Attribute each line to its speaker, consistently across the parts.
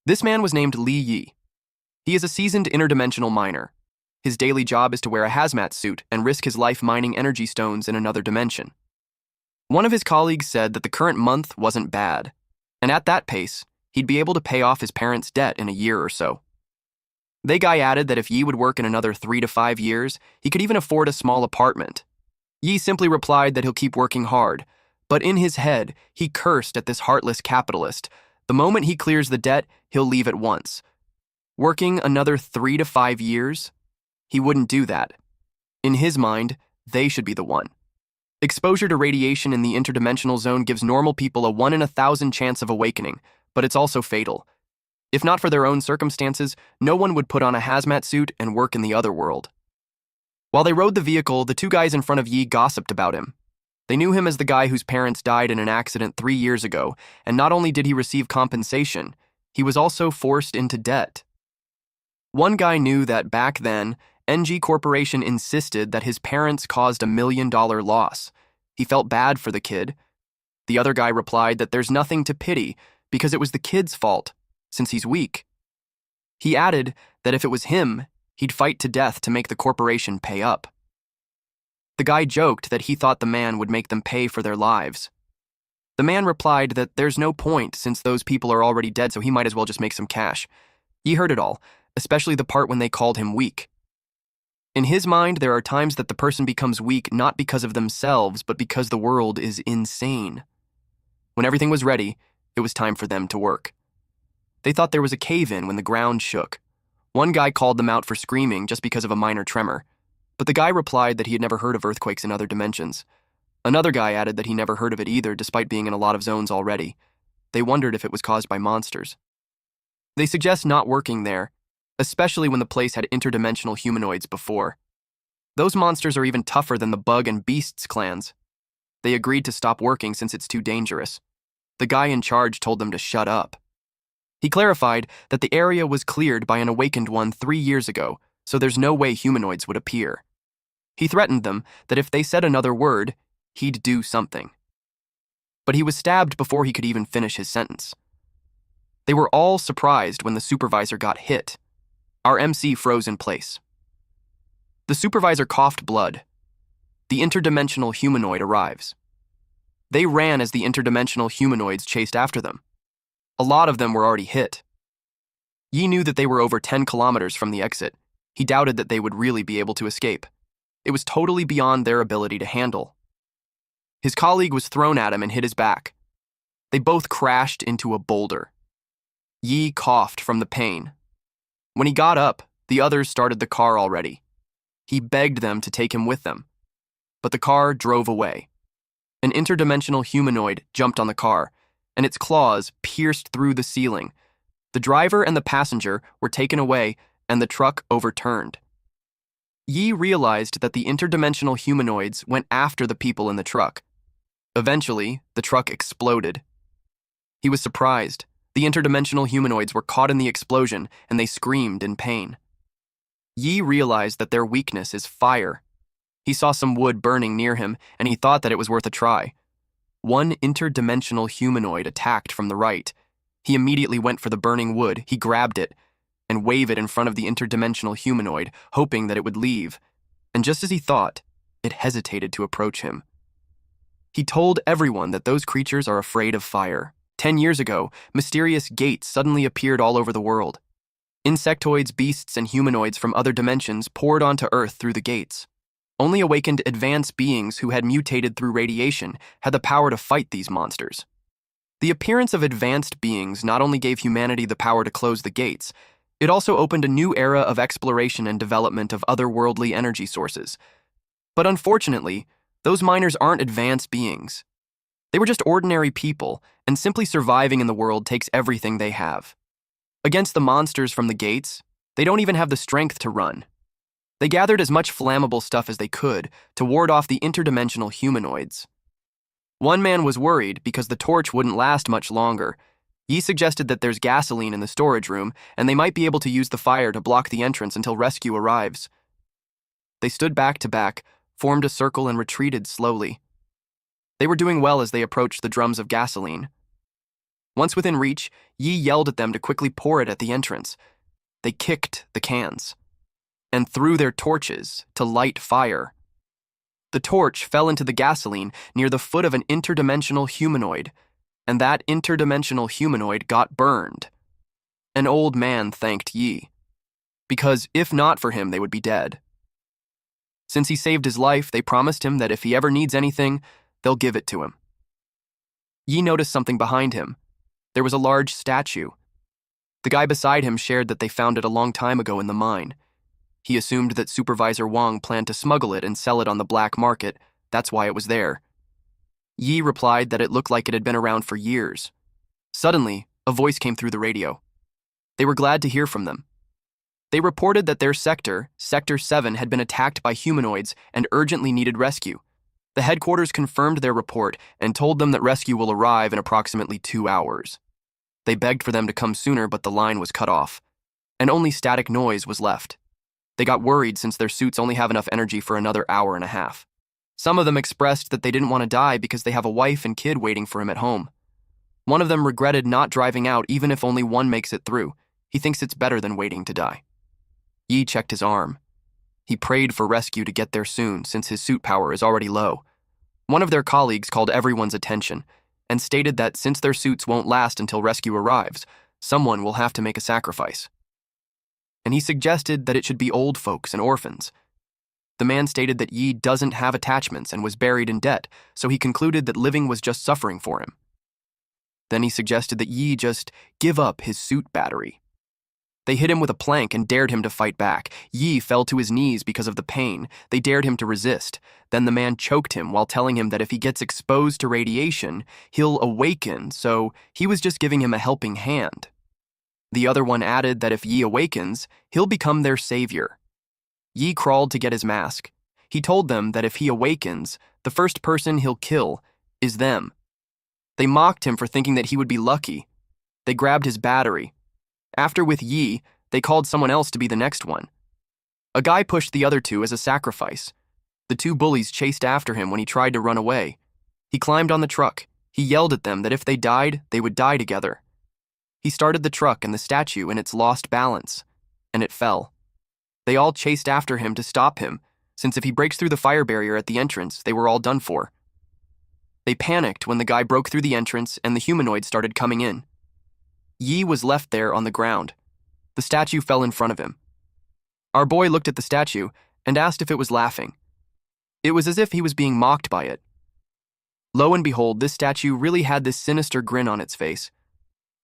Speaker 1: This man was named Li Yi. He is a seasoned interdimensional miner. His daily job is to wear a hazmat suit and risk his life mining energy stones in another dimension. One of his colleagues said that the current month wasn't bad, and at that pace, he'd be able to pay off his parents' debt in a year or so. They guy added that if Yi would work in another 3 to 5 years, he could even afford a small apartment. Yi simply replied that he'll keep working hard, but in his head, he cursed at this heartless capitalist. The moment he clears the debt, he'll leave at once. Working another 3 to 5 years? He wouldn't do that. In his mind, they should be the one. Exposure to radiation in the interdimensional zone gives normal people a 1 in 1,000 chance of awakening, but it's also fatal. If not for their own circumstances, no one would put on a hazmat suit and work in the other world. While they rode the vehicle, the two guys in front of Yi gossiped about him. They knew him as the guy whose parents died in an accident 3 years ago, and not only did he receive compensation, he was also forced into debt. One guy knew that back then, NG Corporation insisted that his parents caused a $1 million loss. He felt bad for the kid. The other guy replied that there's nothing to pity because it was the kid's fault, since he's weak. He added that if it was him, he'd fight to death to make the corporation pay up. The guy joked that he thought the man would make them pay for their lives. The man replied that there's no point since those people are already dead, so he might as well just make some cash. He heard it all, especially the part when they called him weak. In his mind, there are times that the person becomes weak not because of themselves, but because the world is insane. When everything was ready, it was time for them to work. They thought there was a cave-in when the ground shook. One guy called them out for screaming just because of a minor tremor, but the guy replied that he had never heard of earthquakes in other dimensions. Another guy added that he never heard of it either, despite being in a lot of zones already. They wondered if it was caused by monsters. They suggest not working there, especially when the place had interdimensional humanoids before. Those monsters are even tougher than the Bug and Beasts clans. They agreed to stop working since it's too dangerous. The guy in charge told them to shut up. He clarified that the area was cleared by an awakened one 3 years ago, so there's no way humanoids would appear. He threatened them that if they said another word, he'd do something. But he was stabbed before he could even finish his sentence. They were all surprised when the supervisor got hit. Our MC froze in place. The supervisor coughed blood. The interdimensional humanoid arrives. They ran as the interdimensional humanoids chased after them. A lot of them were already hit. Yi knew that they were over 10 kilometers from the exit. He doubted that they would really be able to escape. It was totally beyond their ability to handle. His colleague was thrown at him and hit his back. They both crashed into a boulder. Yi coughed from the pain. When he got up, the others started the car already. He begged them to take him with them, but the car drove away. An interdimensional humanoid jumped on the car, and its claws pierced through the ceiling. The driver and the passenger were taken away, and the truck overturned. Yi realized that the interdimensional humanoids went after the people in the truck. Eventually, the truck exploded. He was surprised. The interdimensional humanoids were caught in the explosion, and they screamed in pain. Yi realized that their weakness is fire. He saw some wood burning near him, and he thought that it was worth a try. One interdimensional humanoid attacked from the right. He immediately went for the burning wood. He grabbed it and waved it in front of the interdimensional humanoid, hoping that it would leave. And just as he thought, it hesitated to approach him. He told everyone that those creatures are afraid of fire. 10 years ago, mysterious gates suddenly appeared all over the world. Insectoids, beasts, and humanoids from other dimensions poured onto Earth through the gates. Only awakened advanced beings who had mutated through radiation had the power to fight these monsters. The appearance of advanced beings not only gave humanity the power to close the gates, it also opened a new era of exploration and development of otherworldly energy sources. But unfortunately, those miners aren't advanced beings. They were just ordinary people, and simply surviving in the world takes everything they have. Against the monsters from the gates, they don't even have the strength to run. They gathered as much flammable stuff as they could to ward off the interdimensional humanoids. One man was worried because the torch wouldn't last much longer. Yi suggested that there's gasoline in the storage room, and they might be able to use the fire to block the entrance until rescue arrives. They stood back to back, formed a circle, and retreated slowly. They were doing well as they approached the drums of gasoline. Once within reach, Yi yelled at them to quickly pour it at the entrance. They kicked the cans and threw their torches to light fire. The torch fell into the gasoline near the foot of an interdimensional humanoid, and that interdimensional humanoid got burned. An old man thanked Yi, because if not for him, they would be dead. Since he saved his life, they promised him that if he ever needs anything, they'll give it to him. Yi noticed something behind him. There was a large statue. The guy beside him shared that they found it a long time ago in the mine. He assumed that Supervisor Wang planned to smuggle it and sell it on the black market. That's why it was there. Yi replied that it looked like it had been around for years. Suddenly, a voice came through the radio. They were glad to hear from them. They reported that their sector, Sector 7, had been attacked by humanoids and urgently needed rescue. The headquarters confirmed their report and told them that rescue will arrive in approximately 2 hours. They begged for them to come sooner, but the line was cut off, and only static noise was left. They got worried since their suits only have enough energy for another hour and a half. Some of them expressed that they didn't want to die because they have a wife and kid waiting for him at home. One of them regretted not driving out even if only one makes it through. He thinks it's better than waiting to die. Yi checked his arm. He prayed for rescue to get there soon since his suit power is already low. One of their colleagues called everyone's attention and stated that since their suits won't last until rescue arrives, someone will have to make a sacrifice. And he suggested that it should be old folks and orphans. The man stated that Yi doesn't have attachments and was buried in debt, so he concluded that living was just suffering for him. Then he suggested that Yi just give up his suit battery. They hit him with a plank and dared him to fight back. Yi fell to his knees because of the pain. They dared him to resist. Then the man choked him while telling him that if he gets exposed to radiation, he'll awaken, so he was just giving him a helping hand. The other one added that if Yi awakens, he'll become their savior. Yi crawled to get his mask. He told them that if he awakens, the first person he'll kill is them. They mocked him for thinking that he would be lucky. They grabbed his battery. After with Yi, they called someone else to be the next one. A guy pushed the other two as a sacrifice. The two bullies chased after him when he tried to run away. He climbed on the truck. He yelled at them that if they died, they would die together. He started the truck and the statue in its lost balance, and it fell. They all chased after him to stop him, since if he breaks through the fire barrier at the entrance, they were all done for. They panicked when the guy broke through the entrance and the humanoids started coming in. Yi was left there on the ground. The statue fell in front of him. Our boy looked at the statue and asked if it was laughing. It was as if he was being mocked by it. Lo and behold, this statue really had this sinister grin on its face.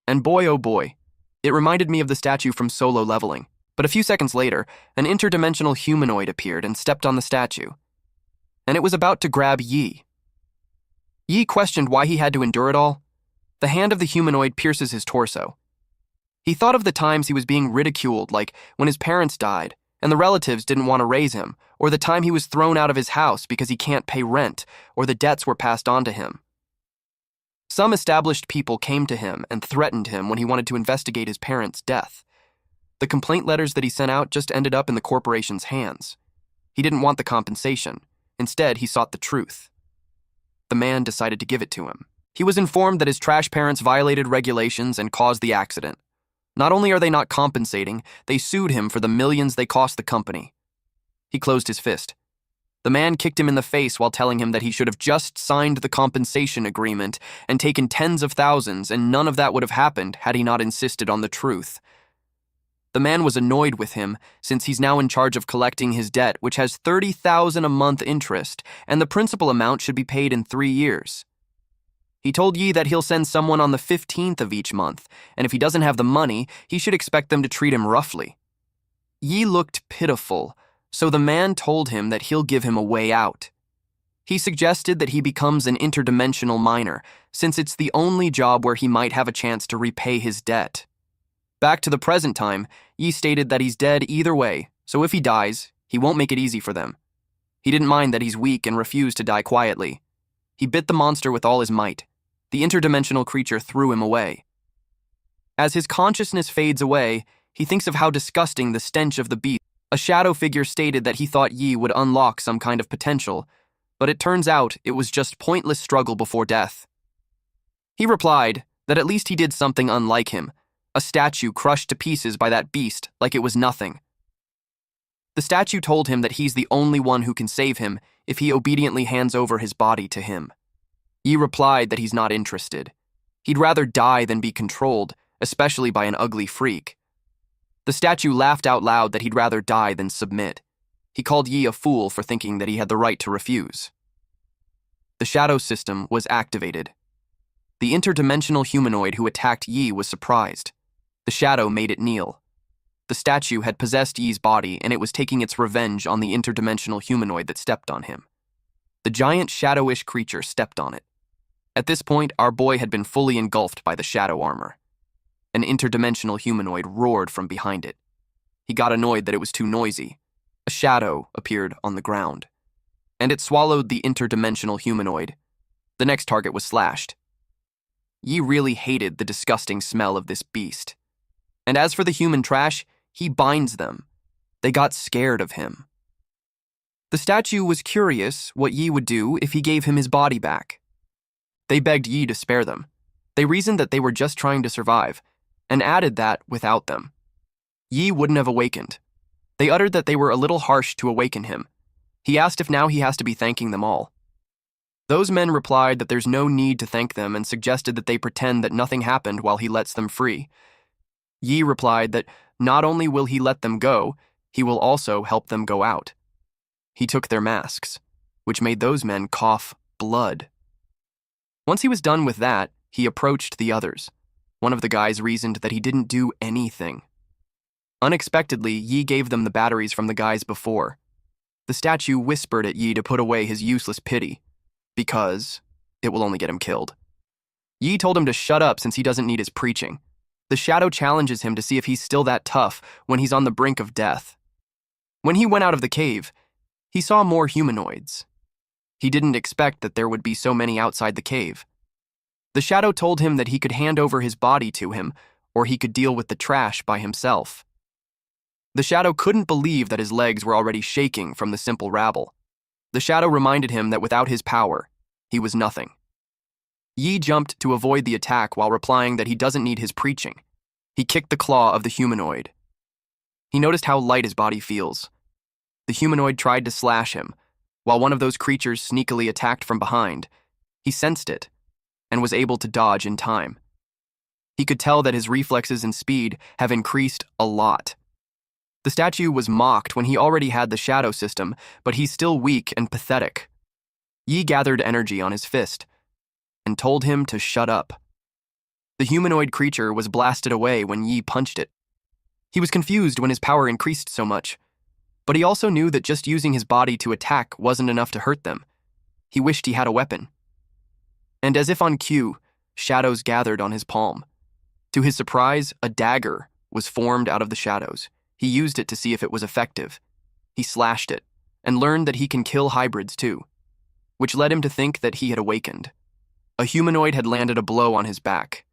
Speaker 1: And boy, oh boy, it reminded me of the statue from Solo Leveling. But a few seconds later, an interdimensional humanoid appeared and stepped on the statue. And it was about to grab Yi. Yi questioned why he had to endure it all. The hand of the humanoid pierces his torso. He thought of the times he was being ridiculed, like when his parents died, and the relatives didn't want to raise him, or the time he was thrown out of his house because he can't pay rent, or the debts were passed on to him. Some established people came to him and threatened him when he wanted to investigate his parents' death. The complaint letters that he sent out just ended up in the corporation's hands. He didn't want the compensation. Instead, he sought the truth. The man decided to give it to him. He was informed that his trash parents violated regulations and caused the accident. Not only are they not compensating, they sued him for the millions they cost the company. He closed his fist. The man kicked him in the face while telling him that he should have just signed the compensation agreement and taken tens of thousands, and none of that would have happened had he not insisted on the truth. The man was annoyed with him since he's now in charge of collecting his debt, which has $30,000 a month interest, and the principal amount should be paid in 3 years. He told Yi that he'll send someone on the 15th of each month, and if he doesn't have the money, he should expect them to treat him roughly. Yi looked pitiful, so the man told him that he'll give him a way out. He suggested that he becomes an interdimensional miner, since it's the only job where he might have a chance to repay his debt. Back to the present time, Yi stated that he's dead either way, so if he dies, he won't make it easy for them. He didn't mind that he's weak and refused to die quietly. He bit the monster with all his might. The interdimensional creature threw him away. As his consciousness fades away, he thinks of how disgusting the stench of the beast. A shadow figure stated that he thought Yi would unlock some kind of potential, but it turns out it was just pointless struggle before death. He replied, that at least he did something unlike him, a statue crushed to pieces by that beast like it was nothing. The statue told him that he's the only one who can save him if he obediently hands over his body to him. Yi replied that he's not interested. He'd rather die than be controlled, especially by an ugly freak. The statue laughed out loud that he'd rather die than submit. He called Yi a fool for thinking that he had the right to refuse. The shadow system was activated. The interdimensional humanoid who attacked Yi was surprised. The shadow made it kneel. The statue had possessed Yi's body, and it was taking its revenge on the interdimensional humanoid that stepped on him. The giant shadowish creature stepped on it. At this point, our boy had been fully engulfed by the shadow armor. An interdimensional humanoid roared from behind it. He got annoyed that it was too noisy. A shadow appeared on the ground, and it swallowed the interdimensional humanoid. The next target was slashed. Yi really hated the disgusting smell of this beast. And as for the human trash, he binds them. They got scared of him. The statue was curious what Yi would do if he gave him his body back. They begged Yi to spare them. They reasoned that they were just trying to survive, and added that without them, Yi wouldn't have awakened. They uttered that they were a little harsh to awaken him. He asked if now he has to be thanking them all. Those men replied that there's no need to thank them and suggested that they pretend that nothing happened while he lets them free. Yi replied that not only will he let them go, he will also help them go out. He took their masks, which made those men cough blood. Once he was done with that, he approached the others. One of the guys reasoned that he didn't do anything. Unexpectedly, Yi gave them the batteries from the guys before. The statue whispered at Yi to put away his useless pity, because it will only get him killed. Yi told him to shut up since he doesn't need his preaching. The shadow challenges him to see if he's still that tough when he's on the brink of death. When he went out of the cave, he saw more humanoids. He didn't expect that there would be so many outside the cave. The shadow told him that he could hand over his body to him, or he could deal with the trash by himself. The shadow couldn't believe that his legs were already shaking from the simple rabble. The shadow reminded him that without his power, he was nothing. Yi jumped to avoid the attack while replying that he doesn't need his preaching. He kicked the claw of the humanoid. He noticed how light his body feels. The humanoid tried to slash him, while one of those creatures sneakily attacked from behind. He sensed it, and was able to dodge in time. He could tell that his reflexes and speed have increased a lot. The statue was mocked when he already had the shadow system, but he's still weak and pathetic. Yi gathered energy on his fist and told him to shut up. The humanoid creature was blasted away when Yi punched it. He was confused when his power increased so much, but he also knew that just using his body to attack wasn't enough to hurt them. He wished he had a weapon. And as if on cue, shadows gathered on his palm. To his surprise, a dagger was formed out of the shadows. He used it to see if it was effective. He slashed it, and learned that he can kill hybrids too, which led him to think that he had awakened. A humanoid had landed a blow on his back.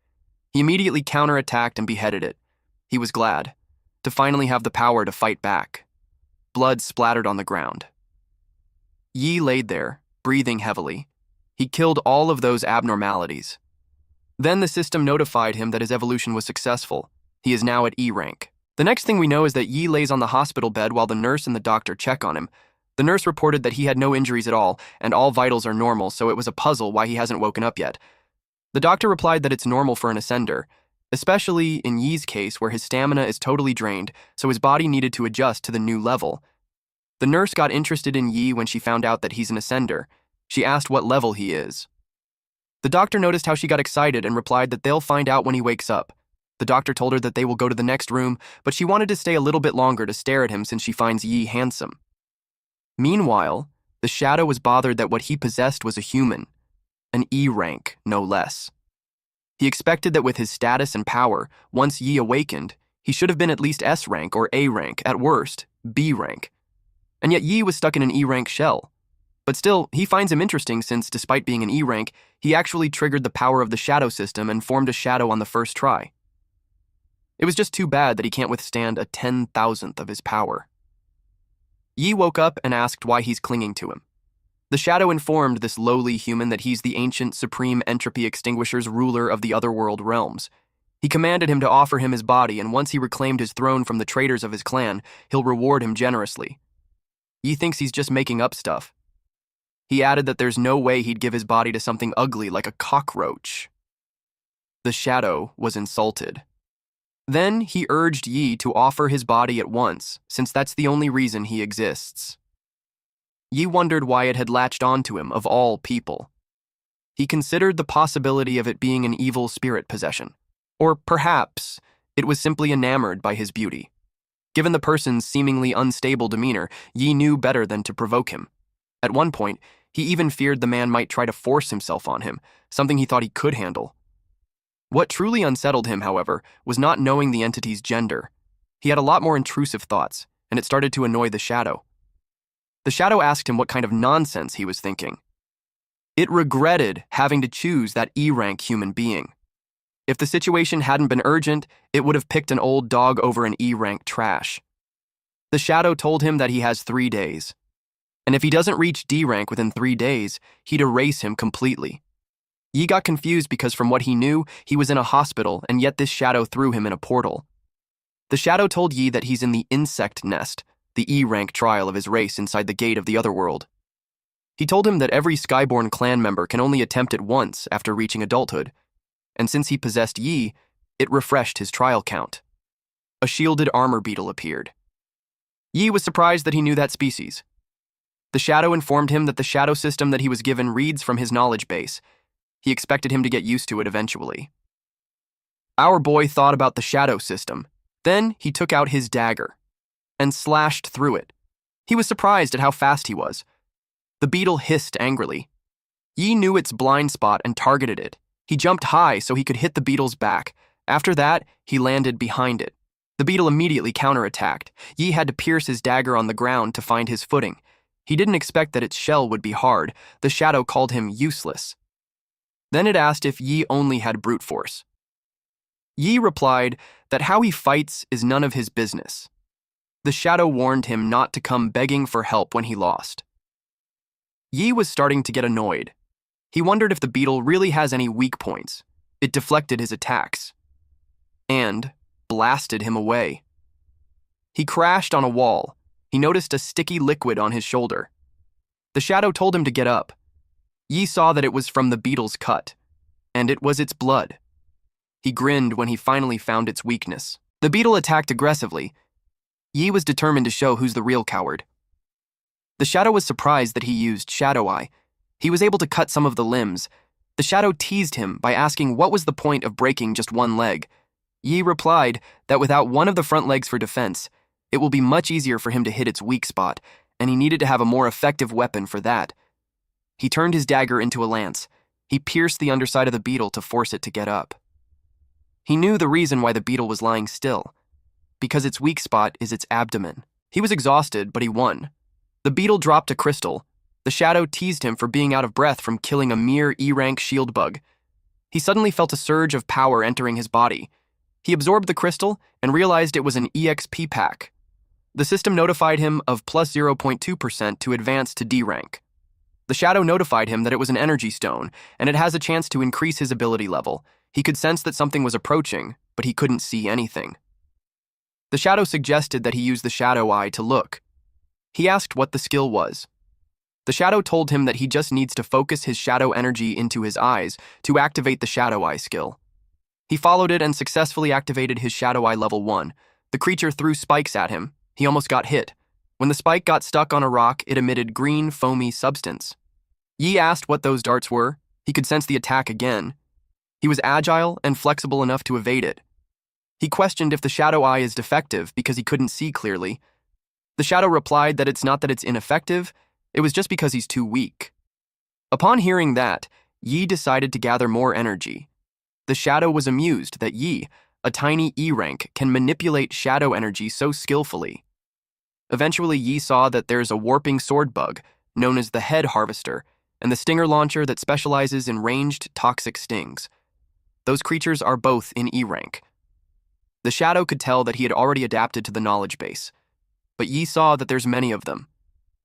Speaker 1: He immediately counterattacked and beheaded it. He was glad to finally have the power to fight back. Blood splattered on the ground. Yi laid there, breathing heavily. He killed all of those abnormalities. Then the system notified him that his evolution was successful. He is now at E rank. The next thing we know is that Yi lays on the hospital bed while the nurse and the doctor check on him. The nurse reported that he had no injuries at all, and all vitals are normal, so it was a puzzle why he hasn't woken up yet. The doctor replied that it's normal for an ascender, especially in Yi's case where his stamina is totally drained, so his body needed to adjust to the new level. The nurse got interested in Yi when she found out that he's an ascender. She asked what level he is. The doctor noticed how she got excited and replied that they'll find out when he wakes up. The doctor told her that they will go to the next room, but she wanted to stay a little bit longer to stare at him since she finds Yi handsome. Meanwhile, the shadow was bothered that what he possessed was a human, an E rank, no less. He expected that with his status and power, once Yi awakened, he should have been at least S rank or A rank, at worst, B rank. And yet Yi was stuck in an E rank shell. But still, he finds him interesting since, despite being an E rank, he actually triggered the power of the shadow system and formed a shadow on the first try. It was just too bad that he can't withstand a 10,000th of his power. Yi woke up and asked why he's clinging to him. The shadow informed this lowly human that he's the ancient supreme entropy extinguisher's ruler of the otherworld realms. He commanded him to offer him his body, and once he reclaimed his throne from the traitors of his clan, he'll reward him generously. Yi thinks he's just making up stuff. He added that there's no way he'd give his body to something ugly like a cockroach. The shadow was insulted. Then he urged Yi to offer his body at once, since that's the only reason he exists. Yi wondered why it had latched onto him, of all people. He considered the possibility of it being an evil spirit possession. Or perhaps it was simply enamored by his beauty. Given the person's seemingly unstable demeanor, Yi knew better than to provoke him. At one point, he even feared the man might try to force himself on him, something he thought he could handle. What truly unsettled him, however, was not knowing the entity's gender. He had a lot more intrusive thoughts, and it started to annoy the shadow. The shadow asked him what kind of nonsense he was thinking. It regretted having to choose that E-rank human being. If the situation hadn't been urgent, it would have picked an old dog over an E-rank trash. The shadow told him that he has 3 days, and if he doesn't reach D-rank within 3 days, he'd erase him completely. Yi got confused because from what he knew, he was in a hospital, and yet this shadow threw him in a portal. The shadow told Yi that he's in the insect nest, the E-rank trial of his race inside the gate of the otherworld. He told him that every Skyborn clan member can only attempt it once after reaching adulthood, and since he possessed Yi, it refreshed his trial count. A shielded armor beetle appeared. Yi was surprised that he knew that species. The shadow informed him that the shadow system that he was given reads from his knowledge base. He expected him to get used to it eventually. Our boy thought about the shadow system. Then he took out his dagger and slashed through it. He was surprised at how fast he was. The beetle hissed angrily. Yi knew its blind spot and targeted it. He jumped high so he could hit the beetle's back. After that, he landed behind it. The beetle immediately counterattacked. Yi had to pierce his dagger on the ground to find his footing. He didn't expect that its shell would be hard. The shadow called him useless. Then it asked if Yi only had brute force. Yi replied that how he fights is none of his business. The shadow warned him not to come begging for help when he lost. Yi was starting to get annoyed. He wondered if the beetle really has any weak points. It deflected his attacks and blasted him away. He crashed on a wall. He noticed a sticky liquid on his shoulder. The shadow told him to get up. Yi saw that it was from the beetle's cut, and it was its blood. He grinned when he finally found its weakness. The beetle attacked aggressively. Yi was determined to show who's the real coward. The shadow was surprised that he used Shadow Eye. He was able to cut some of the limbs. The shadow teased him by asking what was the point of breaking just one leg. Yi replied that without one of the front legs for defense, it will be much easier for him to hit its weak spot, and he needed to have a more effective weapon for that. He turned his dagger into a lance. He pierced the underside of the beetle to force it to get up. He knew the reason why the beetle was lying still, because its weak spot is its abdomen. He was exhausted, but he won. The beetle dropped a crystal. The shadow teased him for being out of breath from killing a mere E-rank shield bug. He suddenly felt a surge of power entering his body. He absorbed the crystal and realized it was an EXP pack. The system notified him of plus 0.2% to advance to D rank. The shadow notified him that it was an energy stone, and it has a chance to increase his ability level. He could sense that something was approaching, but he couldn't see anything. The shadow suggested that he use the Shadow Eye to look. He asked what the skill was. The shadow told him that he just needs to focus his shadow energy into his eyes to activate the Shadow Eye skill. He followed it and successfully activated his Shadow Eye level 1. The creature threw spikes at him. He almost got hit. When the spike got stuck on a rock, it emitted green, foamy substance. Yi asked what those darts were. He could sense the attack again. He was agile and flexible enough to evade it. He questioned if the Shadow Eye is defective because he couldn't see clearly. The shadow replied that it's not that it's ineffective, it was just because he's too weak. Upon hearing that, Yi decided to gather more energy. The shadow was amused that Yi, a tiny E-rank, can manipulate shadow energy so skillfully. Eventually, Yi saw that there's a warping sword bug, known as the Head Harvester, and the stinger launcher that specializes in ranged toxic stings. Those creatures are both in E-rank. The shadow could tell that he had already adapted to the knowledge base, but Yi saw that there's many of them.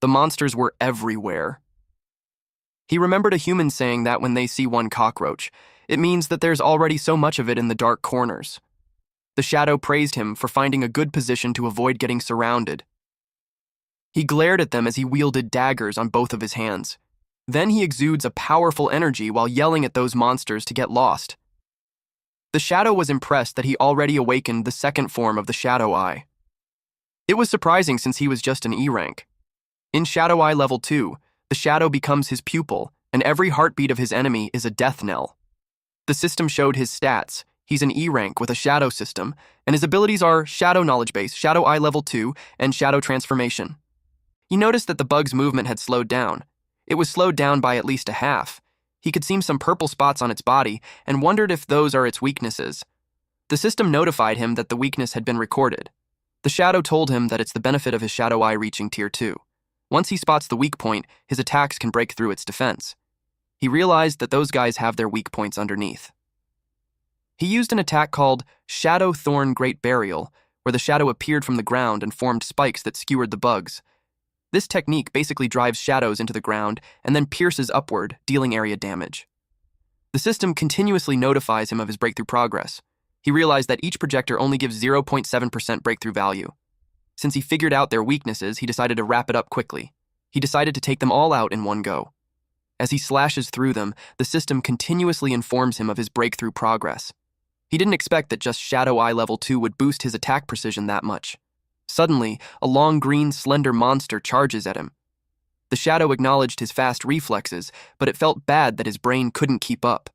Speaker 1: The monsters were everywhere. He remembered a human saying that when they see one cockroach, it means that there's already so much of it in the dark corners. The shadow praised him for finding a good position to avoid getting surrounded. He glared at them as he wielded daggers on both of his hands. Then he exudes a powerful energy while yelling at those monsters to get lost. The shadow was impressed that he already awakened the second form of the Shadow Eye. It was surprising since he was just an E rank. In Shadow Eye level 2, the shadow becomes his pupil, and every heartbeat of his enemy is a death knell. The system showed his stats. He's an E rank with a shadow system, and his abilities are Shadow Knowledge Base, Shadow Eye level 2, and Shadow Transformation. He noticed that the bug's movement had slowed down. It was slowed down by at least a half. He could see some purple spots on its body and wondered if those are its weaknesses. The system notified him that the weakness had been recorded. The shadow told him that it's the benefit of his Shadow Eye reaching Tier 2. Once he spots the weak point, his attacks can break through its defense. He realized that those guys have their weak points underneath. He used an attack called Shadow Thorn Great Burial, where the shadow appeared from the ground and formed spikes that skewered the bugs. This technique basically drives shadows into the ground and then pierces upward, dealing area damage. The system continuously notifies him of his breakthrough progress. He realized that each projector only gives 0.7% breakthrough value. Since he figured out their weaknesses, he decided to wrap it up quickly. He decided to take them all out in one go. As he slashes through them, the system continuously informs him of his breakthrough progress. He didn't expect that just Shadow Eye level 2 would boost his attack precision that much. Suddenly, a long green slender monster charges at him. The shadow acknowledged his fast reflexes, but it felt bad that his brain couldn't keep up.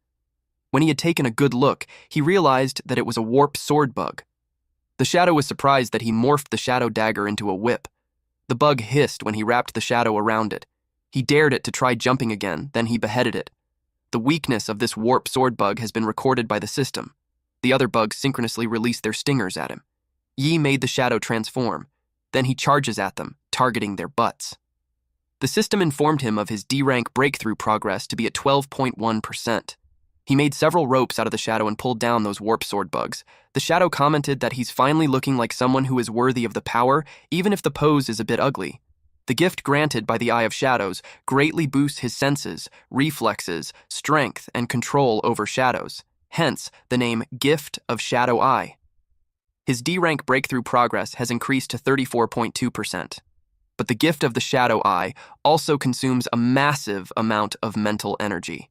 Speaker 1: When he had taken a good look, he realized that it was a warp sword bug. The shadow was surprised that he morphed the shadow dagger into a whip. The bug hissed when he wrapped the shadow around it. He dared it to try jumping again, then he beheaded it. The weakness of this warp sword bug has been recorded by the system. The other bugs synchronously released their stingers at him. Yi made the shadow transform. Then he charges at them, targeting their butts. The system informed him of his D-rank breakthrough progress to be at 12.1%. He made several ropes out of the shadow and pulled down those warp sword bugs. The shadow commented that he's finally looking like someone who is worthy of the power, even if the pose is a bit ugly. The gift granted by the Eye of Shadows greatly boosts his senses, reflexes, strength, and control over shadows. Hence, the name Gift of Shadow Eye. His D-rank breakthrough progress has increased to 34.2%. But the gift of the Shadow Eye also consumes a massive amount of mental energy.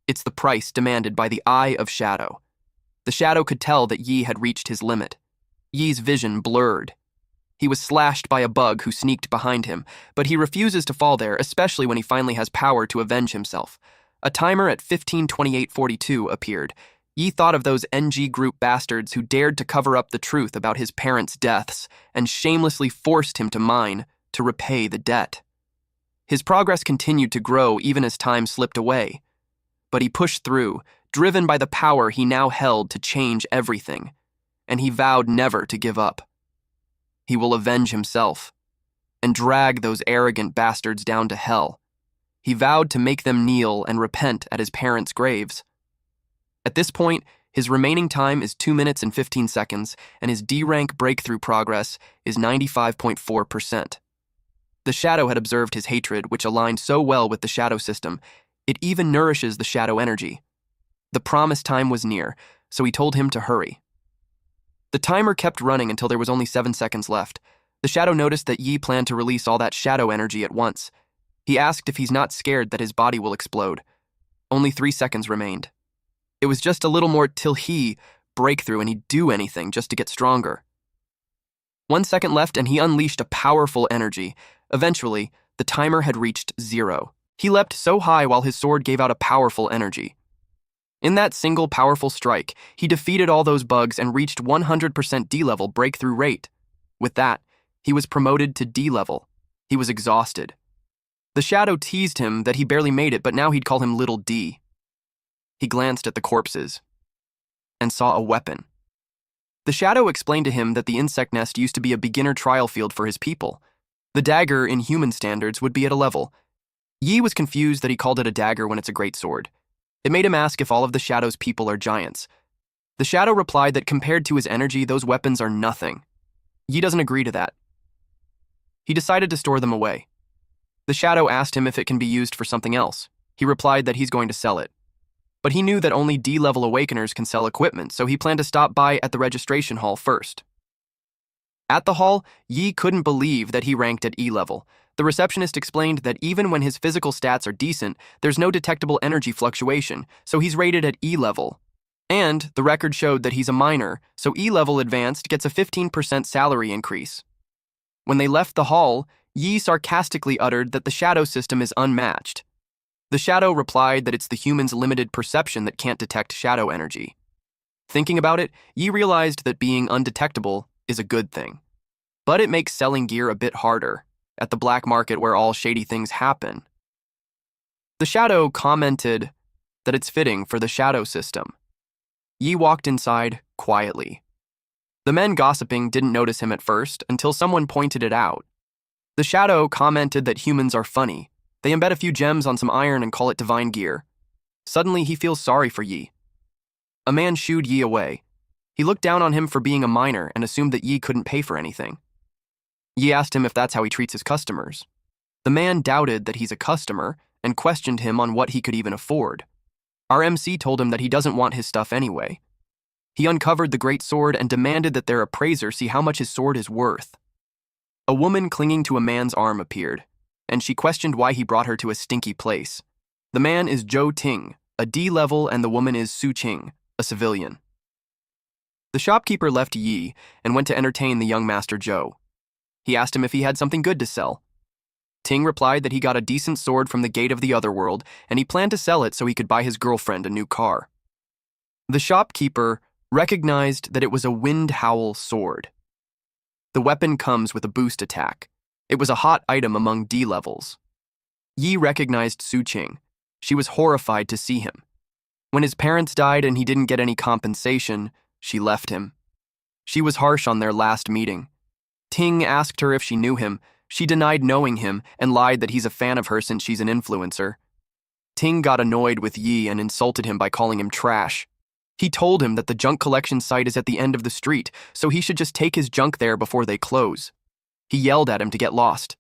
Speaker 1: It's the price demanded by the Eye of Shadow. The shadow could tell that Yi had reached his limit. Yi's vision blurred. He was slashed by a bug who sneaked behind him, but he refuses to fall there, especially when he finally has power to avenge himself. A timer at 15:28:42 appeared. Yi thought of those NG group bastards who dared to cover up the truth about his parents' deaths and shamelessly forced him to mine to repay the debt. His progress continued to grow even as time slipped away. But he pushed through, driven by the power he now held to change everything, and he vowed never to give up. He will avenge himself and drag those arrogant bastards down to hell. He vowed to make them kneel and repent at his parents' graves. At this point, his remaining time is 2 minutes and 15 seconds, and his D-rank breakthrough progress is 95.4%. The shadow had observed his hatred, which aligned so well with the shadow system. It even nourishes the shadow energy. The promised time was near, so he told him to hurry. The timer kept running until there was only 7 seconds left. The shadow noticed that Yi planned to release all that shadow energy at once. He asked if he's not scared that his body will explode. Only 3 seconds remained. It was just a little more till he break through and he'd do anything just to get stronger. 1 second left and he unleashed a powerful energy. Eventually, the timer had reached 0. He leapt so high while his sword gave out a powerful energy. In that single powerful strike, he defeated all those bugs and reached 100% D-level breakthrough rate. With that, he was promoted to D-level. He was exhausted. The shadow teased him that he barely made it, but now he'd call him Little D. He glanced at the corpses and saw a weapon. The shadow explained to him that the insect nest used to be a beginner trial field for his people. The dagger, in human standards, would be at a level. Yi was confused that he called it a dagger when it's a great sword. It made him ask if all of the shadow's people are giants. The shadow replied that compared to his energy, those weapons are nothing. Yi doesn't agree to that. He decided to store them away. The shadow asked him if it can be used for something else. He replied that he's going to sell it. But he knew that only D-level awakeners can sell equipment, so he planned to stop by at the registration hall first. At the hall, Yi couldn't believe that he ranked at E-level. The receptionist explained that even when his physical stats are decent, there's no detectable energy fluctuation, so he's rated at E-level. And the record showed that he's a minor, so E-level advanced gets a 15% salary increase. When they left the hall, Yi sarcastically uttered that the shadow system is unmatched. The shadow replied that it's the human's limited perception that can't detect shadow energy. Thinking about it, Yi realized that being undetectable is a good thing. But it makes selling gear a bit harder, at the black market where all shady things happen. The shadow commented that it's fitting for the shadow system. Yi walked inside quietly. The men gossiping didn't notice him at first until someone pointed it out. The shadow commented that humans are funny. They embed a few gems on some iron and call it divine gear. Suddenly, he feels sorry for Yi. A man shooed Yi away. He looked down on him for being a minor and assumed that Yi couldn't pay for anything. Yi asked him if that's how he treats his customers. The man doubted that he's a customer and questioned him on what he could even afford. Our MC told him that he doesn't want his stuff anyway. He uncovered the great sword and demanded that their appraiser see how much his sword is worth. A woman clinging to a man's arm appeared, and she questioned why he brought her to a stinky place. The man is Zhou Ting, a D-level, and the woman is Su Qing, a civilian. The shopkeeper left Yi and went to entertain the young master Zhou. He asked him if he had something good to sell. Ting replied that he got a decent sword from the gate of the otherworld, and he planned to sell it so he could buy his girlfriend a new car. The shopkeeper recognized that it was a wind howl sword. The weapon comes with a boost attack. It was a hot item among D-levels. Yi recognized Su Qing. She was horrified to see him. When his parents died and he didn't get any compensation, she left him. She was harsh on their last meeting. Ting asked her if she knew him. She denied knowing him and lied that he's a fan of her since she's an influencer. Ting got annoyed with Yi and insulted him by calling him trash. He told him that the junk collection site is at the end of the street, so he should just take his junk there before they close. He yelled at him to get lost.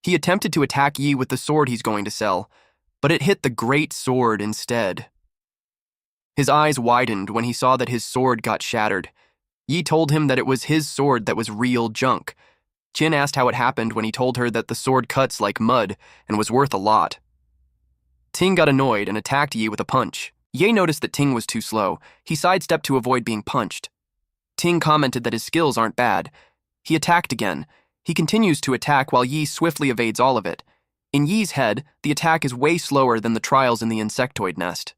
Speaker 1: He attempted to attack Yi with the sword he's going to sell, but it hit the great sword instead. His eyes widened when he saw that his sword got shattered. Yi told him that it was his sword that was real junk. Qin asked how it happened when he told her that the sword cuts like mud and was worth a lot. Ting got annoyed and attacked Yi with a punch. Ye noticed that Ting was too slow. He sidestepped to avoid being punched. Ting commented that his skills aren't bad. He attacked again. He continues to attack while Yi swiftly evades all of it. In Yi's head, the attack is way slower than the trials in the insectoid nest.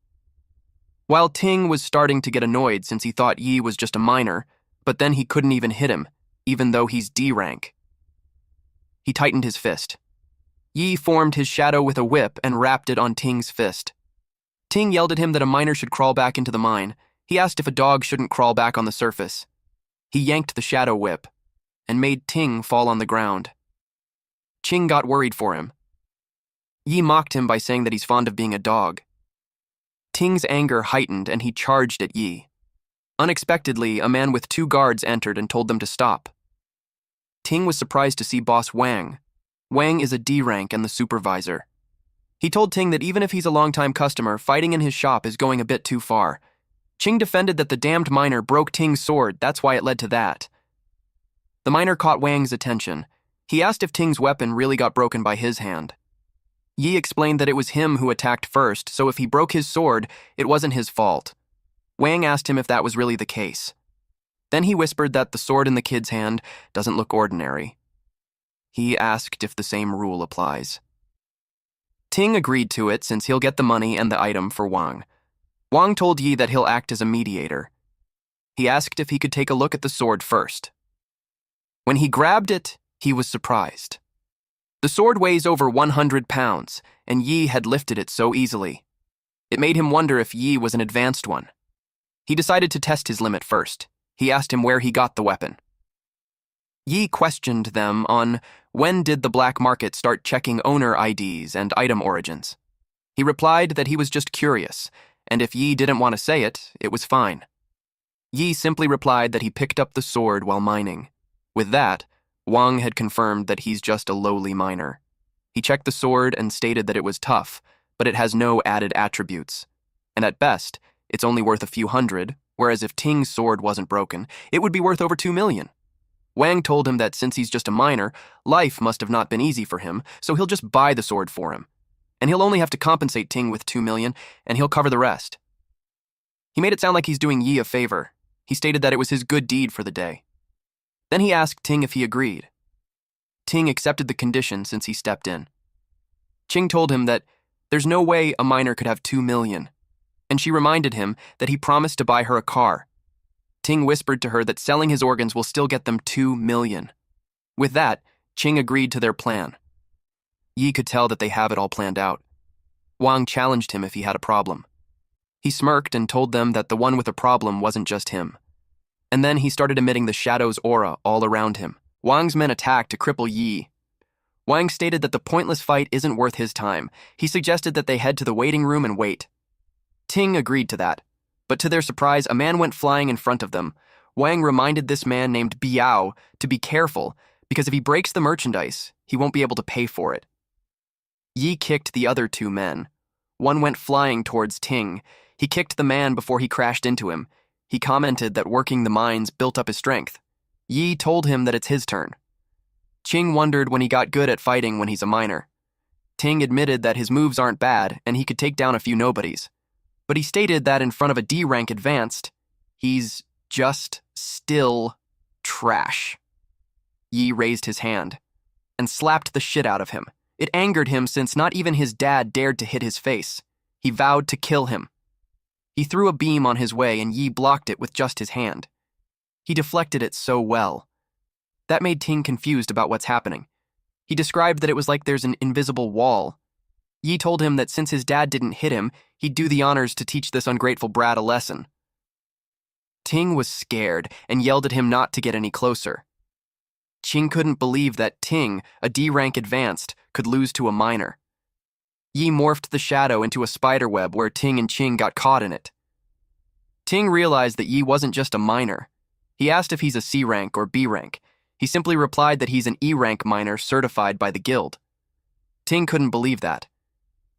Speaker 1: While Ting was starting to get annoyed since he thought Yi was just a minor, but then he couldn't even hit him, even though he's D rank. He tightened his fist. Yi formed his shadow with a whip and wrapped it on Ting's fist. Ting yelled at him that a miner should crawl back into the mine. He asked if a dog shouldn't crawl back on the surface. He yanked the shadow whip and made Ting fall on the ground. Qing got worried for him. Yi mocked him by saying that he's fond of being a dog. Ting's anger heightened and he charged at Yi. Unexpectedly, a man with 2 guards entered and told them to stop. Ting was surprised to see Boss Wang. Wang is a D rank and the supervisor. He told Ting that even if he's a longtime customer, fighting in his shop is going a bit too far. Qing defended that the damned miner broke Ting's sword, that's why it led to that. The miner caught Wang's attention. He asked if Ting's weapon really got broken by his hand. Yi explained that it was him who attacked first, so if he broke his sword, it wasn't his fault. Wang asked him if that was really the case. Then he whispered that the sword in the kid's hand doesn't look ordinary. He asked if the same rule applies. Ting agreed to it since he'll get the money and the item for Wang. Wang told Yi that he'll act as a mediator. He asked if he could take a look at the sword first. When he grabbed it, he was surprised. The sword weighs over 100 pounds, and Yi had lifted it so easily. It made him wonder if Yi was an advanced one. He decided to test his limit first. He asked him where he got the weapon. Yi questioned them on when did the black market start checking owner IDs and item origins. He replied that he was just curious, and if Yi didn't want to say it, it was fine. Yi simply replied that he picked up the sword while mining. With that, Wang had confirmed that he's just a lowly miner. He checked the sword and stated that it was tough, but it has no added attributes. And at best, it's only worth a few hundred, whereas if Ting's sword wasn't broken, it would be worth over 2 million. Wang told him that since he's just a miner, life must have not been easy for him, so he'll just buy the sword for him. And he'll only have to compensate Ting with 2 million, and he'll cover the rest. He made it sound like he's doing Yi a favor. He stated that it was his good deed for the day. Then he asked Ting if he agreed. Ting accepted the condition since he stepped in. Ching told him that there's no way a miner could have 2 million, and she reminded him that he promised to buy her a car. Ting whispered to her that selling his organs will still get them 2 million. With that, Ching agreed to their plan. Yi could tell that they have it all planned out. Wang challenged him if he had a problem. He smirked and told them that the one with a problem wasn't just him. And then he started emitting the shadow's aura all around him. Wang's men attacked to cripple Yi. Wang stated that the pointless fight isn't worth his time. He suggested that they head to the waiting room and wait. Ting agreed to that, but to their surprise, a man went flying in front of them. Wang reminded this man named Biao to be careful, because if he breaks the merchandise, he won't be able to pay for it. Yi kicked the other 2 men. One went flying towards Ting. He kicked the man before he crashed into him. He commented that working the mines built up his strength. Yi told him that it's his turn. Ching wondered when he got good at fighting when he's a miner. Ting admitted that his moves aren't bad and he could take down a few nobodies. But he stated that in front of a D-rank advanced, he's just still trash. Yi raised his hand and slapped the shit out of him. It angered him since not even his dad dared to hit his face. He vowed to kill him. He threw a beam on his way and Yi blocked it with just his hand. He deflected it so well. That made Ting confused about what's happening. He described that it was like there's an invisible wall. Yi told him that since his dad didn't hit him, he'd do the honors to teach this ungrateful brat a lesson. Ting was scared and yelled at him not to get any closer. Ching couldn't believe that Ting, a D-rank advanced, could lose to a miner. Yi morphed the shadow into a spiderweb where Ting and Ching got caught in it. Ting realized that Yi wasn't just a miner. He asked if he's a C rank or B rank. He simply replied that he's an E rank miner certified by the guild. Ting couldn't believe that.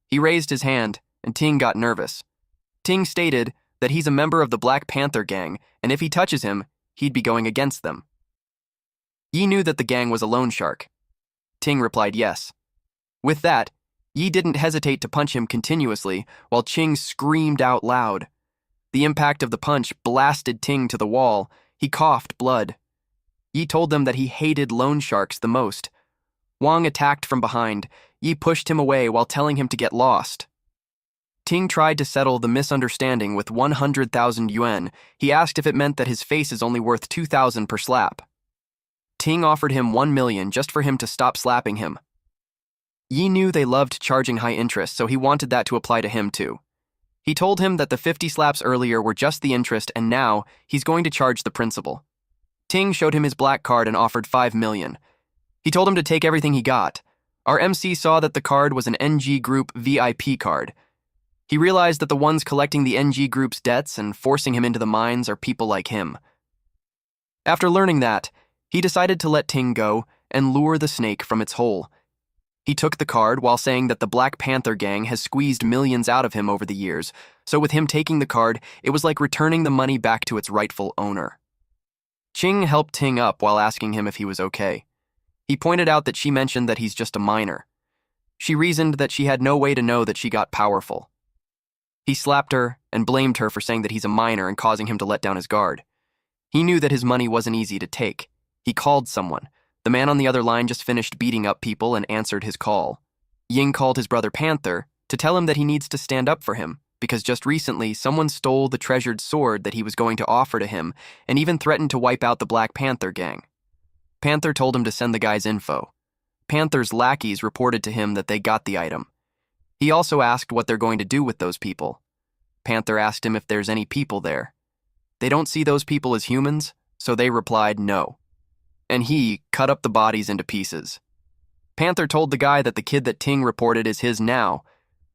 Speaker 1: He raised his hand, and Ting got nervous. Ting stated that he's a member of the Black Panther gang, and if he touches him, he'd be going against them. Yi knew that the gang was a loan shark. Ting replied yes. With that, Yi didn't hesitate to punch him continuously, while Ching screamed out loud. The impact of the punch blasted Ting to the wall. He coughed blood. Yi told them that he hated loan sharks the most. Wang attacked from behind. Yi pushed him away while telling him to get lost. Ting tried to settle the misunderstanding with 100,000 yuan. He asked if it meant that his face is only worth 2,000 per slap. Ting offered him 1 million just for him to stop slapping him. Yi knew they loved charging high interest, so he wanted that to apply to him too. He told him that the 50 slaps earlier were just the interest and now he's going to charge the principal. Ting showed him his black card and offered 5 million. He told him to take everything he got. Our MC saw that the card was an NG Group VIP card. He realized that the ones collecting the NG Group's debts and forcing him into the mines are people like him. After learning that, he decided to let Ting go and lure the snake from its hole. He took the card while saying that the Black Panther gang has squeezed millions out of him over the years, so with him taking the card, it was like returning the money back to its rightful owner. Ching helped Ting up while asking him if he was okay. He pointed out that she mentioned that he's just a miner. She reasoned that she had no way to know that she got powerful. He slapped her and blamed her for saying that he's a miner and causing him to let down his guard. He knew that his money wasn't easy to take. He called someone. The man on the other line just finished beating up people and answered his call. Ying called his brother Panther to tell him that he needs to stand up for him, because just recently someone stole the treasured sword that he was going to offer to him and even threatened to wipe out the Black Panther gang. Panther told him to send the guy's info. Panther's lackeys reported to him that they got the item. He also asked what they're going to do with those people. Panther asked him if there's any people there. They don't see those people as humans, so they replied no. And he cut up the bodies into pieces. Panther told the guy that the kid that Ting reported is his now.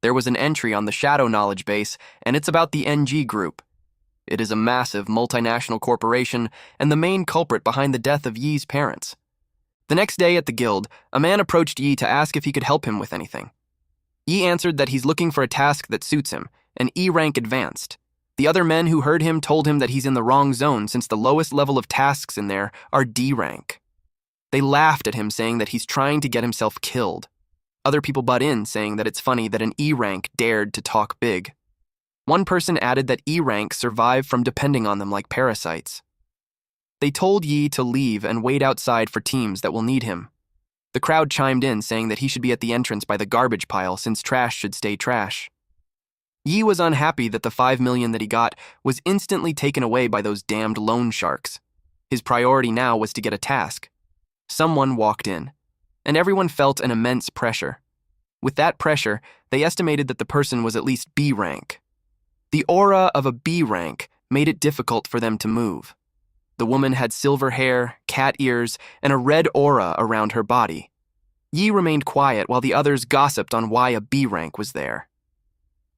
Speaker 1: There was an entry on the Shadow Knowledge base, and it's about the NG Group. It is a massive multinational corporation and the main culprit behind the death of Yi's parents. The next day at the guild, a man approached Yi to ask if he could help him with anything. Yi answered that he's looking for a task that suits him, an E rank advanced. The other men who heard him told him that he's in the wrong zone since the lowest level of tasks in there are D rank. They laughed at him, saying that he's trying to get himself killed. Other people butt in, saying that it's funny that an E rank dared to talk big. One person added that E ranks survive from depending on them like parasites. They told Yi to leave and wait outside for teams that will need him. The crowd chimed in, saying that he should be at the entrance by the garbage pile since trash should stay trash. Yi was unhappy that the 5 million that he got was instantly taken away by those damned loan sharks. His priority now was to get a task. Someone walked in, and everyone felt an immense pressure. With that pressure, they estimated that the person was at least B rank. The aura of a B rank made it difficult for them to move. The woman had silver hair, cat ears, and a red aura around her body. Yi remained quiet while the others gossiped on why a B rank was there.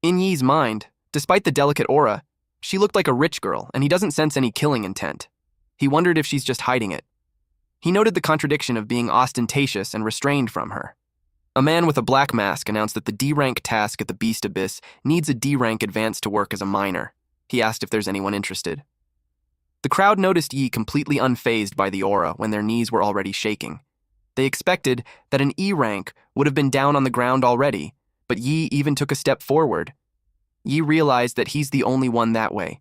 Speaker 1: In Yi's mind, despite the delicate aura, she looked like a rich girl, and he doesn't sense any killing intent. He wondered if she's just hiding it. He noted the contradiction of being ostentatious and restrained from her. A man with a black mask announced that the D-rank task at the Beast Abyss needs a D-rank advance to work as a miner. He asked if there's anyone interested. The crowd noticed Yi completely unfazed by the aura when their knees were already shaking. They expected that an E rank would have been down on the ground already, but Yi even took a step forward. Yi realized that he's the only one that way.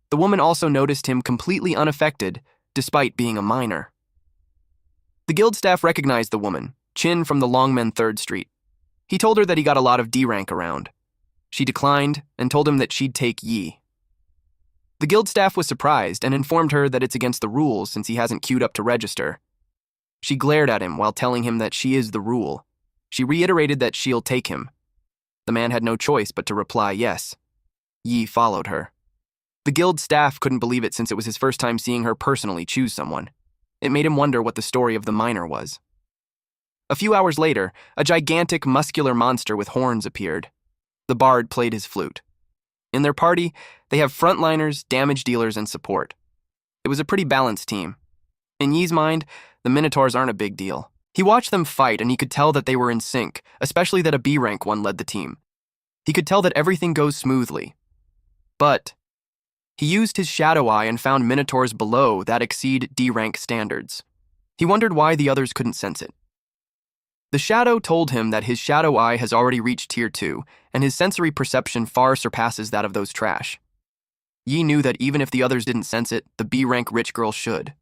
Speaker 1: The woman also noticed him completely unaffected, despite being a miner. The guild staff recognized the woman, Chin from the Longmen 3rd Street. He told her that he got a lot of D rank around. She declined and told him that she'd take Yi. The guild staff was surprised and informed her that it's against the rules since he hasn't queued up to register. She glared at him while telling him that she is the rule. She reiterated that she'll take him. The man had no choice but to reply yes. Yi followed her. The guild staff couldn't believe it since it was his first time seeing her personally choose someone. It made him wonder what the story of the miner was. A few hours later, a gigantic, muscular monster with horns appeared. The bard played his flute. In their party, they have frontliners, damage dealers, and support. It was a pretty balanced team. In Yi's mind, the Minotaurs aren't a big deal. He watched them fight and he could tell that they were in sync, especially that a B-rank one led the team. He could tell that everything goes smoothly. But he used his shadow eye and found Minotaurs below that exceed D-rank standards. He wondered why the others couldn't sense it. The shadow told him that his shadow eye has already reached Tier 2, and his sensory perception far surpasses that of those trash. Yi knew that even if the others didn't sense it, the B-rank rich girl should.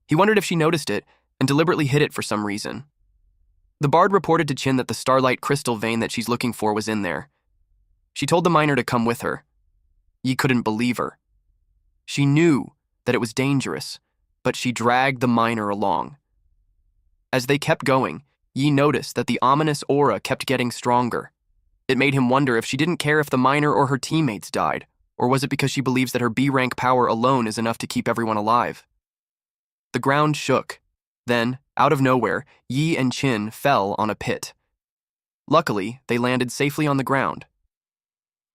Speaker 1: He wondered if she noticed it, and deliberately hid it for some reason. The bard reported to Chin that the starlight crystal vein that she's looking for was in there. She told the miner to come with her. Yi couldn't believe her. She knew that it was dangerous, but she dragged the miner along. As they kept going, Yi noticed that the ominous aura kept getting stronger. It made him wonder if she didn't care if the miner or her teammates died, or was it because she believes that her B-rank power alone is enough to keep everyone alive? The ground shook. Then, out of nowhere, Yi and Chin fell on a pit. Luckily, they landed safely on the ground.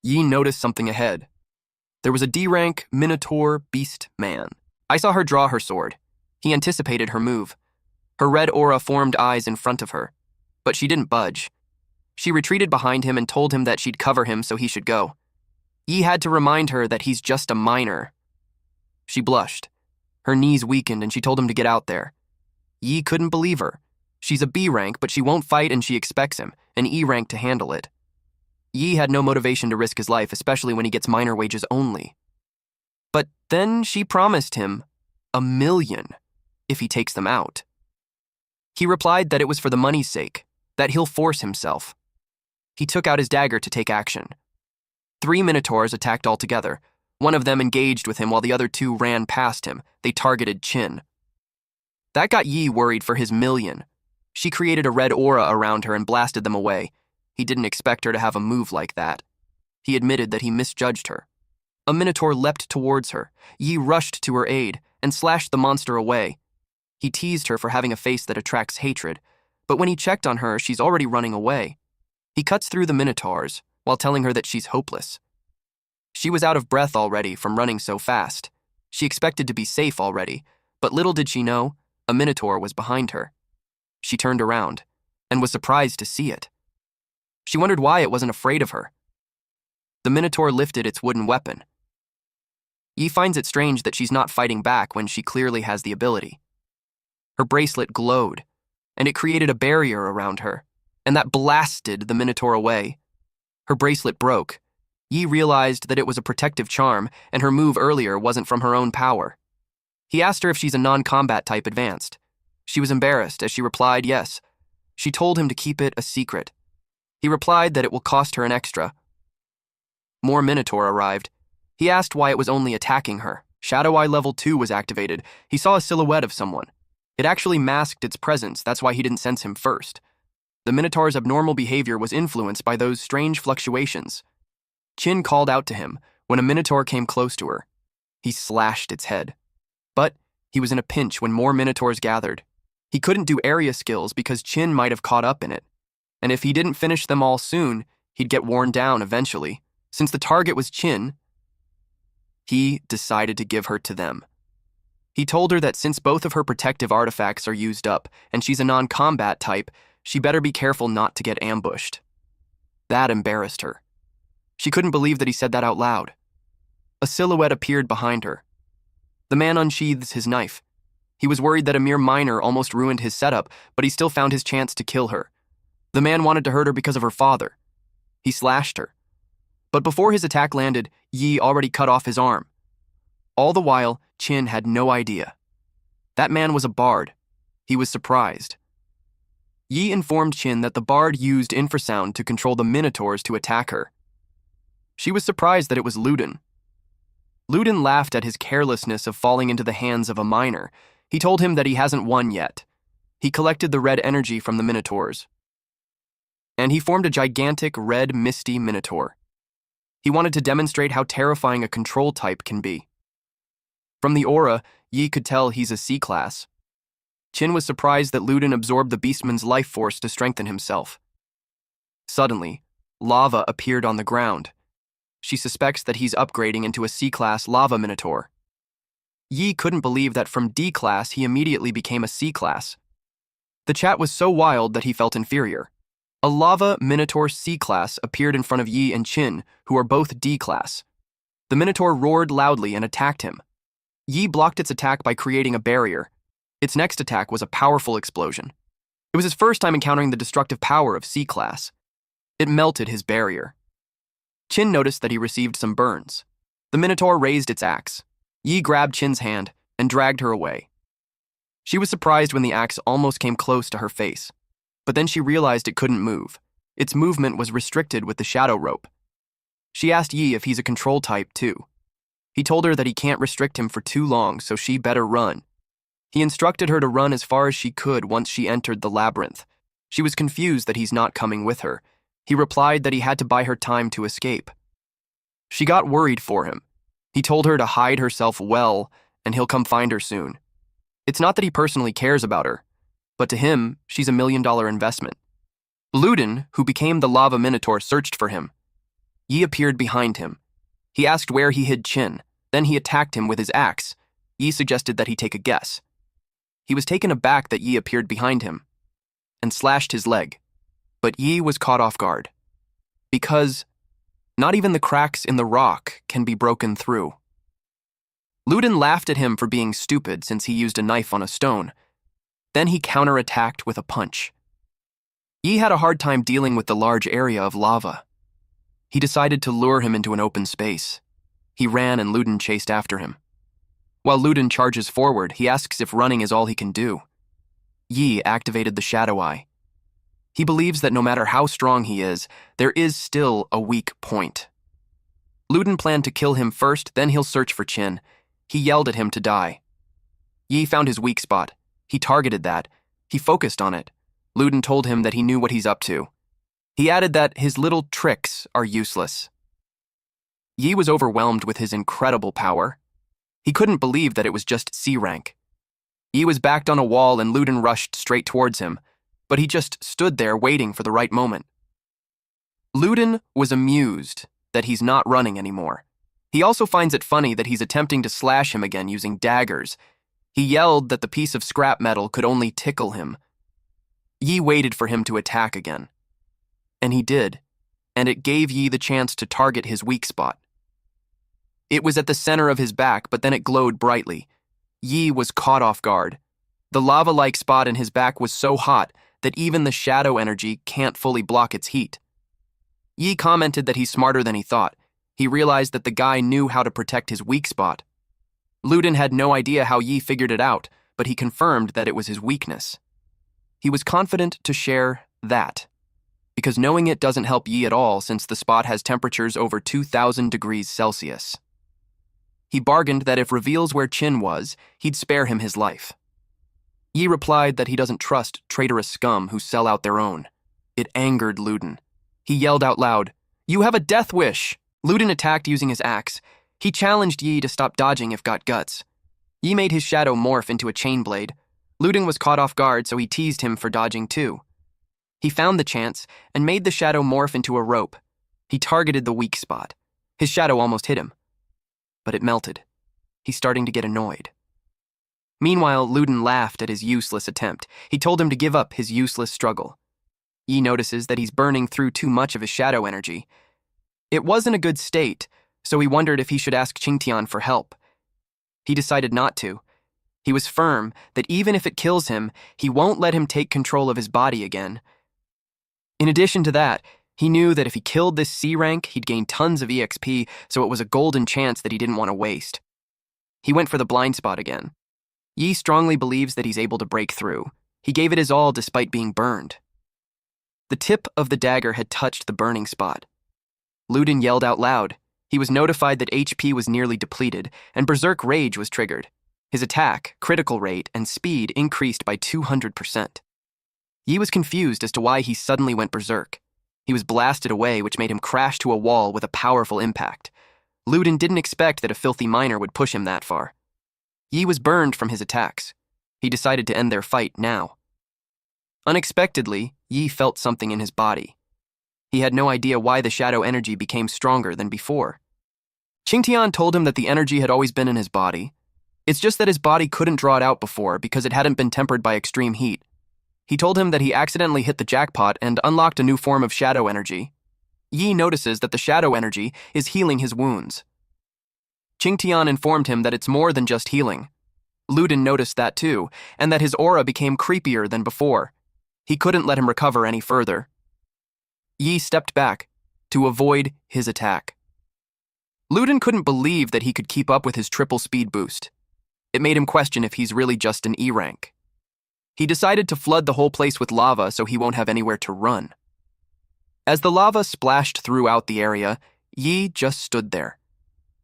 Speaker 1: Yi noticed something ahead. There was a D-rank Minotaur beast man. I saw her draw her sword. He anticipated her move. Her red aura formed eyes in front of her, but she didn't budge. She retreated behind him and told him that she'd cover him so he should go. Yi had to remind her that he's just a miner. She blushed. Her knees weakened and she told him to get out there. Yi couldn't believe her. She's a B rank, but she won't fight and she expects him, an E rank, to handle it. Yi had no motivation to risk his life, especially when he gets miner wages only. But then she promised him $1 million if he takes them out. He replied that it was for the money's sake, that he'll force himself. He took out his dagger to take action. 3 Minotaurs attacked altogether. One of them engaged with him while the other 2 ran past him. They targeted Chin. That got Yi worried for his $1 million. She created a red aura around her and blasted them away. He didn't expect her to have a move like that. He admitted that he misjudged her. A Minotaur leapt towards her. Yi rushed to her aid and slashed the monster away. He teased her for having a face that attracts hatred, but when he checked on her, she's already running away. He cuts through the Minotaurs while telling her that she's hopeless. She was out of breath already from running so fast. She expected to be safe already, but little did she know, a Minotaur was behind her. She turned around and was surprised to see it. She wondered why it wasn't afraid of her. The Minotaur lifted its wooden weapon. Yi finds it strange that she's not fighting back when she clearly has the ability. Her bracelet glowed, and it created a barrier around her, and that blasted the Minotaur away. Her bracelet broke. Yi realized that it was a protective charm, and her move earlier wasn't from her own power. He asked her if she's a non-combat type advanced. She was embarrassed as she replied yes. She told him to keep it a secret. He replied that it will cost her an extra. More Minotaur arrived. He asked why it was only attacking her. Shadow Eye Level 2 was activated. He saw a silhouette of someone. It actually masked its presence, that's why he didn't sense him first. The Minotaur's abnormal behavior was influenced by those strange fluctuations. Chin called out to him when a Minotaur came close to her. He slashed its head. But he was in a pinch when more Minotaurs gathered. He couldn't do area skills because Chin might have caught up in it. And if he didn't finish them all soon, he'd get worn down eventually. Since the target was Chin, he decided to give her to them. He told her that since both of her protective artifacts are used up and she's a non-combat type, she better be careful not to get ambushed. That embarrassed her. She couldn't believe that he said that out loud. A silhouette appeared behind her. The man unsheathes his knife. He was worried that a mere minor almost ruined his setup, but he still found his chance to kill her. The man wanted to hurt her because of her father. He slashed her. But before his attack landed, Yi already cut off his arm. All the while, Chin had no idea. That man was a bard. He was surprised. Yi informed Chin that the bard used infrasound to control the Minotaurs to attack her. She was surprised that it was Ludin. Ludin laughed at his carelessness of falling into the hands of a minor. He told him that he hasn't won yet. He collected the red energy from the Minotaurs. And he formed a gigantic red misty Minotaur. He wanted to demonstrate how terrifying a control type can be. From the aura, Yi could tell he's a C-class. Chin was surprised that Ludin absorbed the beastman's life force to strengthen himself. Suddenly, lava appeared on the ground. She suspects that he's upgrading into a C-class lava Minotaur. Yi couldn't believe that from D-class he immediately became a C-class. The chat was so wild that he felt inferior. A lava Minotaur C-class appeared in front of Yi and Chin, who are both D-class. The Minotaur roared loudly and attacked him. Yi blocked its attack by creating a barrier. Its next attack was a powerful explosion. It was his first time encountering the destructive power of C-class. It melted his barrier. Chin noticed that he received some burns. The Minotaur raised its axe. Yi grabbed Chin's hand and dragged her away. She was surprised when the axe almost came close to her face, but then she realized it couldn't move. Its movement was restricted with the shadow rope. She asked Yi if he's a control type too. He told her that he can't restrict him for too long, so she better run. He instructed her to run as far as she could once she entered the labyrinth. She was confused that he's not coming with her. He replied that he had to buy her time to escape. She got worried for him. He told her to hide herself well, and he'll come find her soon. It's not that he personally cares about her, but to him, she's $1 million investment. Ludin, who became the lava Minotaur, searched for him. Yi appeared behind him. He asked where he hid Chin. Then he attacked him with his axe. Yi suggested that he take a guess. He was taken aback that Yi appeared behind him and slashed his leg. But Yi was caught off guard. Because not even the cracks in the rock can be broken through. Ludin laughed at him for being stupid since he used a knife on a stone. Then he counterattacked with a punch. Yi had a hard time dealing with the large area of lava. He decided to lure him into an open space. He ran and Ludin chased after him. While Ludin charges forward, he asks if running is all he can do. Yi activated the Shadow Eye. He believes that no matter how strong he is, there is still a weak point. Ludin planned to kill him first, then he'll search for Chin. He yelled at him to die. Yi found his weak spot. He targeted that. He focused on it. Ludin told him that he knew what he's up to. He added that his little tricks are useless. Yi was overwhelmed with his incredible power. He couldn't believe that it was just C rank. Yi was backed on a wall and Ludin rushed straight towards him, but he just stood there waiting for the right moment. Ludin was amused that he's not running anymore. He also finds it funny that he's attempting to slash him again using daggers. He yelled that the piece of scrap metal could only tickle him. Yi waited for him to attack again. And he did, and it gave Yi the chance to target his weak spot. It was at the center of his back, but then it glowed brightly. Yi was caught off guard. The lava-like spot in his back was so hot that even the shadow energy can't fully block its heat. Yi commented that he's smarter than he thought. He realized that the guy knew how to protect his weak spot. Luden had no idea how Yi figured it out, but he confirmed that it was his weakness. He was confident to share that, because knowing it doesn't help Yi at all since the spot has temperatures over 2,000 degrees Celsius. He bargained that if reveals where Qin was, he'd spare him his life. Yi replied that he doesn't trust traitorous scum who sell out their own. It angered Luden. He yelled out loud, "You have a death wish!" Luden attacked using his axe. He challenged Yi to stop dodging if got guts. Yi made his shadow morph into a chain blade. Luden was caught off guard, so he teased him for dodging too. He found the chance and made the shadow morph into a rope. He targeted the weak spot. His shadow almost hit him, but it melted. He's starting to get annoyed. Meanwhile, Luden laughed at his useless attempt. He told him to give up his useless struggle. Yi notices that he's burning through too much of his shadow energy. It wasn't a good state, so he wondered if he should ask Qingtian for help. He decided not to. He was firm that even if it kills him, he won't let him take control of his body again. In addition to that, he knew that if he killed this C rank, he'd gain tons of EXP, so it was a golden chance that he didn't want to waste. He went for the blind spot again. Yi strongly believes that he's able to break through. He gave it his all despite being burned. The tip of the dagger had touched the burning spot. Luden yelled out loud. He was notified that HP was nearly depleted, and Berserk Rage was triggered. His attack, critical rate, and speed increased by 200%. Yi was confused as to why he suddenly went berserk. He was blasted away, which made him crash to a wall with a powerful impact. Luden didn't expect that a filthy miner would push him that far. Yi was burned from his attacks. He decided to end their fight now. Unexpectedly, Yi felt something in his body. He had no idea why the shadow energy became stronger than before. Qingtian told him that the energy had always been in his body. It's just that his body couldn't draw it out before because it hadn't been tempered by extreme heat. He told him that he accidentally hit the jackpot and unlocked a new form of shadow energy. Yi notices that the shadow energy is healing his wounds. Qingtian informed him that it's more than just healing. Luden noticed that too, and that his aura became creepier than before. He couldn't let him recover any further. Yi stepped back to avoid his attack. Luden couldn't believe that he could keep up with his triple speed boost. It made him question if he's really just an E rank. He decided to flood the whole place with lava so he won't have anywhere to run. As the lava splashed throughout the area, Yi just stood there.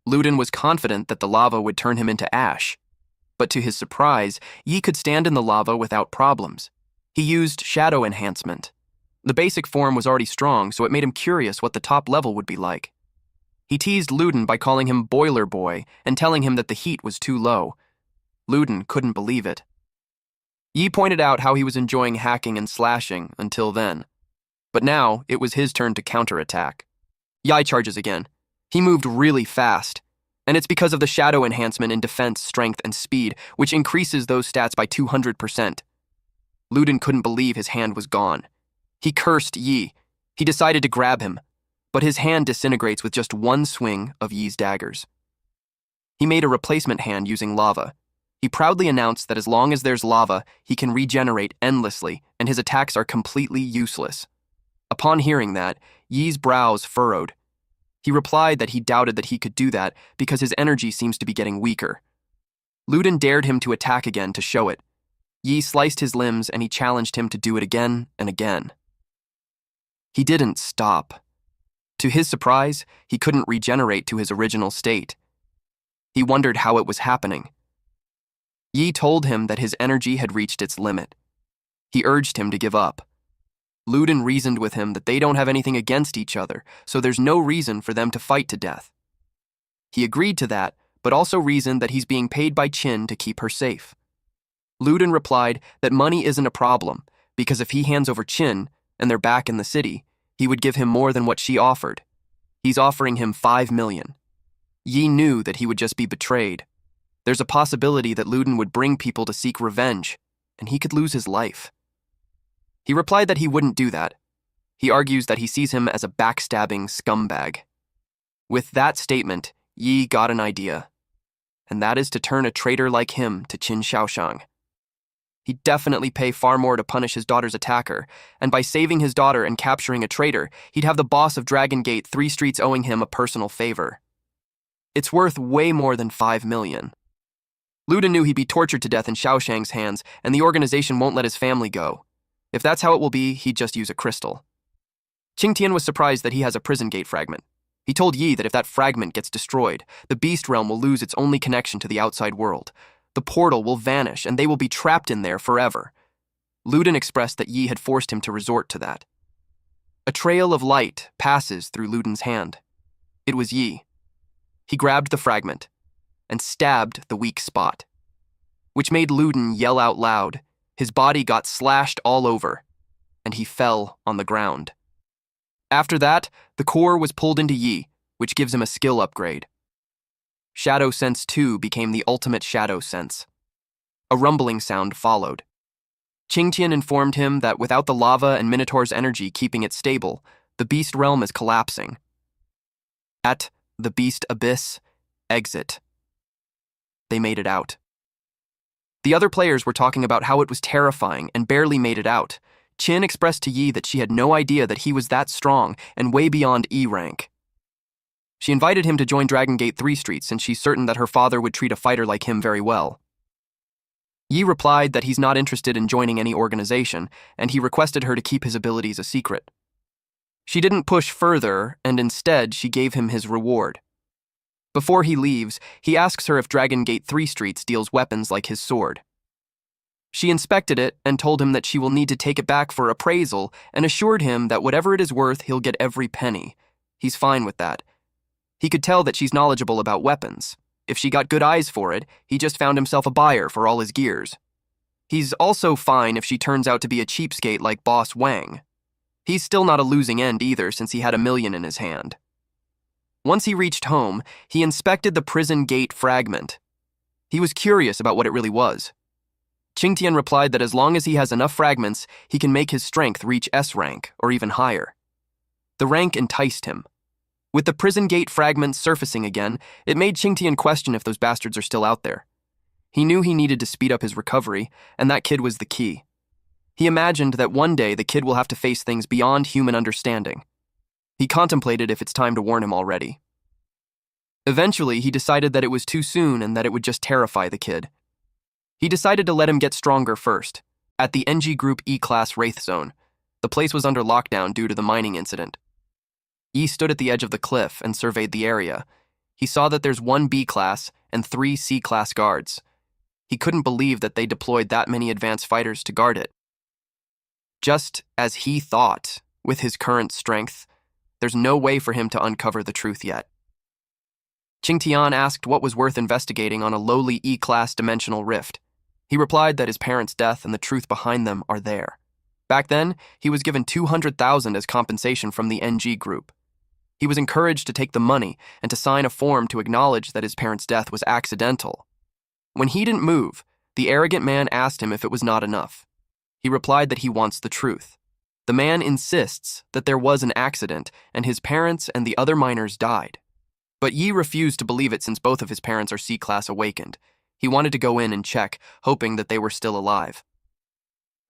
Speaker 1: Luden was confident that the lava would turn him into ash. But to his surprise, Yi could stand in the lava without problems. He used shadow enhancement. The basic form was already strong, so it made him curious what the top level would be like. He teased Luden by calling him Boiler Boy and telling him that the heat was too low. Luden couldn't believe it. Yi pointed out how he was enjoying hacking and slashing until then. But now, it was his turn to counterattack. Yi charges again. He moved really fast, and it's because of the shadow enhancement in defense, strength, and speed, which increases those stats by 200%. Luden couldn't believe his hand was gone. He cursed Yi. He decided to grab him, but his hand disintegrates with just one swing of Yi's daggers. He made a replacement hand using lava. He proudly announced that as long as there's lava, he can regenerate endlessly, and his attacks are completely useless. Upon hearing that, Yi's brows furrowed. He replied that he doubted that he could do that because his energy seems to be getting weaker. Luden dared him to attack again to show it. Yi sliced his limbs and he challenged him to do it again and again. He didn't stop. To his surprise, he couldn't regenerate to his original state. He wondered how it was happening. Yi told him that his energy had reached its limit. He urged him to give up. Luden reasoned with him that they don't have anything against each other, so there's no reason for them to fight to death. He agreed to that, but also reasoned that he's being paid by Qin to keep her safe. Luden replied that money isn't a problem, because if he hands over Qin, and they're back in the city, he would give him more than what she offered. He's offering him 5 million. Yi knew that he would just be betrayed. There's a possibility that Luden would bring people to seek revenge, and he could lose his life. He replied that he wouldn't do that. He argues that he sees him as a backstabbing scumbag. With that statement, Yi got an idea, and that is to turn a traitor like him to Qin Shaoshang. He'd definitely pay far more to punish his daughter's attacker, and by saving his daughter and capturing a traitor, he'd have the boss of Dragon Gate 3 Streets owing him a personal favor. It's worth way more than 5 million. Luda knew he'd be tortured to death in Shaoshang's hands, and the organization won't let his family go. If that's how it will be, he'd just use a crystal. Qingtian was surprised that he has a prison gate fragment. He told Yi that if that fragment gets destroyed, the beast realm will lose its only connection to the outside world. The portal will vanish, and they will be trapped in there forever. Ludin expressed that Yi had forced him to resort to that. A trail of light passes through Ludin's hand. It was Yi. He grabbed the fragment and stabbed the weak spot, which made Ludin yell out loud. His body got slashed all over, and he fell on the ground. After that, the core was pulled into Yi, which gives him a skill upgrade. Shadow Sense 2 became the ultimate Shadow Sense. A rumbling sound followed. Qingtian informed him that without the lava and Minotaur's energy keeping it stable, the beast realm is collapsing. At the beast abyss, exit. They made it out. The other players were talking about how it was terrifying and barely made it out. Qin expressed to Yi that she had no idea that he was that strong and way beyond E rank. She invited him to join Dragon Gate 3 Streets since she's certain that her father would treat a fighter like him very well. Yi replied that he's not interested in joining any organization, and he requested her to keep his abilities a secret. She didn't push further, and instead she gave him his reward. Before he leaves, he asks her if Dragon Gate 3 Streets deals weapons like his sword. She inspected it and told him that she will need to take it back for appraisal and assured him that whatever it is worth, he'll get every penny. He's fine with that. He could tell that she's knowledgeable about weapons. If she got good eyes for it, he just found himself a buyer for all his gears. He's also fine if she turns out to be a cheapskate like Boss Wang. He's still not a losing end either since he had $1 million in his hand. Once he reached home, he inspected the prison gate fragment. He was curious about what it really was. Qingtian replied that as long as he has enough fragments, he can make his strength reach S rank or even higher. The rank enticed him. With the prison gate fragments surfacing again, it made Qingtian question if those bastards are still out there. He knew he needed to speed up his recovery, and that kid was the key. He imagined that one day the kid will have to face things beyond human understanding. He contemplated if it's time to warn him already. Eventually, he decided that it was too soon and that it would just terrify the kid. He decided to let him get stronger first, at the NG Group E-Class Wraith Zone. The place was under lockdown due to the mining incident. Yi stood at the edge of the cliff and surveyed the area. He saw that there's 1 B-Class and 3 C-Class guards. He couldn't believe that they deployed that many advanced fighters to guard it. Just as he thought, with his current strength, there's no way for him to uncover the truth yet. Qingtian asked what was worth investigating on a lowly E-Class dimensional rift. He replied that his parents' death and the truth behind them are there. Back then, he was given 200,000 as compensation from the NG Group. He was encouraged to take the money and to sign a form to acknowledge that his parents' death was accidental. When he didn't move, the arrogant man asked him if it was not enough. He replied that he wants the truth. The man insists that there was an accident and his parents and the other miners died. But Yi refused to believe it since both of his parents are C-Class awakened. He wanted to go in and check, hoping that they were still alive.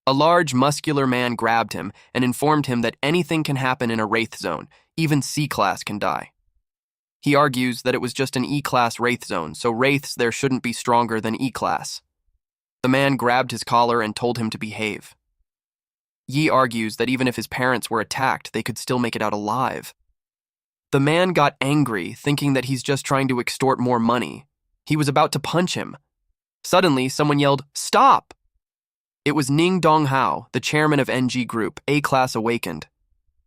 Speaker 1: A large, muscular man grabbed him and informed him that anything can happen in a Wraith Zone, even C-Class can die. He argues that it was just an E-Class Wraith Zone, so Wraiths there shouldn't be stronger than E-Class. The man grabbed his collar and told him to behave. Yi argues that even if his parents were attacked, they could still make it out alive. The man got angry, thinking that he's just trying to extort more money. He was about to punch him. Suddenly, someone yelled, "Stop!" It was Ning Donghao, the chairman of NG Group, A-Class Awakened.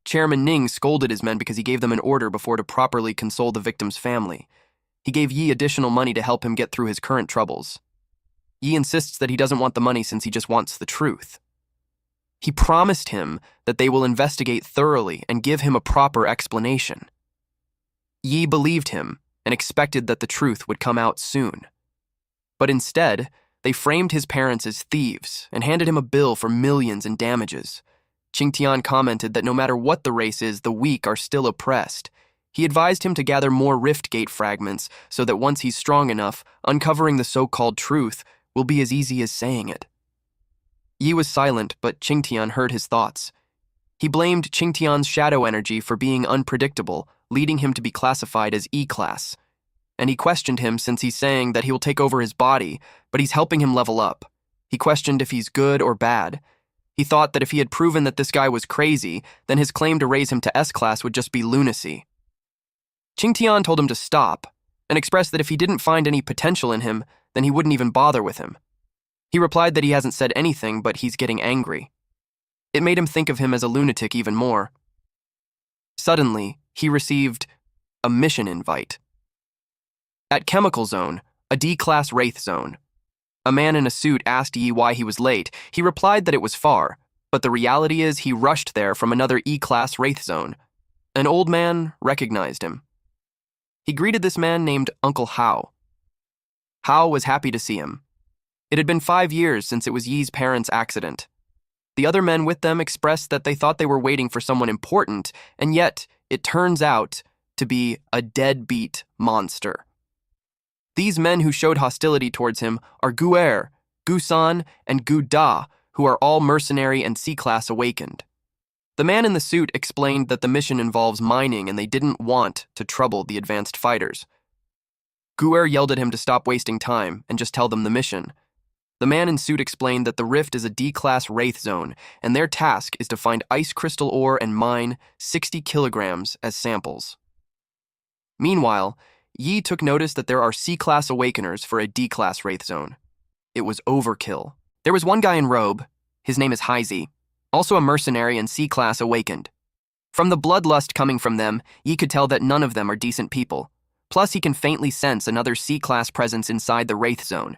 Speaker 1: Chairman Ning scolded his men because he gave them an order before to properly console the victim's family. He gave Yi additional money to help him get through his current troubles. Yi insists that he doesn't want the money since he just wants the truth. He promised him that they will investigate thoroughly and give him a proper explanation. Yi believed him and expected that the truth would come out soon. But instead, they framed his parents as thieves and handed him a bill for millions in damages. Qingtian commented that no matter what the race is, the weak are still oppressed. He advised him to gather more rift gate fragments so that once he's strong enough, uncovering the so-called truth will be as easy as saying it. Yi was silent, but Qingtian heard his thoughts. He blamed Qingtian's shadow energy for being unpredictable, leading him to be classified as E-class. And he questioned him since he's saying that he will take over his body, but he's helping him level up. He questioned if he's good or bad. He thought that if he had proven that this guy was crazy, then his claim to raise him to S-class would just be lunacy. Qingtian told him to stop, and expressed that if he didn't find any potential in him, then he wouldn't even bother with him. He replied that he hasn't said anything, but he's getting angry. It made him think of him as a lunatic even more. Suddenly, he received a mission invite. At Chemical Zone, a D-class Wraith zone. A man in a suit asked Yi why he was late. He replied that it was far, but the reality is he rushed there from another E-class Wraith zone. An old man recognized him. He greeted this man named Uncle Hao. Hao was happy to see him. It had been 5 years since it was Yi's parents' accident. The other men with them expressed that they thought they were waiting for someone important, and yet it turns out to be a deadbeat monster. These men who showed hostility towards him are Guer, Gusan, and Gu-Da, who are all mercenary and C-class awakened. The man in the suit explained that the mission involves mining and they didn't want to trouble the advanced fighters. Guer yelled at him to stop wasting time and just tell them the mission. The man in suit explained that the rift is a D-class Wraith zone, and their task is to find ice crystal ore and mine 60 kilograms as samples. Meanwhile, Yi took notice that there are C-class awakeners for a D-class Wraith zone. It was overkill. There was one guy in robe, his name is Heizi, also a mercenary and C-class awakened. From the bloodlust coming from them, Yi could tell that none of them are decent people. Plus, he can faintly sense another C-class presence inside the Wraith zone.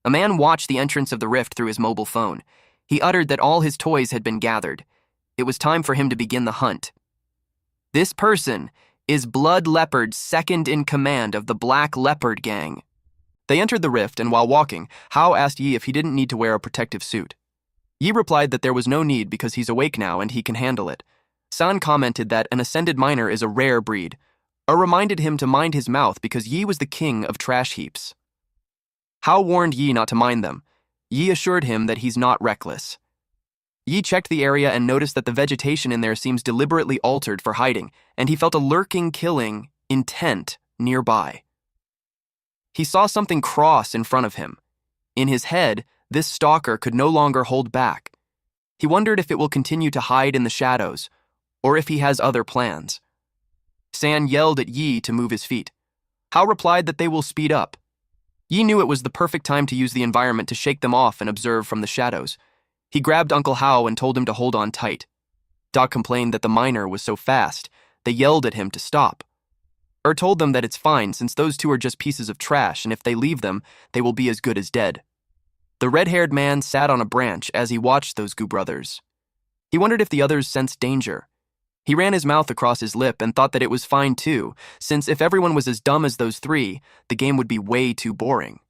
Speaker 1: A man watched the entrance of the rift through his mobile phone. He uttered that all his toys had been gathered. It was time for him to begin the hunt. This person is Blood Leopard's second in command of the Black Leopard Gang. They entered the rift, and while walking, Hao asked Yi if he didn't need to wear a protective suit. Yi replied that there was no need because he's awake now and he can handle it. San commented that an ascended miner is a rare breed, or reminded him to mind his mouth because Yi was the king of trash heaps. Hao warned Yi not to mind them. Yi assured him that he's not reckless. Yi checked the area and noticed that the vegetation in there seems deliberately altered for hiding, and he felt a lurking killing intent nearby. He saw something cross in front of him. In his head, this stalker could no longer hold back. He wondered if it will continue to hide in the shadows, or if he has other plans. San yelled at Yi to move his feet. Hao replied that they will speed up. Yi knew it was the perfect time to use the environment to shake them off and observe from the shadows. He grabbed Uncle Hao and told him to hold on tight. Da complained that the miner was so fast, they yelled at him to stop. Told them that it's fine since those two are just pieces of trash, and if they leave them, they will be as good as dead. The red-haired man sat on a branch as he watched those Gu brothers. He wondered if the others sensed danger. He ran his mouth across his lip and thought that it was fine too, since if everyone was as dumb as those three, the game would be way too boring.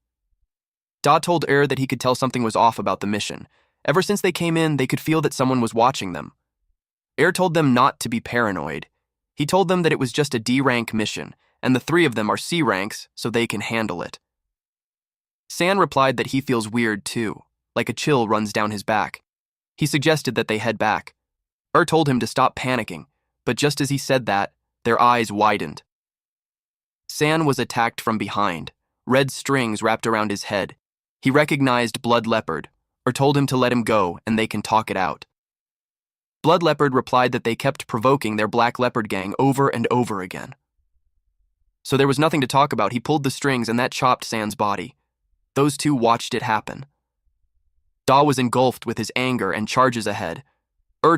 Speaker 1: Da told that he could tell something was off about the mission. Ever since they came in, they could feel that someone was watching them. Told them not to be paranoid. He told them that it was just a D-rank mission, and the three of them are C ranks, so they can handle it. San replied that he feels weird too, like a chill runs down his back. He suggested that they head back. Told him to stop panicking, but just as he said that, their eyes widened. San was attacked from behind, red strings wrapped around his head. He recognized Blood Leopard, told him to let him go and they can talk it out. Blood Leopard replied that they kept provoking their Black Leopard Gang over and over again. So there was nothing to talk about. He pulled the strings and that chopped San's body. Those two watched it happen. Da was engulfed with his anger and charges ahead.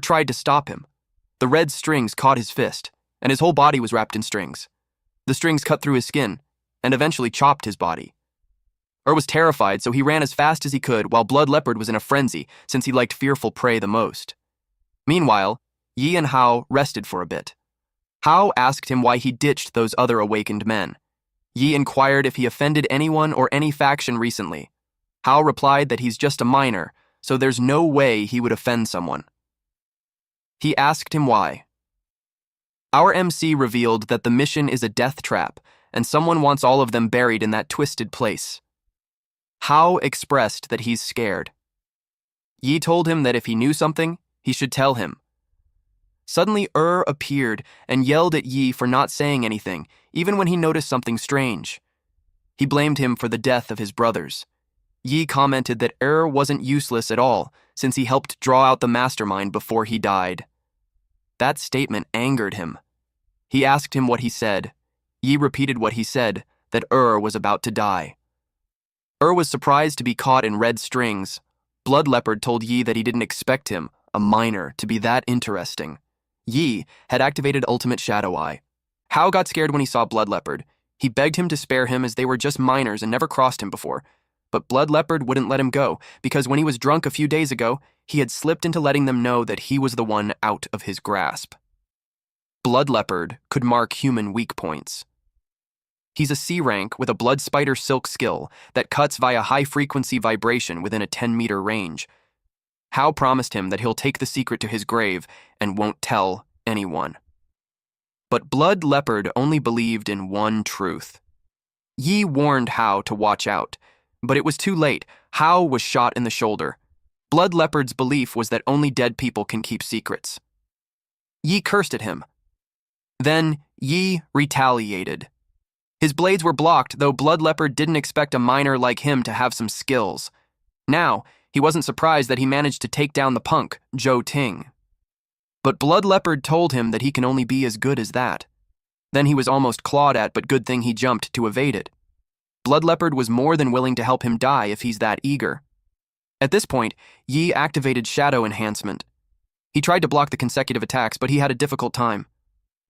Speaker 1: Tried to stop him. The red strings caught his fist, and his whole body was wrapped in strings. The strings cut through his skin, and eventually chopped his body. Was terrified, so he ran as fast as he could while Blood Leopard was in a frenzy since he liked fearful prey the most. Meanwhile, Yi and Hao rested for a bit. Hao asked him why he ditched those other awakened men. Yi inquired if he offended anyone or any faction recently. Hao replied that he's just a miner, so there's no way he would offend someone. He asked him why. Our MC revealed that the mission is a death trap, and someone wants all of them buried in that twisted place. Hao expressed that he's scared. Yi told him that if he knew something, he should tell him. Suddenly, appeared and yelled at Yi for not saying anything, even when he noticed something strange. He blamed him for the death of his brothers. Yi commented that wasn't useless at all, since he helped draw out the mastermind before he died. That statement angered him. He asked him what he said. Yi repeated what he said, that was about to die. Was surprised to be caught in red strings. Blood Leopard told Yi that he didn't expect him, a minor, to be that interesting. Yi had activated Ultimate Shadow Eye. Hao got scared when he saw Blood Leopard. He begged him to spare him as they were just minors and never crossed him before. But Blood Leopard wouldn't let him go, because when he was drunk a few days ago, he had slipped into letting them know that he was the one out of his grasp. Blood Leopard could mark human weak points. He's a C rank with a blood spider silk skill that cuts via high-frequency vibration within a 10-meter range. Hao promised him that he'll take the secret to his grave and won't tell anyone. But Blood Leopard only believed in one truth. Yi warned Hao to watch out, but it was too late. Hao was shot in the shoulder. Blood Leopard's belief was that only dead people can keep secrets. Yi cursed at him. Then Yi retaliated. His blades were blocked, though Blood Leopard didn't expect a minor like him to have some skills. Now, he wasn't surprised that he managed to take down the punk, Zhou Ting. But Blood Leopard told him that he can only be as good as that. Then he was almost clawed at, but good thing he jumped to evade it. Blood Leopard was more than willing to help him die if he's that eager. At this point, Yi activated Shadow Enhancement. He tried to block the consecutive attacks, but he had a difficult time.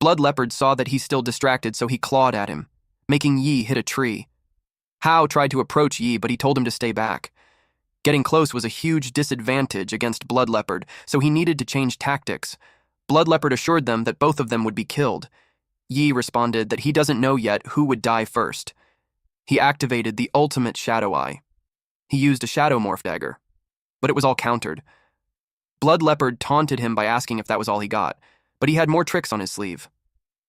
Speaker 1: Blood Leopard saw that he's still distracted, so he clawed at him, making Yi hit a tree. Hao tried to approach Yi, but he told him to stay back. Getting close was a huge disadvantage against Blood Leopard, so he needed to change tactics. Blood Leopard assured them that both of them would be killed. Yi responded that he doesn't know yet who would die first. He activated the Ultimate Shadow Eye. He used a Shadow Morph Dagger, but it was all countered. Blood Leopard taunted him by asking if that was all he got, but he had more tricks on his sleeve.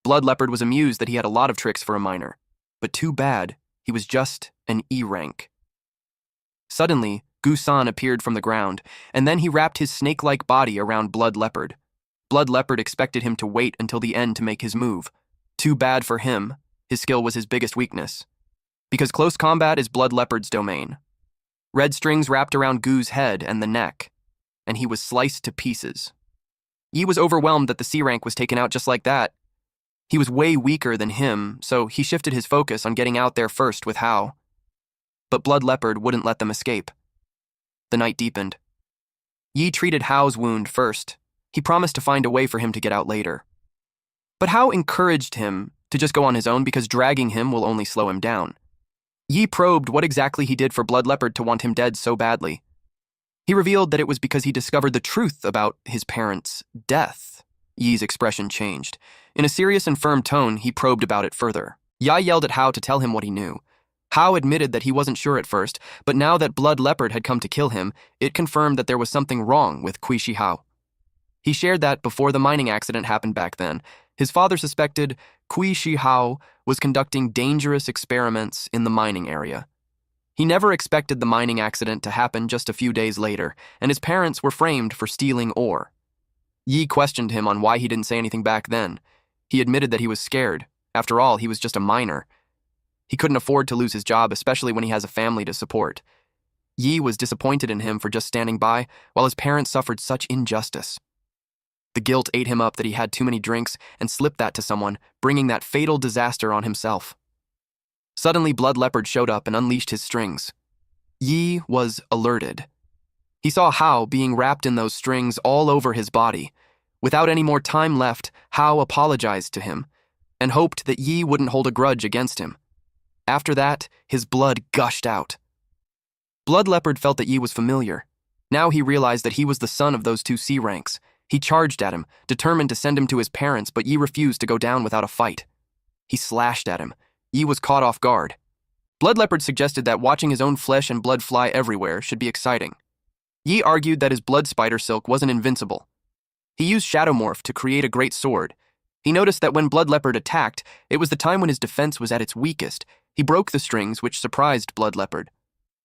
Speaker 1: Blood Leopard was amused that he had a lot of tricks for a minor, but too bad, he was just an E rank. Suddenly, Gu-san appeared from the ground, and then he wrapped his snake-like body around Blood Leopard. Blood Leopard expected him to wait until the end to make his move. Too bad for him, his skill was his biggest weakness. Because close combat is Blood Leopard's domain. Red strings wrapped around Gu's head and the neck, and he was sliced to pieces. Yi was overwhelmed that the C rank was taken out just like that. He was way weaker than him, so he shifted his focus on getting out there first with Hao. But Blood Leopard wouldn't let them escape. The night deepened. Yi treated Hao's wound first. He promised to find a way for him to get out later. But Hao encouraged him to just go on his own because dragging him will only slow him down. Yi probed what exactly he did for Blood Leopard to want him dead so badly. He revealed that it was because he discovered the truth about his parents' death. Yi's expression changed. In a serious and firm tone, he probed about it further. Yi yelled at Hao to tell him what he knew. Hao admitted that he wasn't sure at first, but now that Blood Leopard had come to kill him, it confirmed that there was something wrong with Kuishi Hao. He shared that before the mining accident happened back then, his father suspected Kuishi Hao was conducting dangerous experiments in the mining area. He never expected the mining accident to happen just a few days later, and his parents were framed for stealing ore. Yi questioned him on why he didn't say anything back then. He admitted that he was scared. After all, he was just a minor. He couldn't afford to lose his job, especially when he has a family to support. Yi was disappointed in him for just standing by, while his parents suffered such injustice. The guilt ate him up that he had too many drinks and slipped that to someone, bringing that fatal disaster on himself. Suddenly, Blood Leopard showed up and unleashed his strings. Yi was alerted. He saw Hao being wrapped in those strings all over his body. Without any more time left, Hao apologized to him and hoped that Yi wouldn't hold a grudge against him. After that, his blood gushed out. Blood Leopard felt that Yi was familiar. Now he realized that he was the son of those two C ranks. He charged at him, determined to send him to his parents, but Yi refused to go down without a fight. He slashed at him. Yi was caught off guard. Blood Leopard suggested that watching his own flesh and blood fly everywhere should be exciting. Yi argued that his blood spider silk wasn't invincible. He used Shadow Morph to create a great sword. He noticed that when Blood Leopard attacked, it was the time when his defense was at its weakest. He broke the strings, which surprised Blood Leopard.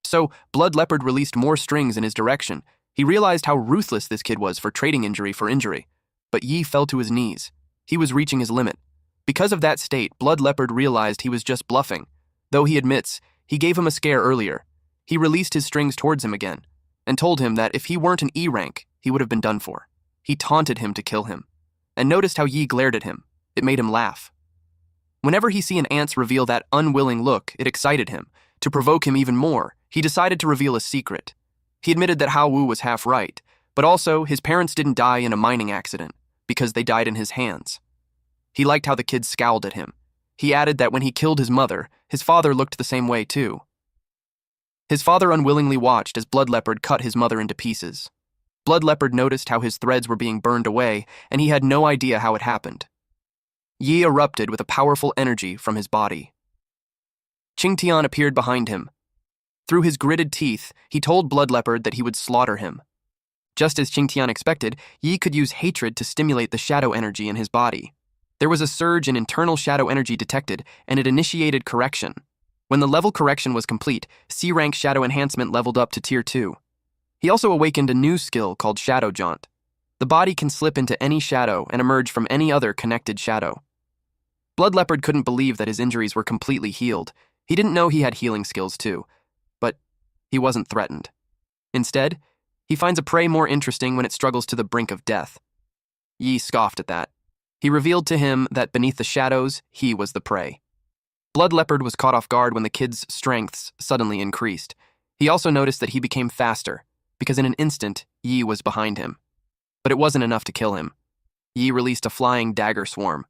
Speaker 1: So, Blood Leopard released more strings in his direction. He realized how ruthless this kid was for trading injury for injury. But Yi fell to his knees. He was reaching his limit. Because of that state, Blood Leopard realized he was just bluffing. Though he admits, he gave him a scare earlier. He released his strings towards him again, and told him that if he weren't an E rank, he would have been done for. He taunted him to kill him, and noticed how Yi glared at him. It made him laugh. Whenever he see an ants reveal that unwilling look, it excited him. To provoke him even more, he decided to reveal a secret. He admitted that Hao Wu was half right, but also his parents didn't die in a mining accident, because they died in his hands. He liked how the kid scowled at him. He added that when he killed his mother, his father looked the same way too. His father unwillingly watched as Blood Leopard cut his mother into pieces. Blood Leopard noticed how his threads were being burned away, and he had no idea how it happened. Yi erupted with a powerful energy from his body. Qingtian appeared behind him. Through his gritted teeth, he told Blood Leopard that he would slaughter him. Just as Qingtian expected, Yi could use hatred to stimulate the shadow energy in his body. There was a surge in internal shadow energy detected, and it initiated correction. When the level correction was complete, C-rank shadow enhancement leveled up to Tier 2. He also awakened a new skill called Shadow Jaunt. The body can slip into any shadow and emerge from any other connected shadow. Blood Leopard couldn't believe that his injuries were completely healed. He didn't know he had healing skills too, but he wasn't threatened. Instead, he finds a prey more interesting when it struggles to the brink of death. Yi scoffed at that. He revealed to him that beneath the shadows, he was the prey. Blood Leopard was caught off guard when the kid's strengths suddenly increased. He also noticed that he became faster, because in an instant, Yi was behind him. But it wasn't enough to kill him. Yi released a flying dagger swarm,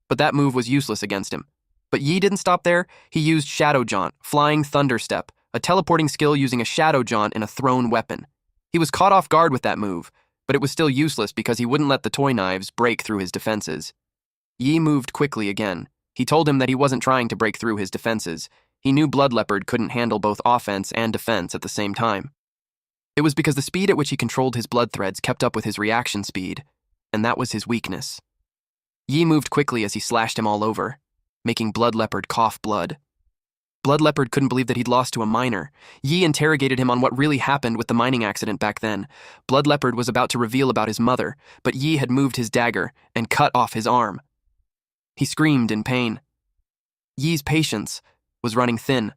Speaker 1: but that move was useless against him. But Yi didn't stop there. He used Shadow Jaunt, Flying Thunder Step, a teleporting skill using a Shadow Jaunt in a thrown weapon. He was caught off guard with that move, but it was still useless because he wouldn't let the toy knives break through his defenses. Yi moved quickly again. He told him that he wasn't trying to break through his defenses. He knew Blood Leopard couldn't handle both offense and defense at the same time. It was because the speed at which he controlled his blood threads kept up with his reaction speed, and that was his weakness. Yi moved quickly as he slashed him all over, making Blood Leopard cough blood. Blood Leopard couldn't believe that he'd lost to a miner. Yi interrogated him on what really happened with the mining accident back then. Blood Leopard was about to reveal about his mother, but Yi had moved his dagger and cut off his arm. He screamed in pain. Yi's patience was running thin.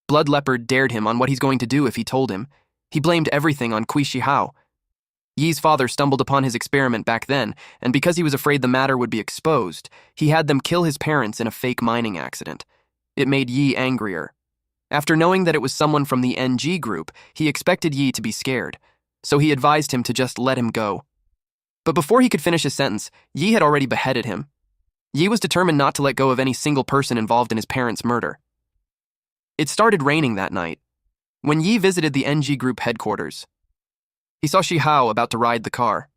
Speaker 1: Blood Leopard dared him on what he's going to do if he told him. He blamed everything on Kui Shihao. Yi's father stumbled upon his experiment back then, and because he was afraid the matter would be exposed, he had them kill his parents in a fake mining accident. It made Yi angrier. After knowing that it was someone from the NG group, he expected Yi to be scared, so he advised him to just let him go. But before he could finish his sentence, Yi had already beheaded him. Yi was determined not to let go of any single person involved in his parents' murder. It started raining that night. When Yi visited the NG group headquarters, he saw Shihao about to ride the car.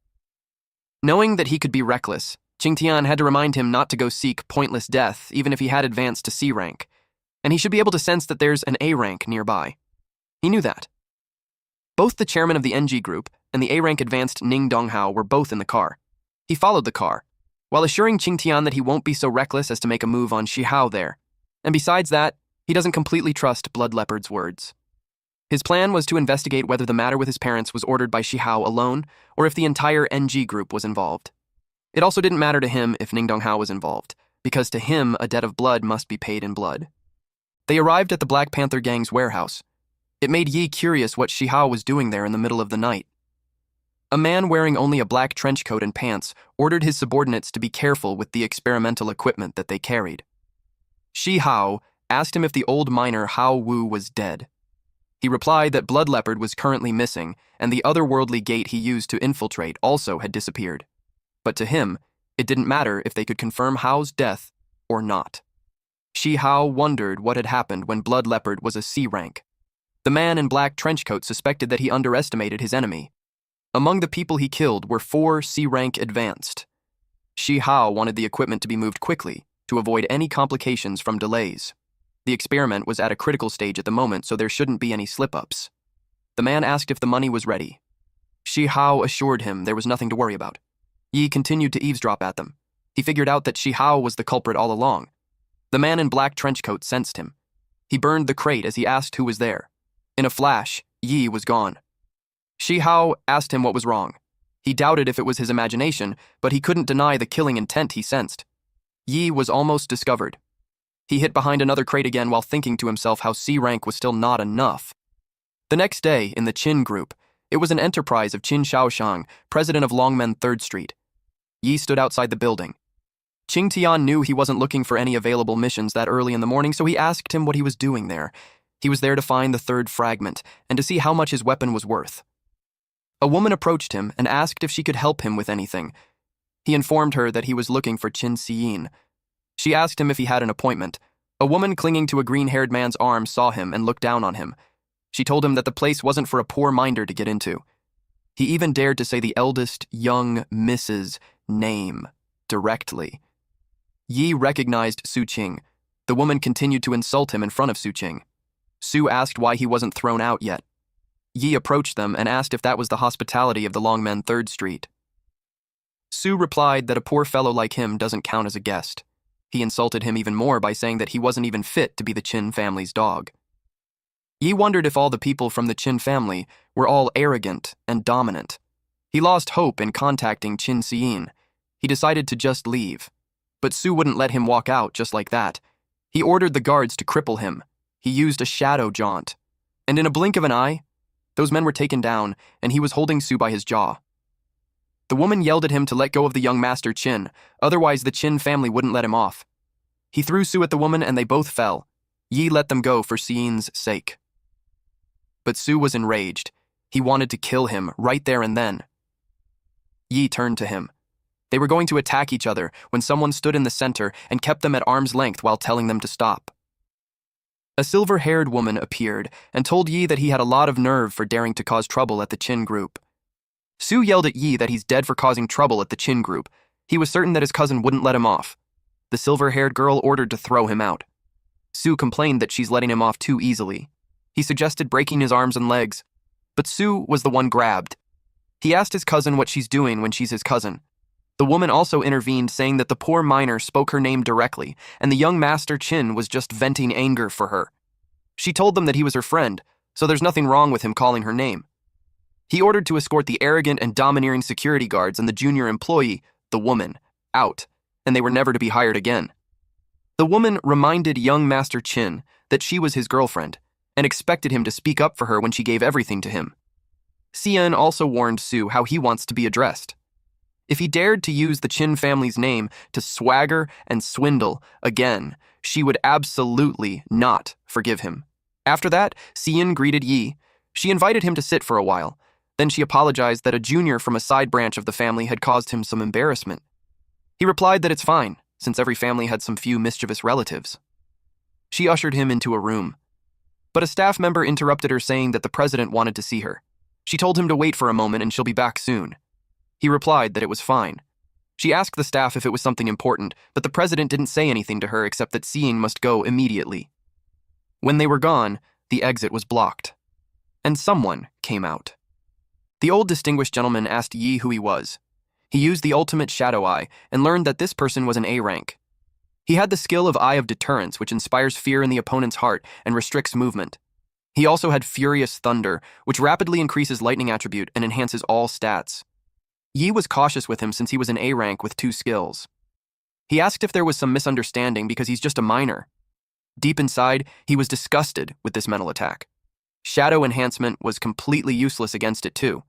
Speaker 1: Knowing that he could be reckless, Qingtian had to remind him not to go seek pointless death even if he had advanced to C rank, and he should be able to sense that there's an A rank nearby. He knew that. Both the chairman of the NG group and the A rank advanced Ning Donghao were both in the car. He followed the car, while assuring Qingtian that he won't be so reckless as to make a move on Shihao there. And besides that, he doesn't completely trust Blood Leopard's words. His plan was to investigate whether the matter with his parents was ordered by Shihao alone or if the entire NG group was involved. It also didn't matter to him if Ning Donghao was involved, because to him a debt of blood must be paid in blood. They arrived at the Black Panther gang's warehouse. It made Yi curious what Shihao was doing there in the middle of the night. A man wearing only a black trench coat and pants ordered his subordinates to be careful with the experimental equipment that they carried. Shihao asked him if the old miner Hao Wu was dead. He replied that Blood Leopard was currently missing, and the otherworldly gate he used to infiltrate also had disappeared. But to him, it didn't matter if they could confirm Hao's death or not. Shihao wondered what had happened when Blood Leopard was a C rank. The man in black trenchcoat suspected that he underestimated his enemy. Among the people he killed were 4 C rank advanced. Shihao wanted the equipment to be moved quickly to avoid any complications from delays. The experiment was at a critical stage at the moment, so there shouldn't be any slip-ups. The man asked if the money was ready. Shihao assured him there was nothing to worry about. Yi continued to eavesdrop at them. He figured out that Shi Hao was the culprit all along. The man in black trench coat sensed him. He burned the crate as he asked who was there. In a flash, Yi was gone. Shi Hao asked him what was wrong. He doubted if it was his imagination, but he couldn't deny the killing intent he sensed. Yi was almost discovered. He hid behind another crate again while thinking to himself how C rank was still not enough. The next day, in the Qin group, it was an enterprise of Qin Shaoshang, president of Longmen 3rd Street. Yi stood outside the building. Qing Tian knew he wasn't looking for any available missions that early in the morning, so he asked him what he was doing there. He was there to find the third fragment and to see how much his weapon was worth. A woman approached him and asked if she could help him with anything. He informed her that he was looking for Qin Xiyin. She asked him if he had an appointment. A woman clinging to a green-haired man's arm saw him and looked down on him. She told him that the place wasn't for a poor minder to get into. He even dared to say the eldest young Mrs. name directly. Yi recognized Su Qing. The woman continued to insult him in front of Su Qing. Su asked why he wasn't thrown out yet. Yi approached them and asked if that was the hospitality of the Longmen 3rd Street. Su replied that a poor fellow like him doesn't count as a guest. He insulted him even more by saying that he wasn't even fit to be the Qin family's dog. Yi wondered if all the people from the Qin family were all arrogant and dominant. He lost hope in contacting Qin Xiyin. He decided to just leave. But Su wouldn't let him walk out just like that. He ordered the guards to cripple him. He used a shadow jaunt. And in a blink of an eye, those men were taken down, and he was holding Su by his jaw. The woman yelled at him to let go of the young master Qin, otherwise the Qin family wouldn't let him off. He threw Su at the woman and they both fell. Yi let them go for Xiyin's sake. But Su was enraged. He wanted to kill him right there and then. Yi turned to him. They were going to attack each other when someone stood in the center and kept them at arm's length while telling them to stop. A silver-haired woman appeared and told Yi that he had a lot of nerve for daring to cause trouble at the Qin group. Su yelled at Yi that he's dead for causing trouble at the Qin group. He was certain that his cousin wouldn't let him off. The silver-haired girl ordered to throw him out. Su complained that she's letting him off too easily. He suggested breaking his arms and legs, but Su was the one grabbed. He asked his cousin what she's doing when she's his cousin. The woman also intervened, saying that the poor miner spoke her name directly, and the young master Qin was just venting anger for her. She told them that he was her friend, so there's nothing wrong with him calling her name. He ordered to escort the arrogant and domineering security guards and the junior employee, the woman, out, and they were never to be hired again. The woman reminded young Master Qin that she was his girlfriend, and expected him to speak up for her when she gave everything to him. Xian also warned Su how he wants to be addressed. If he dared to use the Qin family's name to swagger and swindle again, she would absolutely not forgive him. After that, Xian greeted Yi. She invited him to sit for a while. Then she apologized that a junior from a side branch of the family had caused him some embarrassment. He replied that it's fine, since every family had some few mischievous relatives. She ushered him into a room. But a staff member interrupted her, saying that the president wanted to see her. She told him to wait for a moment and she'll be back soon. He replied that it was fine. She asked the staff if it was something important, but the president didn't say anything to her except that seeing must go immediately. When they were gone, the exit was blocked. And someone came out. The old distinguished gentleman asked Yi who he was. He used the ultimate shadow eye and learned that this person was an A rank. He had the skill of Eye of Deterrence, which inspires fear in the opponent's heart and restricts movement. He also had Furious Thunder, which rapidly increases lightning attribute and enhances all stats. Yi was cautious with him since he was an A rank with 2 skills. He asked if there was some misunderstanding because he's just a minor. Deep inside, he was disgusted with this mental attack. Shadow enhancement was completely useless against it too.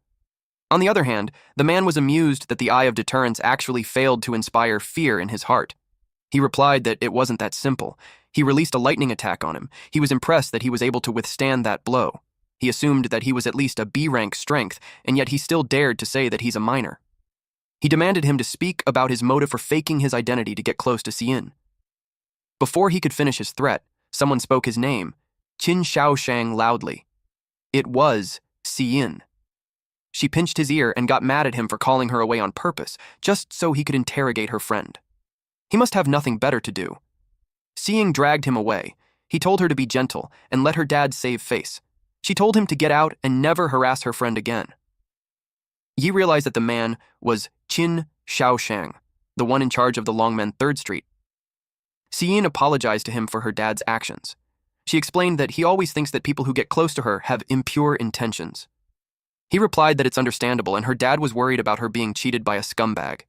Speaker 1: On the other hand, the man was amused that the Eye of Deterrence actually failed to inspire fear in his heart. He replied that it wasn't that simple. He released a lightning attack on him. He was impressed that he was able to withstand that blow. He assumed that he was at least a B-rank strength, and yet he still dared to say that he's a minor. He demanded him to speak about his motive for faking his identity to get close to Xian. Before he could finish his threat, someone spoke his name, Qin Shaoshang, loudly. It was Xian. She pinched his ear and got mad at him for calling her away on purpose, just so he could interrogate her friend. He must have nothing better to do. Xian dragged him away. He told her to be gentle and let her dad save face. She told him to get out and never harass her friend again. Yi realized that the man was Qin Xiao Shang, the one in charge of the Longmen 3rd Street. Xiyin apologized to him for her dad's actions. She explained that he always thinks that people who get close to her have impure intentions. He replied that it's understandable and her dad was worried about her being cheated by a scumbag.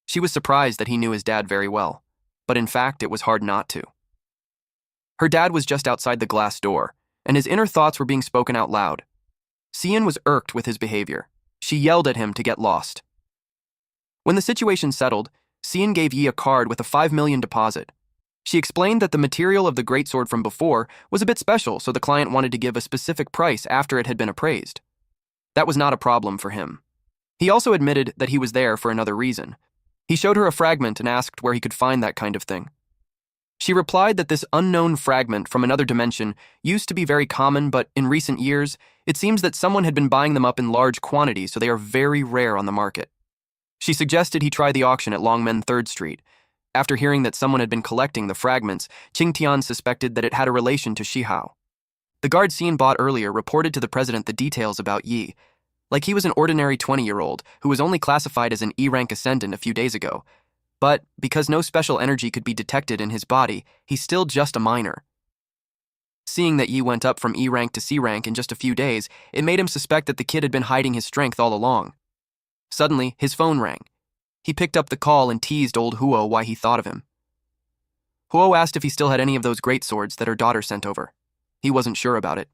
Speaker 1: She was surprised that he knew his dad very well, but in fact it was hard not to. Her dad was just outside the glass door, and his inner thoughts were being spoken out loud. Xiyin was irked with his behavior. She yelled at him to get lost. When the situation settled, Xiyin gave Yi a card with a 5 million deposit. She explained that the material of the greatsword from before was a bit special, so the client wanted to give a specific price after it had been appraised. That was not a problem for him. He also admitted that he was there for another reason. He showed her a fragment and asked where he could find that kind of thing. She replied that this unknown fragment from another dimension used to be very common, but in recent years, it seems that someone had been buying them up in large quantities, so they are very rare on the market. She suggested he try the auction at Longmen 3rd Street. After hearing that someone had been collecting the fragments, Qingtian suspected that it had a relation to Shihao. The guard Xiyin bought earlier reported to the president the details about Yi, like he was an ordinary 20-year-old who was only classified as an E-rank ascendant a few days ago. But because no special energy could be detected in his body, he's still just a minor. Seeing that Yi went up from E-rank to C-rank in just a few days, it made him suspect that the kid had been hiding his strength all along. Suddenly, his phone rang. He picked up the call and teased old Huo why he thought of him. Huo asked if he still had any of those great swords that her daughter sent over. He wasn't sure about it.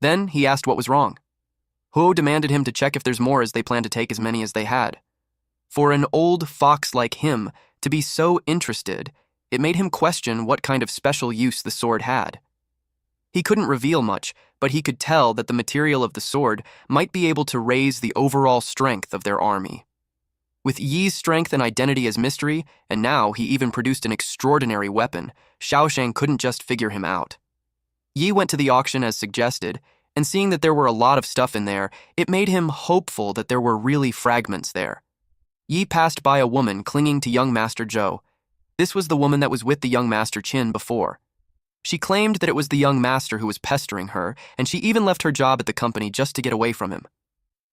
Speaker 1: Then he asked what was wrong. Huo demanded him to check if there's more as they planned to take as many as they had. For an old fox like him to be so interested, it made him question what kind of special use the sword had. He couldn't reveal much, but he could tell that the material of the sword might be able to raise the overall strength of their army. With Yi's strength and identity as mystery, and now he even produced an extraordinary weapon, Xiaoshang couldn't just figure him out. Yi went to the auction as suggested, and seeing that there were a lot of stuff in there, it made him hopeful that there were really fragments there. Yi passed by a woman clinging to young Master Zhou. This was the woman that was with the young Master Qin before. She claimed that it was the young master who was pestering her, and she even left her job at the company just to get away from him.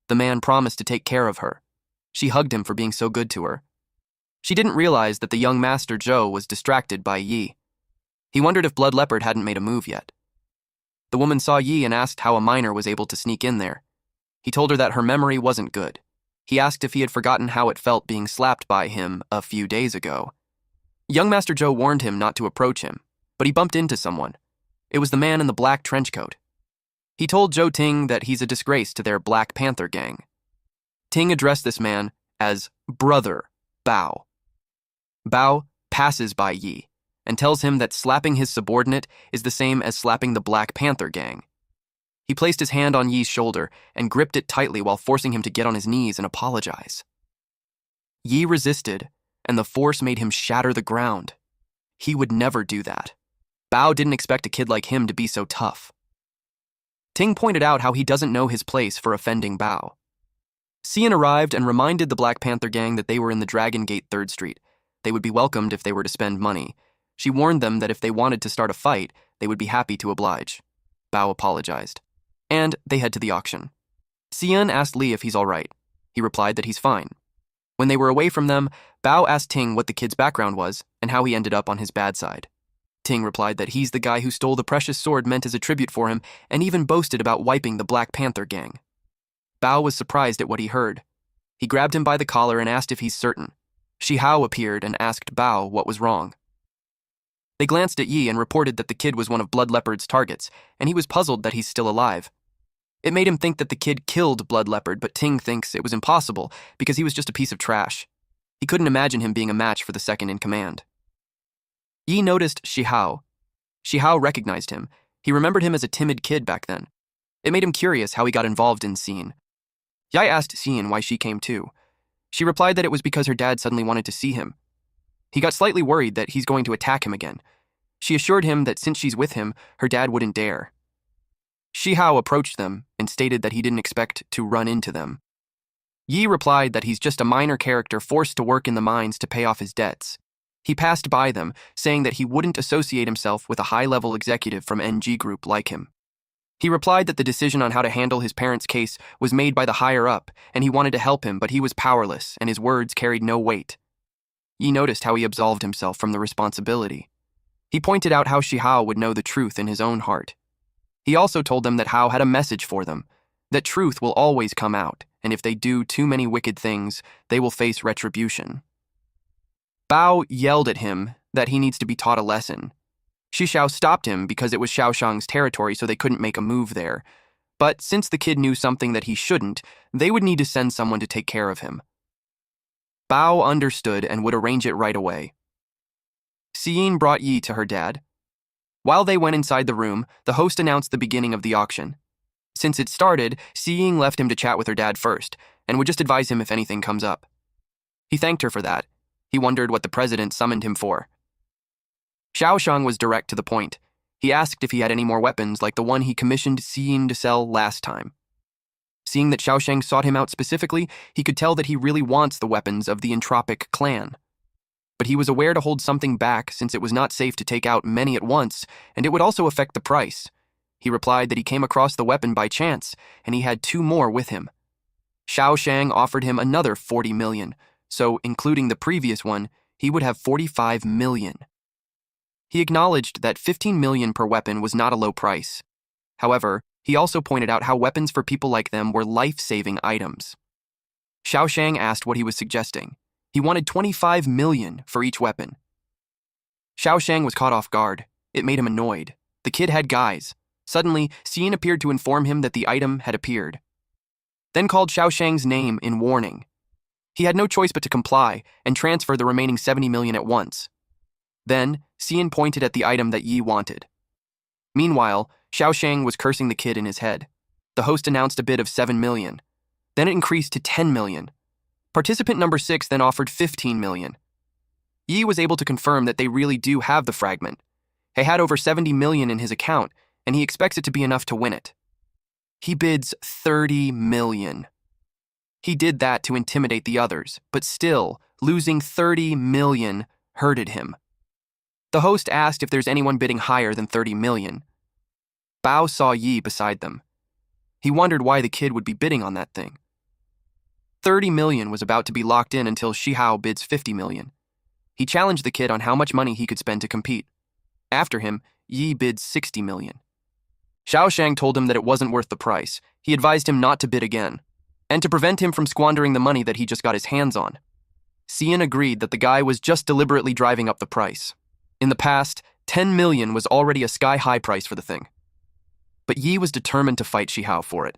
Speaker 1: The man promised to take care of her. She hugged him for being so good to her. She didn't realize that the young Master Zhou was distracted by Yi. He wondered if Blood Leopard hadn't made a move yet. The woman saw Yi and asked how a minor was able to sneak in there. He told her that her memory wasn't good. He asked if he had forgotten how it felt being slapped by him a few days ago. Young Master Zhou warned him not to approach him, but he bumped into someone. It was the man in the black trench coat. He told Zhou Ting that he's a disgrace to their Black Panther gang. Ting addressed this man as Brother Bao. Bao passes by Yi and tells him that slapping his subordinate is the same as slapping the Black Panther gang. He placed his hand on Yi's shoulder and gripped it tightly while forcing him to get on his knees and apologize. Yi resisted, and the force made him shatter the ground. He would never do that. Bao didn't expect a kid like him to be so tough. Ting pointed out how he doesn't know his place for offending Bao. Xiyin arrived and reminded the Black Panther gang that they were in the Dragon Gate 3rd Street. They would be welcomed if they were to spend money. She warned them that if they wanted to start a fight, they would be happy to oblige. Bao apologized. And they head to the auction. Xiyin asked Li if he's all right. He replied that he's fine. When they were away from them, Bao asked Ting what the kid's background was and how he ended up on his bad side. Ting replied that he's the guy who stole the precious sword meant as a tribute for him and even boasted about wiping the Black Panther gang. Bao was surprised at what he heard. He grabbed him by the collar and asked if he's certain. Shihao appeared and asked Bao what was wrong. They glanced at Yi and reported that the kid was one of Blood Leopard's targets, and he was puzzled that he's still alive. It made him think that the kid killed Blood Leopard, but Ting thinks it was impossible because he was just a piece of trash. He couldn't imagine him being a match for the second in command. Yi noticed Shihao. Shihao recognized him. He remembered him as a timid kid back then. It made him curious how he got involved in Xiyin. Yai asked Xiyin why she came too. She replied that it was because her dad suddenly wanted to see him. He got slightly worried that he's going to attack him again. She assured him that since she's with him, her dad wouldn't dare. Shihao approached them and stated that he didn't expect to run into them. Yi replied that he's just a minor character forced to work in the mines to pay off his debts. He passed by them, saying that he wouldn't associate himself with a high-level executive from NG Group like him. He replied that the decision on how to handle his parents' case was made by the higher-up, and he wanted to help him, but he was powerless, and his words carried no weight. Yi noticed how he absolved himself from the responsibility. He pointed out how Shihao would know the truth in his own heart. He also told them that Hao had a message for them, that truth will always come out, and if they do too many wicked things, they will face retribution. Bao yelled at him that he needs to be taught a lesson. Shishao stopped him because it was Xiaoshang's territory, so they couldn't make a move there. But since the kid knew something that he shouldn't, they would need to send someone to take care of him. Bao understood and would arrange it right away. Xiyin brought Yi to her dad. While they went inside the room, the host announced the beginning of the auction. Since it started, Xiyin left him to chat with her dad first, and would just advise him if anything comes up. He thanked her for that. He wondered what the president summoned him for. Xiaoshang was direct to the point. He asked if he had any more weapons like the one he commissioned Xiyin to sell last time. Seeing that Xiaoshang sought him out specifically, he could tell that he really wants the weapons of the Entropic clan. But he was aware to hold something back since it was not safe to take out many at once, and it would also affect the price. He replied that he came across the weapon by chance, and he had 2 more with him. Xiaoshang offered him another 40 million, so including the previous one, he would have 45 million. He acknowledged that 15 million per weapon was not a low price. However, he also pointed out how weapons for people like them were life-saving items. Xiaoshang asked what he was suggesting. He wanted 25 million for each weapon. Xiaoshang was caught off guard. It made him annoyed. The kid had guys. Suddenly, Xiyin appeared to inform him that the item had appeared. Then called Xiaoshang's name in warning. He had no choice but to comply and transfer the remaining 70 million at once. Then, Xiyin pointed at the item that Yi wanted. Meanwhile, Xiaoshang was cursing the kid in his head. The host announced a bid of 7 million. Then it increased to 10 million. Participant number 6 then offered 15 million. Yi was able to confirm that they really do have the fragment. He had over 70 million in his account, and he expects it to be enough to win it. He bids 30 million. He did that to intimidate the others, but still, losing 30 million hurted him. The host asked if there's anyone bidding higher than 30 million. Bao saw Yi beside them. He wondered why the kid would be bidding on that thing. 30 million was about to be locked in until Shihao bids 50 million. He challenged the kid on how much money he could spend to compete. After him, Yi bids 60 million. Xiaoshang told him that it wasn't worth the price. He advised him not to bid again, and to prevent him from squandering the money that he just got his hands on. Xiyin agreed that the guy was just deliberately driving up the price. In the past, 10 million was already a sky-high price for the thing. But Yi was determined to fight Shihao for it.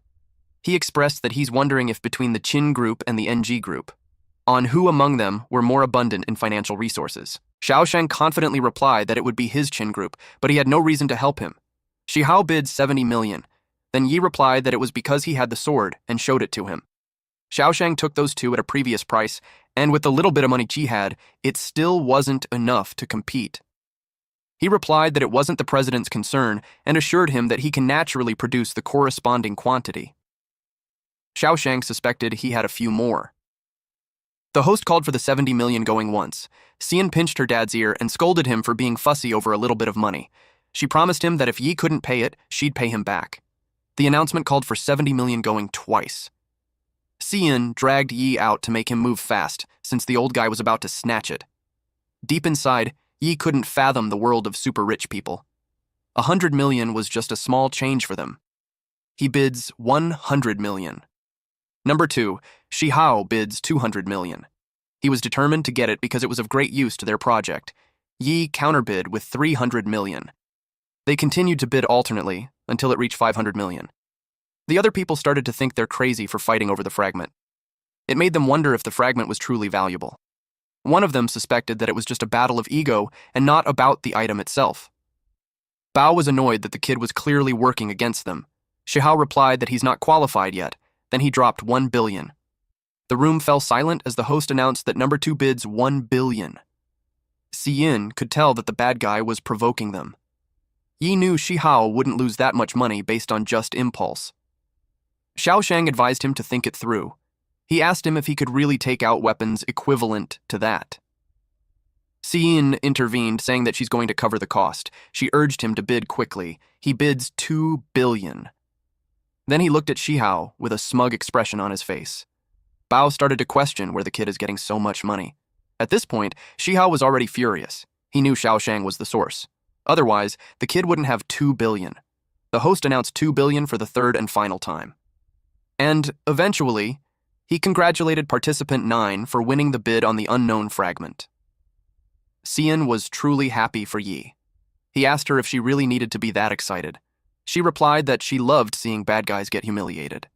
Speaker 1: He expressed that he's wondering if between the Qin group and the NG group, on who among them were more abundant in financial resources. Xiaoshang confidently replied that it would be his Qin group, but he had no reason to help him. Shihao bid 70 million. Then Yi replied that it was because he had the sword and showed it to him. Xiaoshang took those two at a previous price, and with the little bit of money Ji had, it still wasn't enough to compete. He replied that it wasn't the president's concern and assured him that he can naturally produce the corresponding quantity. Xiaoshang suspected he had a few more. The host called for the 70 million going once. Xiyin pinched her dad's ear and scolded him for being fussy over a little bit of money. She promised him that if Yi couldn't pay it, she'd pay him back. The announcement called for 70 million going twice. Xiyin dragged Yi out to make him move fast, since the old guy was about to snatch it. Deep inside, Yi couldn't fathom the world of super-rich people. 100 million was just a small change for them. He bids 100 million. Number 2, Shihao bids 200 million. He was determined to get it because it was of great use to their project. Yi counterbid with 300 million. They continued to bid alternately until it reached 500 million. The other people started to think they're crazy for fighting over the fragment. It made them wonder if the fragment was truly valuable. One of them suspected that it was just a battle of ego and not about the item itself. Bao was annoyed that the kid was clearly working against them. Shihao replied that he's not qualified yet. Then he dropped 1 billion. The room fell silent as the host announced that number 2 bids 1 billion. Xiyin could tell that the bad guy was provoking them. Yi knew Shihao wouldn't lose that much money based on just impulse. Xiaoshang advised him to think it through. He asked him if he could really take out weapons equivalent to that. Cian intervened, saying that she's going to cover the cost. She urged him to bid quickly. He bids 2 billion. Then he looked at Shihao with a smug expression on his face. Bao started to question where the kid is getting so much money. At this point, Shihao was already furious. He knew Xiaoshang was the source. Otherwise, the kid wouldn't have 2 billion. The host announced 2 billion for the third and final time. And, eventually, he congratulated participant 9 for winning the bid on the unknown fragment. Cian was truly happy for Yi. He asked her if she really needed to be that excited. She replied that she loved seeing bad guys get humiliated.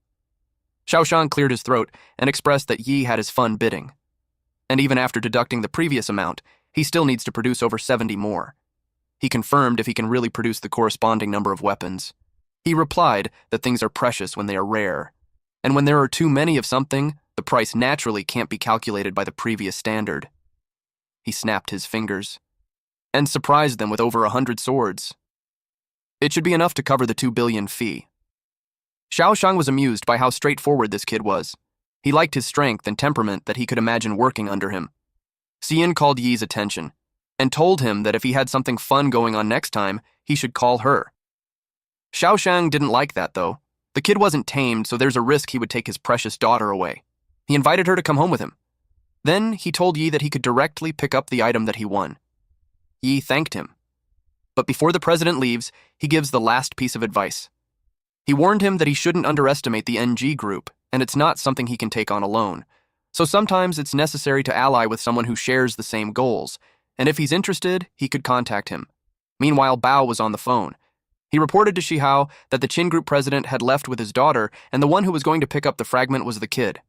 Speaker 1: Xiaoshang cleared his throat and expressed that Yi had his fun bidding. And even after deducting the previous amount, he still needs to produce over 70 more. He confirmed if he can really produce the corresponding number of weapons. He replied that things are precious when they are rare, and when there are too many of something, the price naturally can't be calculated by the previous standard. He snapped his fingers and surprised them with over 100 swords. It should be enough to cover the 2 billion fee. Xiaoshang was amused by how straightforward this kid was. He liked his strength and temperament that he could imagine working under him. Cian called Yi's attention and told him that if he had something fun going on next time, he should call her. Xiaoshang didn't like that, though. The kid wasn't tamed, so there's a risk he would take his precious daughter away. He invited her to come home with him. Then he told Yi that he could directly pick up the item that he won. Yi thanked him. But before the president leaves, he gives the last piece of advice. He warned him that he shouldn't underestimate the NG group, and it's not something he can take on alone. So sometimes it's necessary to ally with someone who shares the same goals, and if he's interested, he could contact him. Meanwhile, Bao was on the phone. He reported to Shihao that the Qin group president had left with his daughter, and the one who was going to pick up the fragment was the kid.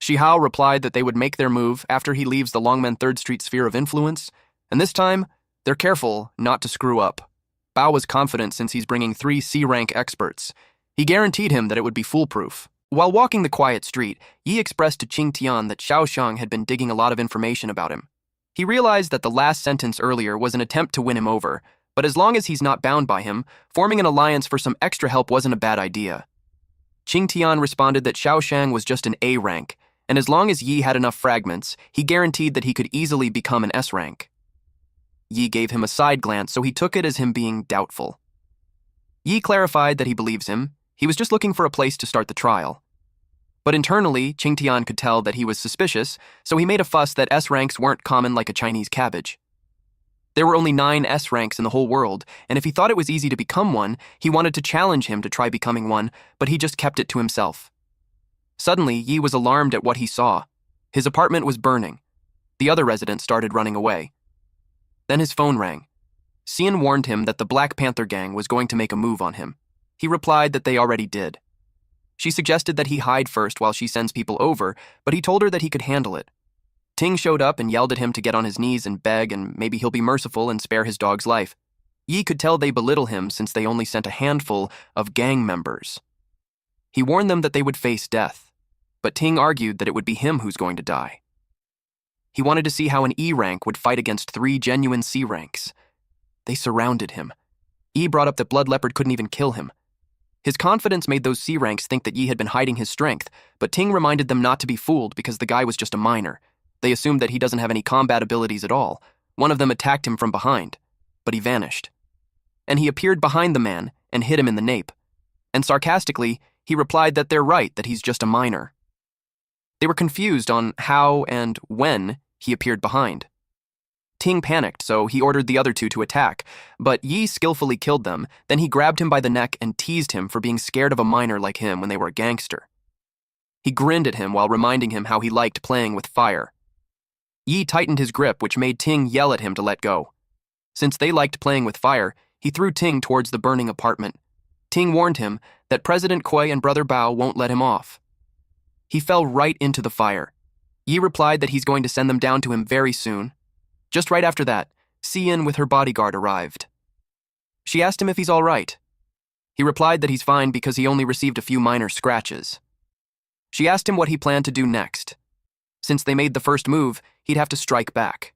Speaker 1: Shihao replied that they would make their move after he leaves the Longmen 3rd Street sphere of influence, and this time, they're careful not to screw up. Bao was confident since he's bringing 3 C-rank experts. He guaranteed him that it would be foolproof. While walking the quiet street, Yi expressed to Qing Tian that Xiaoshang had been digging a lot of information about him. He realized that the last sentence earlier was an attempt to win him over, but as long as he's not bound by him, forming an alliance for some extra help wasn't a bad idea. Qing Tian responded that Xiaoshang was just an A rank, and as long as Yi had enough fragments, he guaranteed that he could easily become an S rank. Yi gave him a side glance, so he took it as him being doubtful. Yi clarified that he believes him. He was just looking for a place to start the trial. But internally, Qing Tian could tell that he was suspicious, so he made a fuss that S ranks weren't common like a Chinese cabbage. There were only 9 S ranks in the whole world, and if he thought it was easy to become one, he wanted to challenge him to try becoming one, but he just kept it to himself. Suddenly, Yi was alarmed at what he saw. His apartment was burning. The other residents started running away. Then his phone rang. Cian warned him that the Black Panther gang was going to make a move on him. He replied that they already did. She suggested that he hide first while she sends people over, but he told her that he could handle it. Ting showed up and yelled at him to get on his knees and beg, and maybe he'll be merciful and spare his dog's life. Yi could tell they belittle him since they only sent a handful of gang members. He warned them that they would face death, but Ting argued that it would be him who's going to die. He wanted to see how an E rank would fight against 3 genuine C ranks. They surrounded him. Yi brought up that Blood Leopard couldn't even kill him. His confidence made those C ranks think that Yi had been hiding his strength, but Ting reminded them not to be fooled because the guy was just a minor. They assumed that he doesn't have any combat abilities at all. One of them attacked him from behind, but he vanished. And he appeared behind the man and hit him in the nape. And sarcastically, he replied that they're right, that he's just a minor. They were confused on how and when he appeared behind. Ting panicked, so he ordered the other 2 to attack, but Yi skillfully killed them. Then he grabbed him by the neck and teased him for being scared of a minor like him when they were a gangster. He grinned at him while reminding him how he liked playing with fire. Yi tightened his grip, which made Ting yell at him to let go. Since they liked playing with fire, he threw Ting towards the burning apartment. Ting warned him that President Kui and Brother Bao won't let him off. He fell right into the fire. Yi replied that he's going to send them down to him very soon. Just right after that, Cian with her bodyguard arrived. She asked him if he's all right. He replied that he's fine because he only received a few minor scratches. She asked him what he planned to do next. Since they made the first move, he'd have to strike back.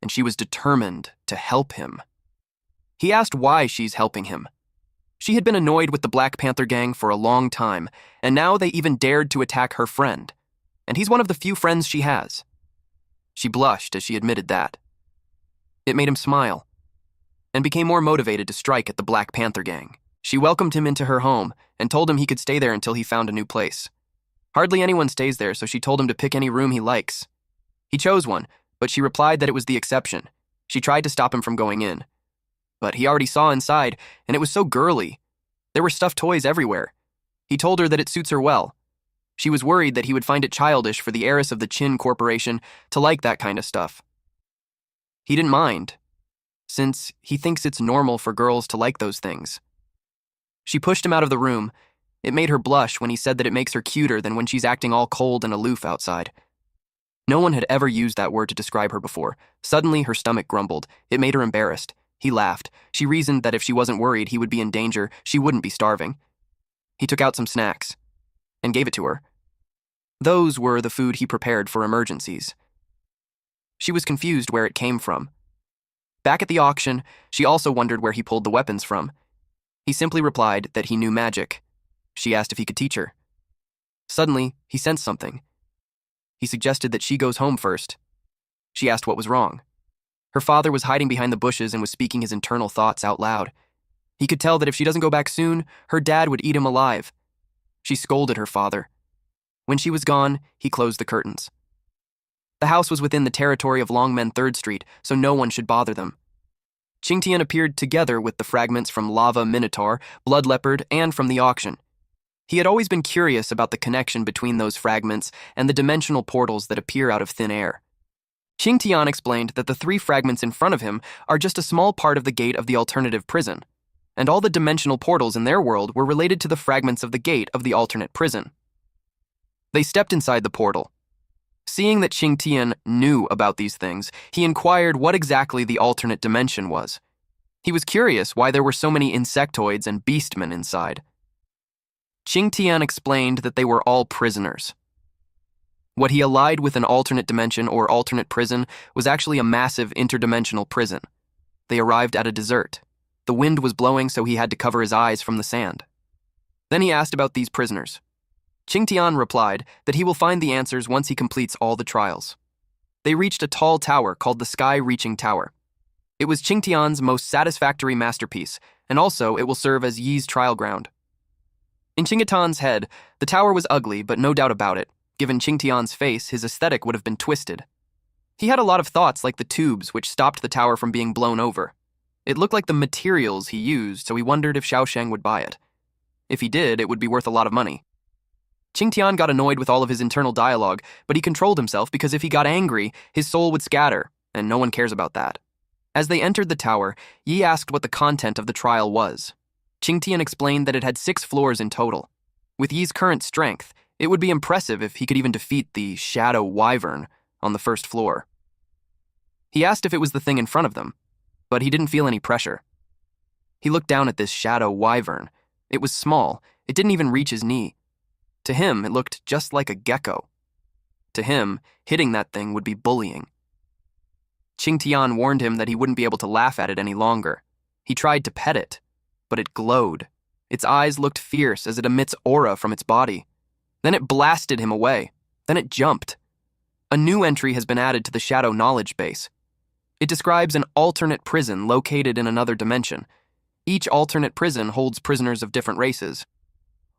Speaker 1: And she was determined to help him. He asked why she's helping him. She had been annoyed with the Black Panther gang for a long time, and now they even dared to attack her friend. And he's one of the few friends she has. She blushed as she admitted that. It made him smile, and became more motivated to strike at the Black Panther gang. She welcomed him into her home and told him he could stay there until he found a new place. Hardly anyone stays there, so she told him to pick any room he likes. He chose one, but she replied that it was the exception. She tried to stop him from going in, but he already saw inside, and it was so girly. There were stuffed toys everywhere. He told her that it suits her well. She was worried that he would find it childish for the heiress of the Chin Corporation to like that kind of stuff. He didn't mind, since he thinks it's normal for girls to like those things. She pushed him out of the room. It made her blush when he said that it makes her cuter than when she's acting all cold and aloof outside. No one had ever used that word to describe her before. Suddenly, her stomach grumbled. It made her embarrassed. He laughed. She reasoned that if she wasn't worried he would be in danger, she wouldn't be starving. He took out some snacks and gave it to her. Those were the food he prepared for emergencies. She was confused where it came from. Back at the auction, she also wondered where he pulled the weapons from. He simply replied that he knew magic. She asked if he could teach her. Suddenly, he sensed something. He suggested that she goes home first. She asked what was wrong. Her father was hiding behind the bushes and was speaking his internal thoughts out loud. He could tell that if she doesn't go back soon, her dad would eat him alive. She scolded her father. When she was gone, he closed the curtains. The house was within the territory of Longmen 3rd Street, so no one should bother them. Qingtian appeared together with the fragments from Lava Minotaur, Blood Leopard, and from the auction. He had always been curious about the connection between those fragments and the dimensional portals that appear out of thin air. Qingtian explained that the 3 fragments in front of him are just a small part of the gate of the alternative prison, and all the dimensional portals in their world were related to the fragments of the gate of the alternate prison. They stepped inside the portal. Seeing that Qingtian knew about these things, he inquired what exactly the alternate dimension was. He was curious why there were so many insectoids and beastmen inside. Qingtian explained that they were all prisoners. What he allied with an alternate dimension or alternate prison was actually a massive interdimensional prison. They arrived at a desert. The wind was blowing, so he had to cover his eyes from the sand. Then he asked about these prisoners. Qingtian replied that he will find the answers once he completes all the trials. They reached a tall tower called the Sky-Reaching Tower. It was Qingtian's most satisfactory masterpiece, and also it will serve as Yi's trial ground. In Qingtian's head, the tower was ugly, but no doubt about it. Given Qingtian's face, his aesthetic would have been twisted. He had a lot of thoughts like the tubes which stopped the tower from being blown over. It looked like the materials he used, so he wondered if Xiaosheng would buy it. If he did, it would be worth a lot of money. Qingtian got annoyed with all of his internal dialogue, but he controlled himself because if he got angry, his soul would scatter, and no one cares about that. As they entered the tower, Yi asked what the content of the trial was. Qingtian explained that it had 6 floors in total. With Yi's current strength, it would be impressive if he could even defeat the Shadow Wyvern on the 1st floor. He asked if it was the thing in front of them, but he didn't feel any pressure. He looked down at this Shadow Wyvern. It was small. It didn't even reach his knee. To him, it looked just like a gecko. To him, hitting that thing would be bullying. Qingtian warned him that he wouldn't be able to laugh at it any longer. He tried to pet it, but it glowed. Its eyes looked fierce as it emits aura from its body. Then it blasted him away. Then it jumped. A new entry has been added to the Shadow Knowledge Base. It describes an alternate prison located in another dimension. Each alternate prison holds prisoners of different races.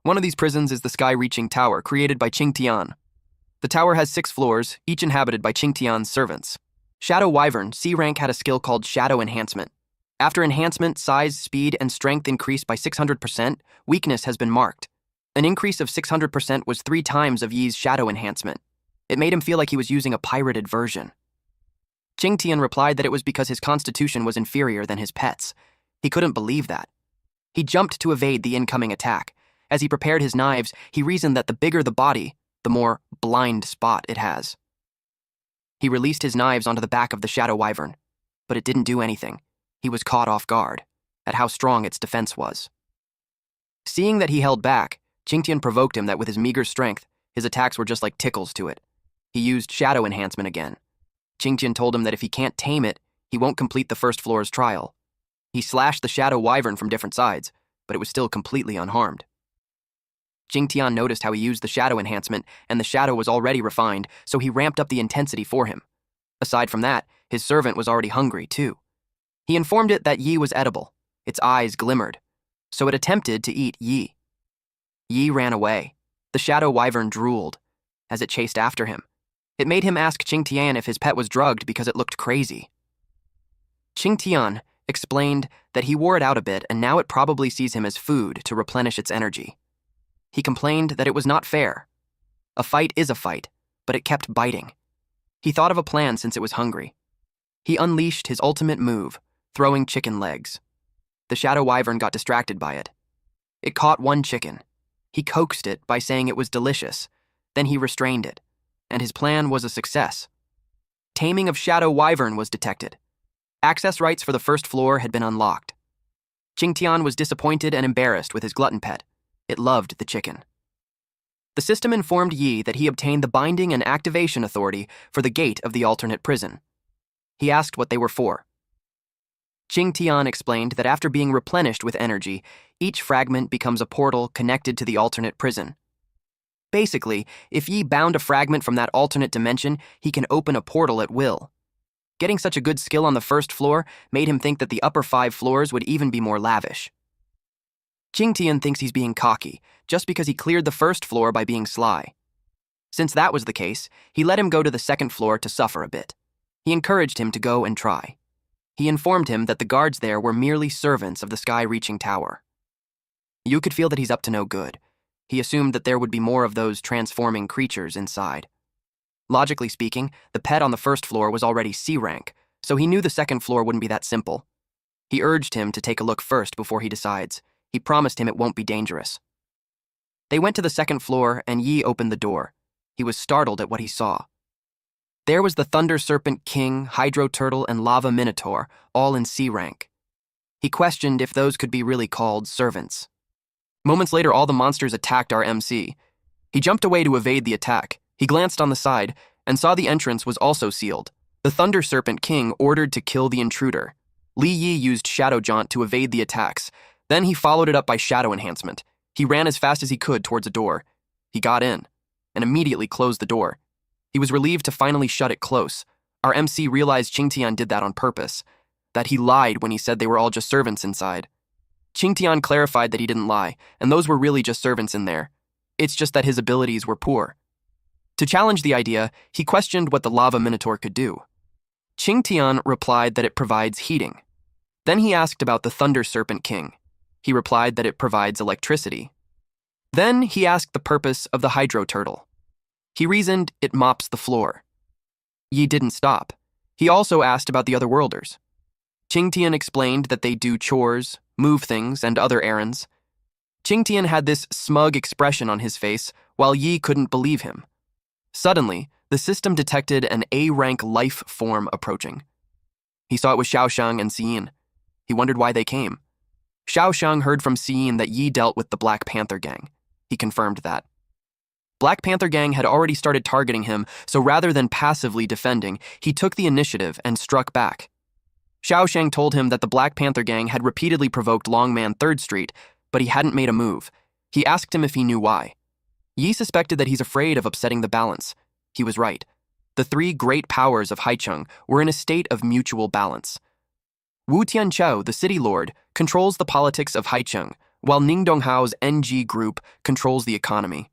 Speaker 1: One of these prisons is the Sky-Reaching Tower, created by Qingtian. The tower has 6 floors, each inhabited by Qingtian's servants. Shadow Wyvern, C rank, had a skill called Shadow Enhancement. After enhancement, size, speed, and strength increased by 600%, weakness has been marked. An increase of 600% was 3 times of Yi's Shadow Enhancement. It made him feel like he was using a pirated version. Qingtian replied that it was because his constitution was inferior than his pet's. He couldn't believe that. He jumped to evade the incoming attack. As he prepared his knives, he reasoned that the bigger the body, the more blind spot it has. He released his knives onto the back of the Shadow Wyvern, but it didn't do anything. He was caught off guard at how strong its defense was. Seeing that he held back, Qingtian provoked him that with his meager strength, his attacks were just like tickles to it. He used Shadow Enhancement again. Qingtian told him that if he can't tame it, he won't complete the 1st floor's trial. He slashed the Shadow Wyvern from different sides, but it was still completely unharmed. Qingtian noticed how he used the Shadow Enhancement, and the shadow was already refined, so he ramped up the intensity for him. Aside from that, His servant was already hungry, too. He informed it that Yi was edible. Its eyes glimmered, so it attempted to eat Yi. Yi ran away. The shadow wyvern drooled as it chased after him. It made him ask Qingtian if his pet was drugged because it looked crazy. Qingtian explained that he wore it out a bit and now it probably sees him as food to replenish its energy. He complained that it was not fair. A fight is a fight, but it kept biting. He thought of a plan since it was hungry. He unleashed his ultimate move, throwing chicken legs. The shadow wyvern got distracted by it. It caught one chicken. He coaxed it by saying it was delicious. Then he restrained it, and his plan was a success. Taming of shadow wyvern was detected. Access rights for the first floor had been unlocked. Qingtian was disappointed and embarrassed with his glutton pet. It loved the chicken. The system informed Yi that he obtained the binding and activation authority for the gate of the alternate prison. He asked what they were for. Qingtian explained that after being replenished with energy, each fragment becomes a portal connected to the alternate prison. Basically, if Yi bound a fragment from that alternate dimension, he can open a portal at will. Getting such a good skill on the first floor made him think that the upper 5 floors would even be more lavish. Qingtian thinks he's being cocky, just because he cleared the first floor by being sly. Since that was the case, he let him go to the second floor to suffer a bit. He encouraged him to go and try. He informed him that the guards there were merely servants of the sky-reaching tower. You could feel that he's up to no good. He assumed that there would be more of those transforming creatures inside. Logically speaking, the pet on the first floor was already C rank, so he knew the second floor wouldn't be that simple. He urged him to take a look first before he decides. He promised him it won't be dangerous. They went to the second floor, and Yi opened the door. He was startled at what he saw. There was the Thunder Serpent King, Hydro Turtle, and Lava Minotaur, all in C rank. He questioned if those could be really called servants. Moments later, all the monsters attacked our MC. He jumped away to evade the attack. He glanced on the side and saw the entrance was also sealed. The Thunder Serpent King ordered to kill the intruder. Li Yi used Shadow Jaunt to evade the attacks. Then he followed it up by Shadow Enhancement. He ran as fast as he could towards a door. He got in and immediately closed the door. He was relieved to finally shut it close. Our MC realized Qingtian did that on purpose, that he lied when he said they were all just servants inside. Qingtian clarified that he didn't lie, and those were really just servants in there. It's just that his abilities were poor. To challenge the idea, he questioned what the Lava Minotaur could do. Qingtian replied that it provides heating. Then he asked about the Thunder Serpent King. He replied that it provides electricity. Then he asked the purpose of the Hydro Turtle. He reasoned it mops the floor. Yi didn't stop. He also asked about the other worlders. Qingtian explained that they do chores, move things, and other errands. Qingtian had this smug expression on his face, while Yi couldn't believe him. Suddenly, the system detected an A-rank life form approaching. He saw it was Xiaoshang and Xiyin. He wondered why they came. Xiaoshang heard from Xiyin that Yi dealt with the Black Panther Gang. He confirmed that. Black Panther Gang had already started targeting him, so rather than passively defending, he took the initiative and struck back. Xiaoshang told him that the Black Panther Gang had repeatedly provoked Longman 3rd Street, but he hadn't made a move. He asked him if he knew why. Yi suspected that he's afraid of upsetting the balance. He was right. The 3 great powers of Haicheng were in a state of mutual balance. Wu Tianqiao, the city lord, controls the politics of Haicheng, while Ning Donghao's NG group controls the economy.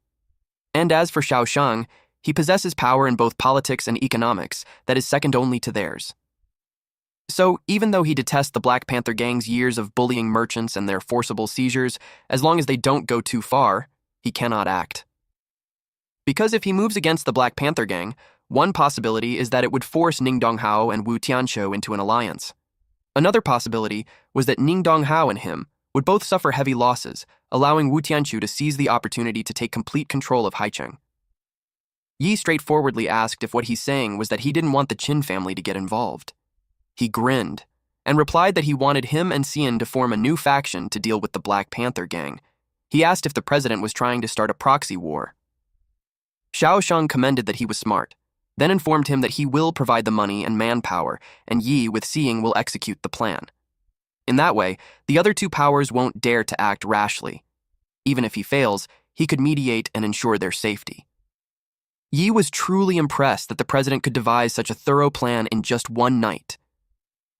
Speaker 1: And as for Xiaoshang, he possesses power in both politics and economics that is second only to theirs. So, even though he detests the Black Panther Gang's years of bullying merchants and their forcible seizures, as long as they don't go too far, he cannot act. Because if he moves against the Black Panther Gang, one possibility is that it would force Ning Donghao and Wu Tianqiao into an alliance. Another possibility was that Ning Donghao and him would both suffer heavy losses, allowing Wu Tianqiao to seize the opportunity to take complete control of Haicheng. Yi straightforwardly asked if what he's saying was that he didn't want the Qin family to get involved. He grinned and replied that he wanted him and Xian to form a new faction to deal with the Black Panther Gang. He asked if the president was trying to start a proxy war. Xiaoshang commended that he was smart, then informed him that he will provide the money and manpower, and Yi, with seeing, will execute the plan. In that way, the other 2 powers won't dare to act rashly. Even if he fails, he could mediate and ensure their safety. Yi was truly impressed that the president could devise such a thorough plan in just one night.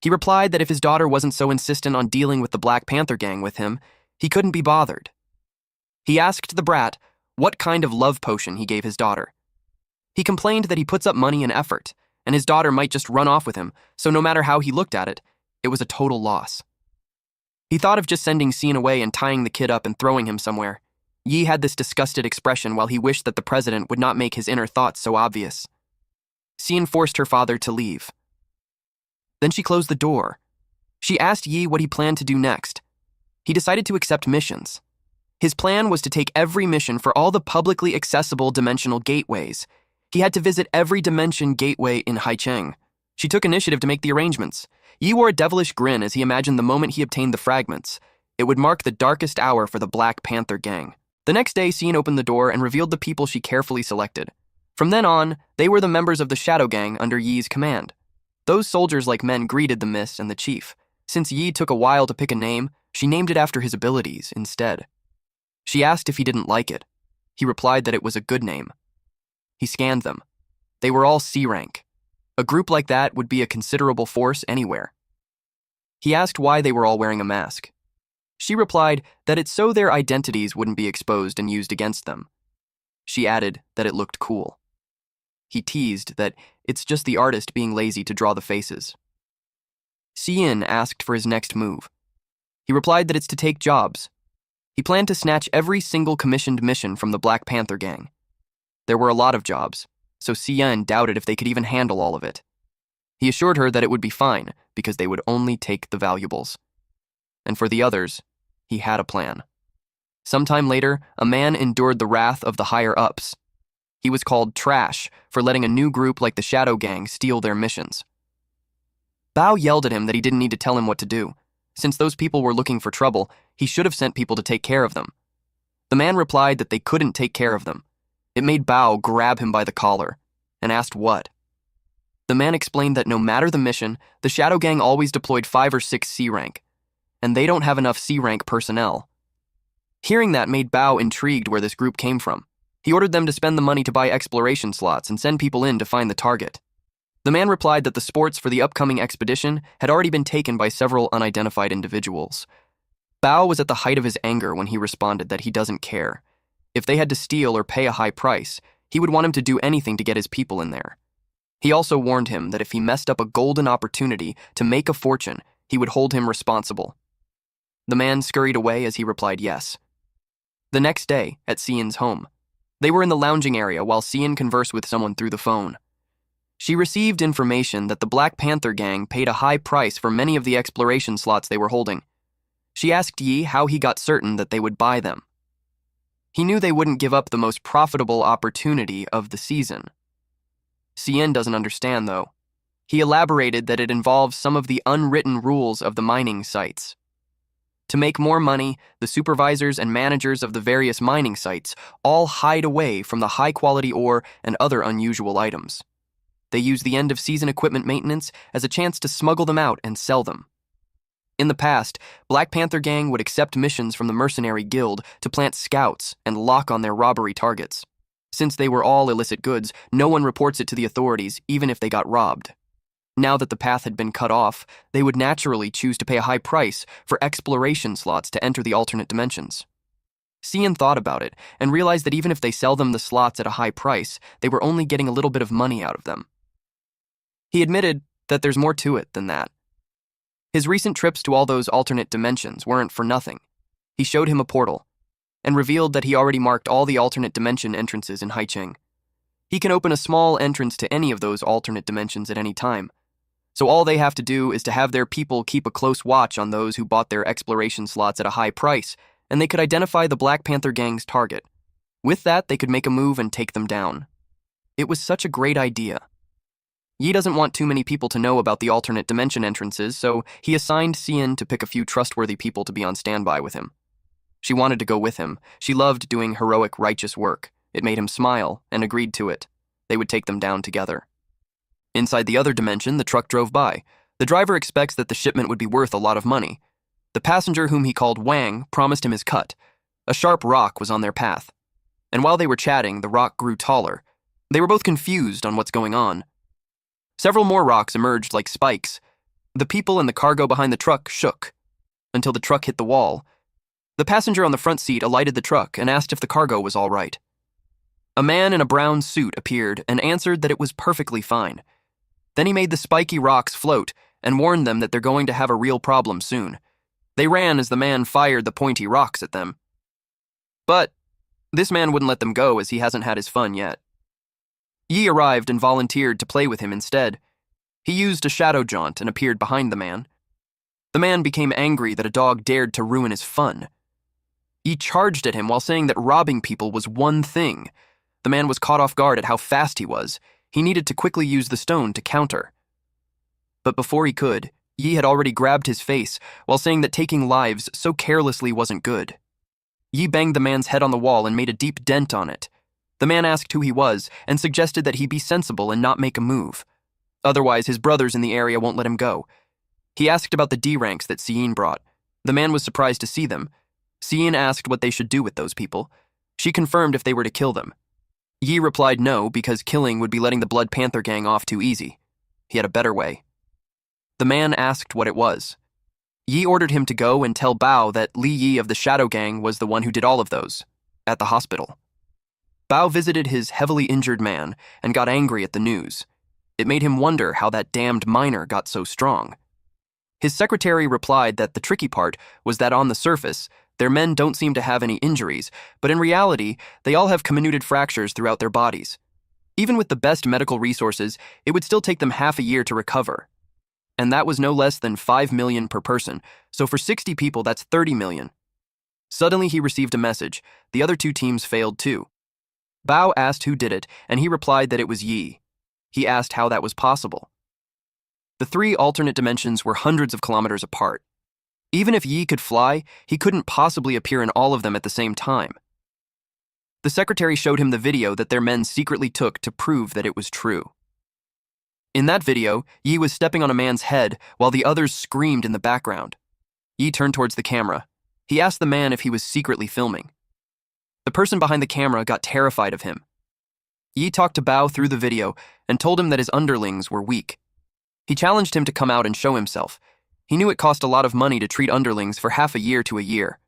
Speaker 1: He replied that if his daughter wasn't so insistent on dealing with the Black Panther gang with him, he couldn't be bothered. He asked the brat what kind of love potion he gave his daughter. He complained that he puts up money and effort, and his daughter might just run off with him, so no matter how he looked at it, it was a total loss. He thought of just sending Cian away and tying the kid up and throwing him somewhere. Yi had this disgusted expression while he wished that the president would not make his inner thoughts so obvious. Cian forced her father to leave. Then she closed the door. She asked Yi what he planned to do next. He decided to accept missions. His plan was to take every mission for all the publicly accessible dimensional gateways. He had to visit every dimension gateway in Haicheng. She took initiative to make the arrangements. Yi wore a devilish grin as he imagined the moment he obtained the fragments. It would mark the darkest hour for the Black Panther gang. The next day, Cian opened the door and revealed the people she carefully selected. From then on, they were the members of the Shadow Gang under Yi's command. Those soldiers-like men greeted the Miss and the Chief. Since Yi took a while to pick a name, she named it after his abilities instead. She asked if he didn't like it. He replied that it was a good name. He scanned them. They were all C rank. A group like that would be a considerable force anywhere. He asked why they were all wearing a mask. She replied that it's so their identities wouldn't be exposed and used against them. She added that it looked cool. He teased that it's just the artist being lazy to draw the faces. Cian asked for his next move. He replied that it's to take jobs. He planned to snatch every single commissioned mission from the Black Panther gang. There were a lot of jobs, so Cian doubted if they could even handle all of it. He assured her that it would be fine because they would only take the valuables. And for the others, he had a plan. Sometime later, a man endured the wrath of the higher-ups. He was called Trash for letting a new group like the Shadow Gang steal their missions. Bao yelled at him that he didn't need to tell him what to do. Since those people were looking for trouble, he should have sent people to take care of them. The man replied that they couldn't take care of them. It made Bao grab him by the collar and asked what. The man explained that no matter the mission, the Shadow Gang always deployed 5 or 6 C rank, and they don't have enough C rank personnel. Hearing that made Bao intrigued where this group came from. He ordered them to spend the money to buy exploration slots and send people in to find the target. The man replied that the sports for the upcoming expedition had already been taken by several unidentified individuals. Bao was at the height of his anger when he responded that he doesn't care. If they had to steal or pay a high price, he would want him to do anything to get his people in there. He also warned him that if he messed up a golden opportunity to make a fortune, he would hold him responsible. The man scurried away as he replied yes. The next day, at Cian's home, they were in the lounging area while Cian conversed with someone through the phone. She received information that the Black Panther gang paid a high price for many of the exploration slots they were holding. She asked Yi how he got certain that they would buy them. He knew they wouldn't give up the most profitable opportunity of the season. Cian doesn't understand, though. He elaborated that it involves some of the unwritten rules of the mining sites. To make more money, the supervisors and managers of the various mining sites all hide away from the high-quality ore and other unusual items. They use the end-of-season equipment maintenance as a chance to smuggle them out and sell them. In the past, Black Panther Gang would accept missions from the Mercenary Guild to plant scouts and lock on their robbery targets. Since they were all illicit goods, no one reports it to the authorities, even if they got robbed. Now that the path had been cut off, they would naturally choose to pay a high price for exploration slots to enter the alternate dimensions. Cian thought about it and realized that even if they sell them the slots at a high price, they were only getting a little bit of money out of them. He admitted that there's more to it than that. His recent trips to all those alternate dimensions weren't for nothing. He showed him a portal and revealed that he already marked all the alternate dimension entrances in Haicheng. He can open a small entrance to any of those alternate dimensions at any time. So all they have to do is to have their people keep a close watch on those who bought their exploration slots at a high price, and they could identify the Black Panther Gang's target. With that, they could make a move and take them down. It was such a great idea. Yi doesn't want too many people to know about the alternate dimension entrances, so he assigned Cian to pick a few trustworthy people to be on standby with him. She wanted to go with him. She loved doing heroic, righteous work. It made him smile, and agreed to it. They would take them down together. Inside the other dimension, the truck drove by. The driver expects that the shipment would be worth a lot of money. The passenger, whom he called Wang, promised him his cut. A sharp rock was on their path. And while they were chatting, the rock grew taller. They were both confused on what's going on. Several more rocks emerged like spikes. The people and the cargo behind the truck shook until the truck hit the wall. The passenger on the front seat alighted the truck and asked if the cargo was all right. A man in a brown suit appeared and answered that it was perfectly fine. Then he made the spiky rocks float and warned them that they're going to have a real problem soon. They ran as the man fired the pointy rocks at them. But this man wouldn't let them go as he hasn't had his fun yet. Yi arrived and volunteered to play with him instead. He used a shadow jaunt and appeared behind the man. The man became angry that a dog dared to ruin his fun. Yi charged at him while saying that robbing people was one thing. The man was caught off guard at how fast he was. He needed to quickly use the stone to counter. But before he could, Yi had already grabbed his face while saying that taking lives so carelessly wasn't good. Yi banged the man's head on the wall and made a deep dent on it. The man asked who he was and suggested that he be sensible and not make a move. Otherwise, his brothers in the area won't let him go. He asked about the D ranks that Sien brought. The man was surprised to see them. Sien asked what they should do with those people. She confirmed if they were to kill them. Yi replied no, because killing would be letting the Blood Panther gang off too easy. He had a better way. The man asked what it was. Yi ordered him to go and tell Bao that Li Yi of the Shadow Gang was the one who did all of those, at the hospital. Bao visited his heavily injured man and got angry at the news. It made him wonder how that damned miner got so strong. His secretary replied that the tricky part was that on the surface, their men don't seem to have any injuries, but in reality, they all have comminuted fractures throughout their bodies. Even with the best medical resources, it would still take them half a year to recover. And that was no less than 5 million per person, so for 60 people, that's 30 million. Suddenly, he received a message. The other two teams failed too. Bao asked who did it, and he replied that it was Yi. He asked how that was possible. The three alternate dimensions were hundreds of kilometers apart. Even if Yi could fly, he couldn't possibly appear in all of them at the same time. The secretary showed him the video that their men secretly took to prove that it was true. In that video, Yi was stepping on a man's head while the others screamed in the background. Yi turned towards the camera. He asked the man if he was secretly filming. The person behind the camera got terrified of him. Yi talked to Bao through the video and told him that his underlings were weak. He challenged him to come out and show himself. He knew it cost a lot of money to treat underlings for half a year to a year.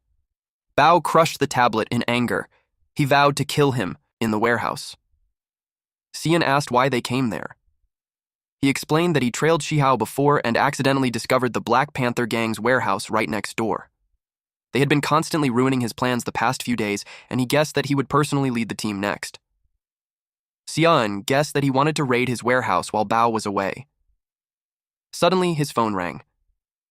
Speaker 1: Bao crushed the tablet in anger. He vowed to kill him in the warehouse. Sien asked why they came there. He explained that he trailed Shihao before and accidentally discovered the Black Panther gang's warehouse right next door. They had been constantly ruining his plans the past few days, and he guessed that he would personally lead the team next. Sien guessed that he wanted to raid his warehouse while Bao was away. Suddenly, his phone rang.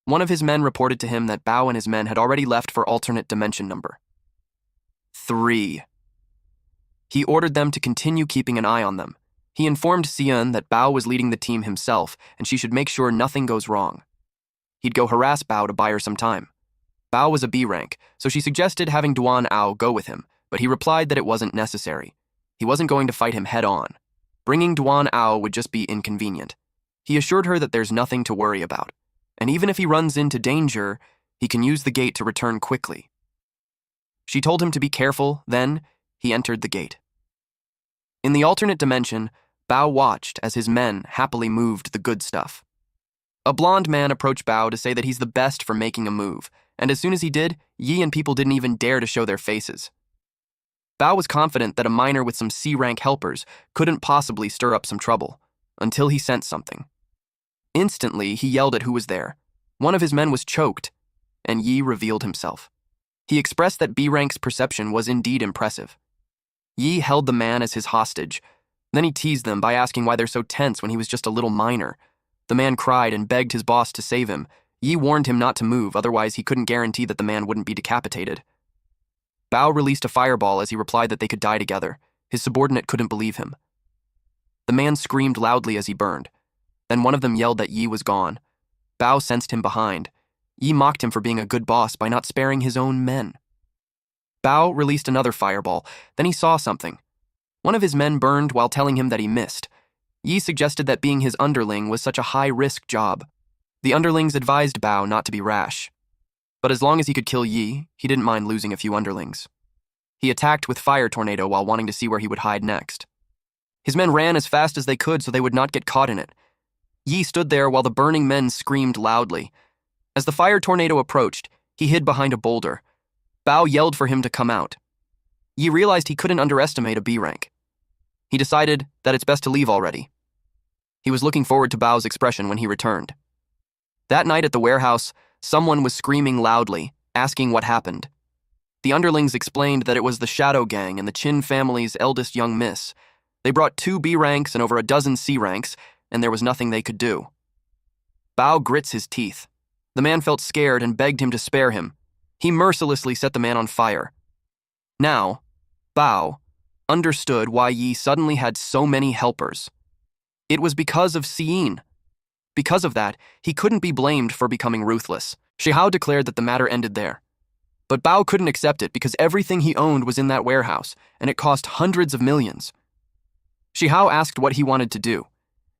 Speaker 1: One of his men reported to him that Bao and his men had already left for alternate dimension number 3. He ordered them to continue keeping an eye on them. He informed Sien that Bao was leading the team himself, and she should make sure nothing goes wrong. He'd go harass Bao to buy her some time. Bao was a B rank, so she suggested having Duan Ao go with him, but he replied that it wasn't necessary. He wasn't going to fight him head-on. Bringing Duan Ao would just be inconvenient. He assured her that there's nothing to worry about, and even if he runs into danger, he can use the gate to return quickly. She told him to be careful, then he entered the gate. In the alternate dimension, Bao watched as his men happily moved the good stuff. A blonde man approached Bao to say that he's the best for making a move, and as soon as he did, Yi and people didn't even dare to show their faces. Bao was confident that a miner with some C-rank helpers couldn't possibly stir up some trouble, until he sensed something. Instantly, he yelled at who was there. One of his men was choked, and Yi revealed himself. He expressed that B-rank's perception was indeed impressive. Yi held the man as his hostage. Then he teased them by asking why they're so tense when he was just a little miner. The man cried and begged his boss to save him. Yi warned him not to move, otherwise he couldn't guarantee that the man wouldn't be decapitated. Bao released a fireball as he replied that they could die together. His subordinate couldn't believe him. The man screamed loudly as he burned. Then one of them yelled that Yi was gone. Bao sensed him behind. Yi mocked him for being a good boss by not sparing his own men. Bao released another fireball. Then he saw something. One of his men burned while telling him that he missed. Yi suggested that being his underling was such a high-risk job. The underlings advised Bao not to be rash. But as long as he could kill Yi, he didn't mind losing a few underlings. He attacked with Fire Tornado while wanting to see where he would hide next. His men ran as fast as they could so they would not get caught in it. Yi stood there while the burning men screamed loudly. As the fire tornado approached, he hid behind a boulder. Bao yelled for him to come out. Yi realized he couldn't underestimate a B rank. He decided that it's best to leave already. He was looking forward to Bao's expression when he returned. That night at the warehouse, someone was screaming loudly, asking what happened. The underlings explained that it was the Shadow Gang and the Qin family's eldest young miss. They brought 2 B ranks and over a dozen C ranks, and there was nothing they could do. Bao grits his teeth. The man felt scared and begged him to spare him. He mercilessly set the man on fire. Now, Bao understood why Yi suddenly had so many helpers. It was because of Xiyin. Because of that, he couldn't be blamed for becoming ruthless. Shihao declared that the matter ended there. But Bao couldn't accept it because everything he owned was in that warehouse, and it cost hundreds of millions. Shihao asked what he wanted to do,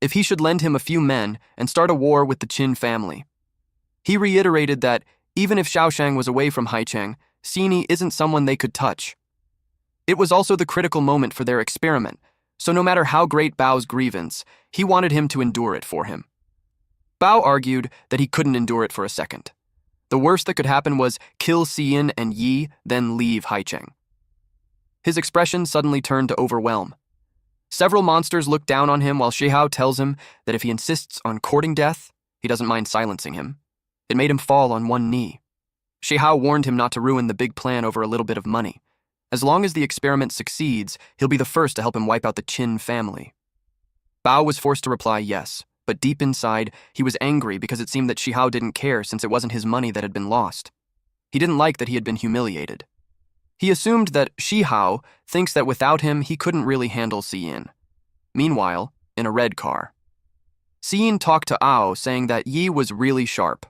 Speaker 1: if he should lend him a few men and start a war with the Qin family. He reiterated that, even if Shaoshang was away from Haicheng, Xini isn't someone they could touch. It was also the critical moment for their experiment, so no matter how great Bao's grievance, he wanted him to endure it for him. Bao argued that he couldn't endure it for a second. The worst that could happen was kill Xiyin and Yi, then leave Haicheng. His expression suddenly turned to overwhelm. Several monsters look down on him while Shihao tells him that if he insists on courting death, he doesn't mind silencing him. It made him fall on one knee. Shihao warned him not to ruin the big plan over a little bit of money. As long as the experiment succeeds, he'll be the first to help him wipe out the Qin family. Bao was forced to reply yes, but deep inside, he was angry because it seemed that Shihao didn't care since it wasn't his money that had been lost. He didn't like that he had been humiliated. He assumed that Shihao thinks that without him, he couldn't really handle Xiyin. Meanwhile, in a red car, Xiyin talked to Ao, saying that Yi was really sharp.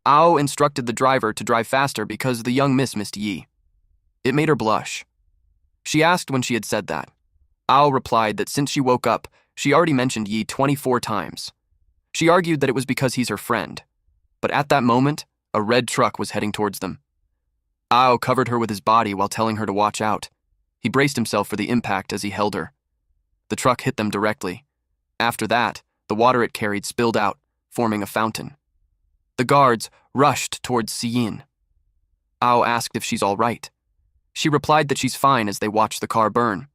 Speaker 1: Ao instructed the driver to drive faster because the young miss missed Yi. It made her blush. She asked when she had said that. Ao replied that since she woke up, she already mentioned Yi 24 times. She argued that it was because he's her friend. But at that moment, a red truck was heading towards them. Ao covered her with his body while telling her to watch out. He braced himself for the impact as he held her. The truck hit them directly. After that, the water it carried spilled out, forming a fountain. The guards rushed towards Xiyin. Ao asked if she's all right. She replied that she's fine as they watched the car burn.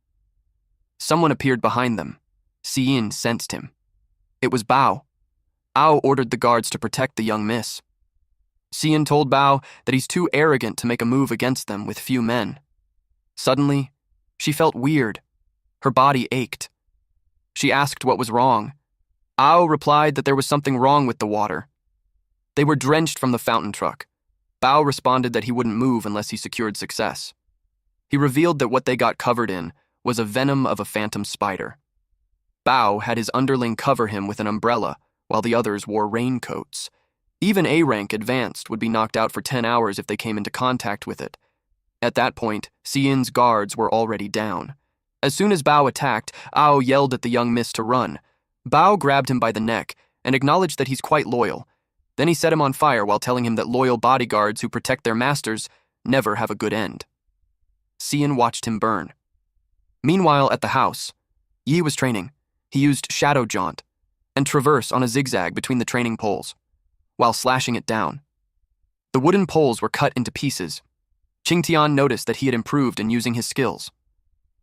Speaker 1: Someone appeared behind them. Xiyin sensed him. It was Bao. Ao ordered the guards to protect the young miss. Xiyin told Bao that he's too arrogant to make a move against them with few men. Suddenly, she felt weird. Her body ached. She asked what was wrong. Ao replied that there was something wrong with the water. They were drenched from the fountain truck. Bao responded that he wouldn't move unless he secured success. He revealed that what they got covered in was a venom of a phantom spider. Bao had his underling cover him with an umbrella, while the others wore raincoats. Even A-rank advanced would be knocked out for 10 hours if they came into contact with it. At that point, Xiyin's guards were already down. As soon as Bao attacked, Ao yelled at the young miss to run. Bao grabbed him by the neck and acknowledged that he's quite loyal. Then he set him on fire while telling him that loyal bodyguards who protect their masters never have a good end. Xiyin watched him burn. Meanwhile, at the house, Yi was training. He used shadow jaunt and traverse on a zigzag between the training poles, while slashing it down. The wooden poles were cut into pieces. Qingtian noticed that he had improved in using his skills.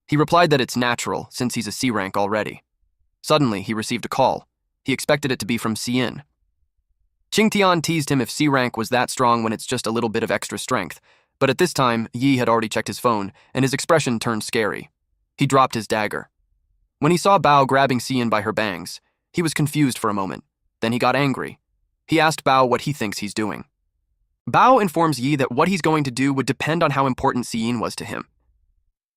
Speaker 1: He replied that it's natural, since he's a C rank already. Suddenly, he received a call. He expected it to be from Xiyin. Qingtian teased him if C rank was that strong when it's just a little bit of extra strength, but at this time, Yi had already checked his phone, and his expression turned scary. He dropped his dagger. When he saw Bao grabbing Xiyin by her bangs, he was confused for a moment. Then he got angry. He asked Bao what he thinks he's doing. Bao informs Yi that what he's going to do would depend on how important Xiyin was to him.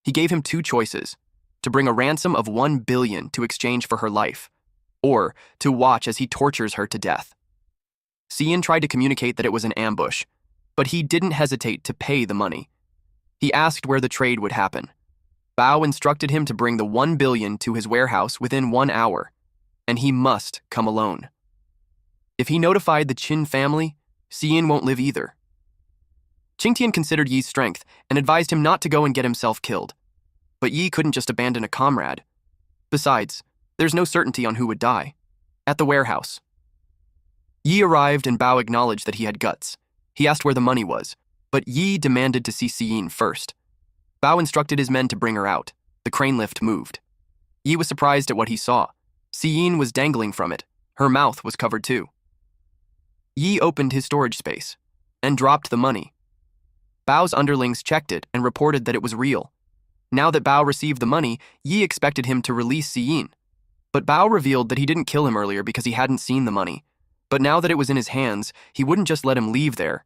Speaker 1: He gave him 2 choices, to bring a ransom of 1 billion to exchange for her life, or to watch as he tortures her to death. Xiyin tried to communicate that it was an ambush, but he didn't hesitate to pay the money. He asked where the trade would happen. Bao instructed him to bring the 1 billion to his warehouse within 1 hour, and he must come alone. If he notified the Qin family, Xiyin won't live either. Qingtian considered Yi's strength and advised him not to go and get himself killed. But Yi couldn't just abandon a comrade. Besides, there's no certainty on who would die. At the warehouse. Yi arrived and Bao acknowledged that he had guts. He asked where the money was, but Yi demanded to see Siyin first. Bao instructed his men to bring her out. The crane lift moved. Yi was surprised at what he saw. Siyin was dangling from it. Her mouth was covered too. Yi opened his storage space and dropped the money. Bao's underlings checked it and reported that it was real. Now that Bao received the money, Yi expected him to release Siyin. But Bao revealed that he didn't kill him earlier because he hadn't seen the money. But now that it was in his hands, he wouldn't just let him leave there.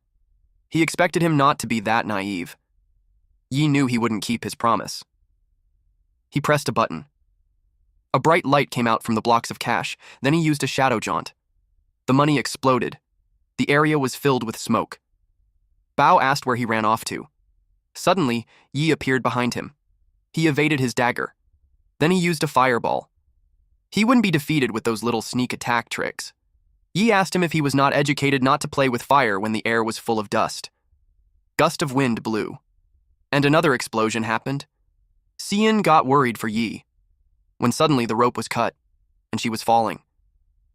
Speaker 1: He expected him not to be that naive. Yi knew he wouldn't keep his promise. He pressed a button. A bright light came out from the blocks of cash, then he used a shadow jaunt. The money exploded. The area was filled with smoke. Bao asked where he ran off to. Suddenly, Yi appeared behind him. He evaded his dagger. Then he used a fireball. He wouldn't be defeated with those little sneak attack tricks. Yi asked him if he was not educated not to play with fire when the air was full of dust. Gust of wind blew. And another explosion happened. Siyin got worried for Yi, when suddenly the rope was cut, and she was falling.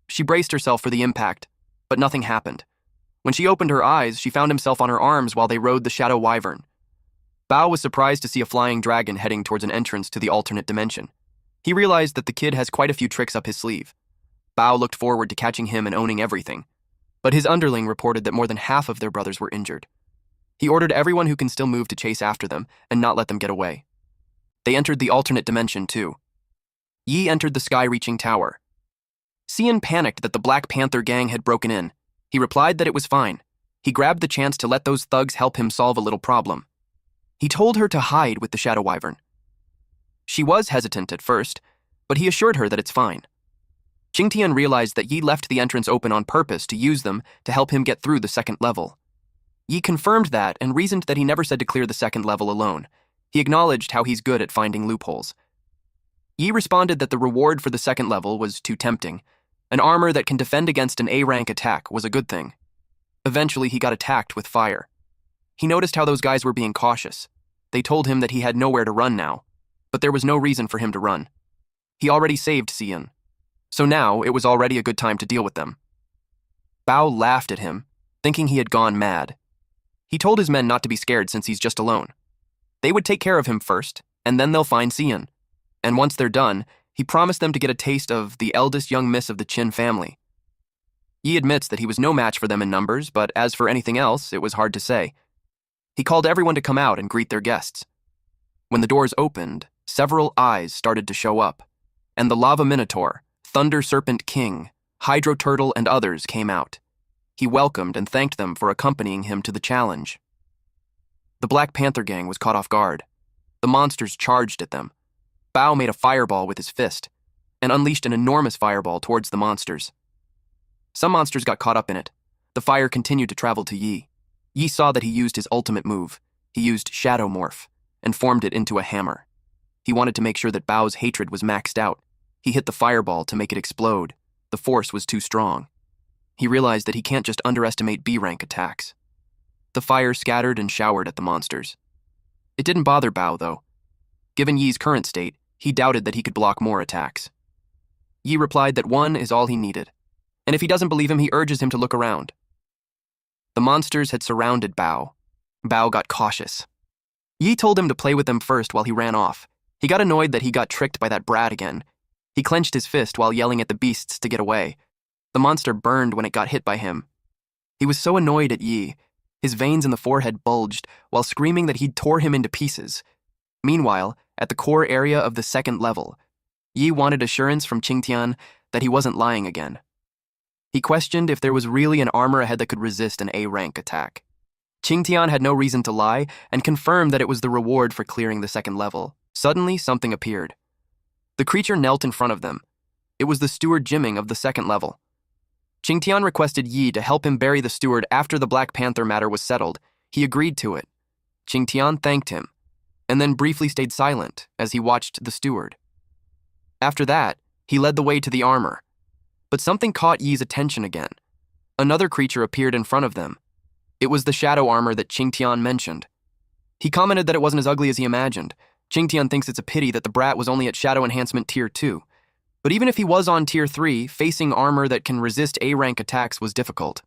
Speaker 1: She braced herself for the impact, but nothing happened. When she opened her eyes, she found himself on her arms while they rode the shadow wyvern. Bao was surprised to see a flying dragon heading towards an entrance to the alternate dimension. He realized that the kid has quite a few tricks up his sleeve. Bao looked forward to catching him and owning everything, but his underling reported that more than half of their brothers were injured. He ordered everyone who can still move to chase after them and not let them get away. They entered the alternate dimension too. Yi entered the sky-reaching tower. Siyin panicked that the Black Panther gang had broken in. He replied that it was fine. He grabbed the chance to let those thugs help him solve a little problem. He told her to hide with the shadow wyvern. She was hesitant at first, but he assured her that it's fine. Qingtian realized that Yi left the entrance open on purpose to use them to help him get through the second level. Yi confirmed that and reasoned that he never said to clear the second level alone. He acknowledged how he's good at finding loopholes. Yi responded that the reward for the second level was too tempting. An armor that can defend against an A-rank attack was a good thing. Eventually, he got attacked with fire. He noticed how those guys were being cautious. They told him that he had nowhere to run now, but there was no reason for him to run. He already saved Siyin, so now it was already a good time to deal with them. Bao laughed at him, thinking he had gone mad. He told his men not to be scared since he's just alone. They would take care of him first, and then they'll find Siyin. And once they're done, he promised them to get a taste of the eldest young miss of the Qin family. Yi admits that he was no match for them in numbers, but as for anything else, it was hard to say. He called everyone to come out and greet their guests. When the doors opened, several eyes started to show up, and the Lava Minotaur, Thunder Serpent King, Hydro Turtle, and others came out. He welcomed and thanked them for accompanying him to the challenge. The Black Panther gang was caught off guard. The monsters charged at them. Bao made a fireball with his fist and unleashed an enormous fireball towards the monsters. Some monsters got caught up in it. The fire continued to travel to Yi. Yi saw that he used his ultimate move. He used Shadow Morph and formed it into a hammer. He wanted to make sure that Bao's hatred was maxed out. He hit the fireball to make it explode. The force was too strong. He realized that he can't just underestimate B-rank attacks. The fire scattered and showered at the monsters. It didn't bother Bao, though. Given Yi's current state, he doubted that he could block more attacks. Yi replied that one is all he needed, and if he doesn't believe him, he urges him to look around. The monsters had surrounded Bao. Bao got cautious. Yi told him to play with them first while he ran off. He got annoyed that he got tricked by that brat again. He clenched his fist while yelling at the beasts to get away. The monster burned when it got hit by him. He was so annoyed at Yi. His veins in the forehead bulged while screaming that he'd tore him into pieces. Meanwhile, at the core area of the second level, Yi wanted assurance from Qingtian that he wasn't lying again. He questioned if there was really an armor ahead that could resist an A-rank attack. Qingtian had no reason to lie and confirmed that it was the reward for clearing the second level. Suddenly, something appeared. The creature knelt in front of them. It was the steward Jimming of the second level. Qingtian requested Yi to help him bury the steward after the Black Panther matter was settled. He agreed to it. Qingtian thanked him, and then briefly stayed silent as he watched the steward. After that, he led the way to the armor. But something caught Yi's attention again. Another creature appeared in front of them. It was the shadow armor that Qingtian mentioned. He commented that it wasn't as ugly as he imagined. Qingtian thinks it's a pity that the brat was only at Shadow Enhancement Tier 2. But even if he was on Tier 3, facing armor that can resist A-rank attacks was difficult.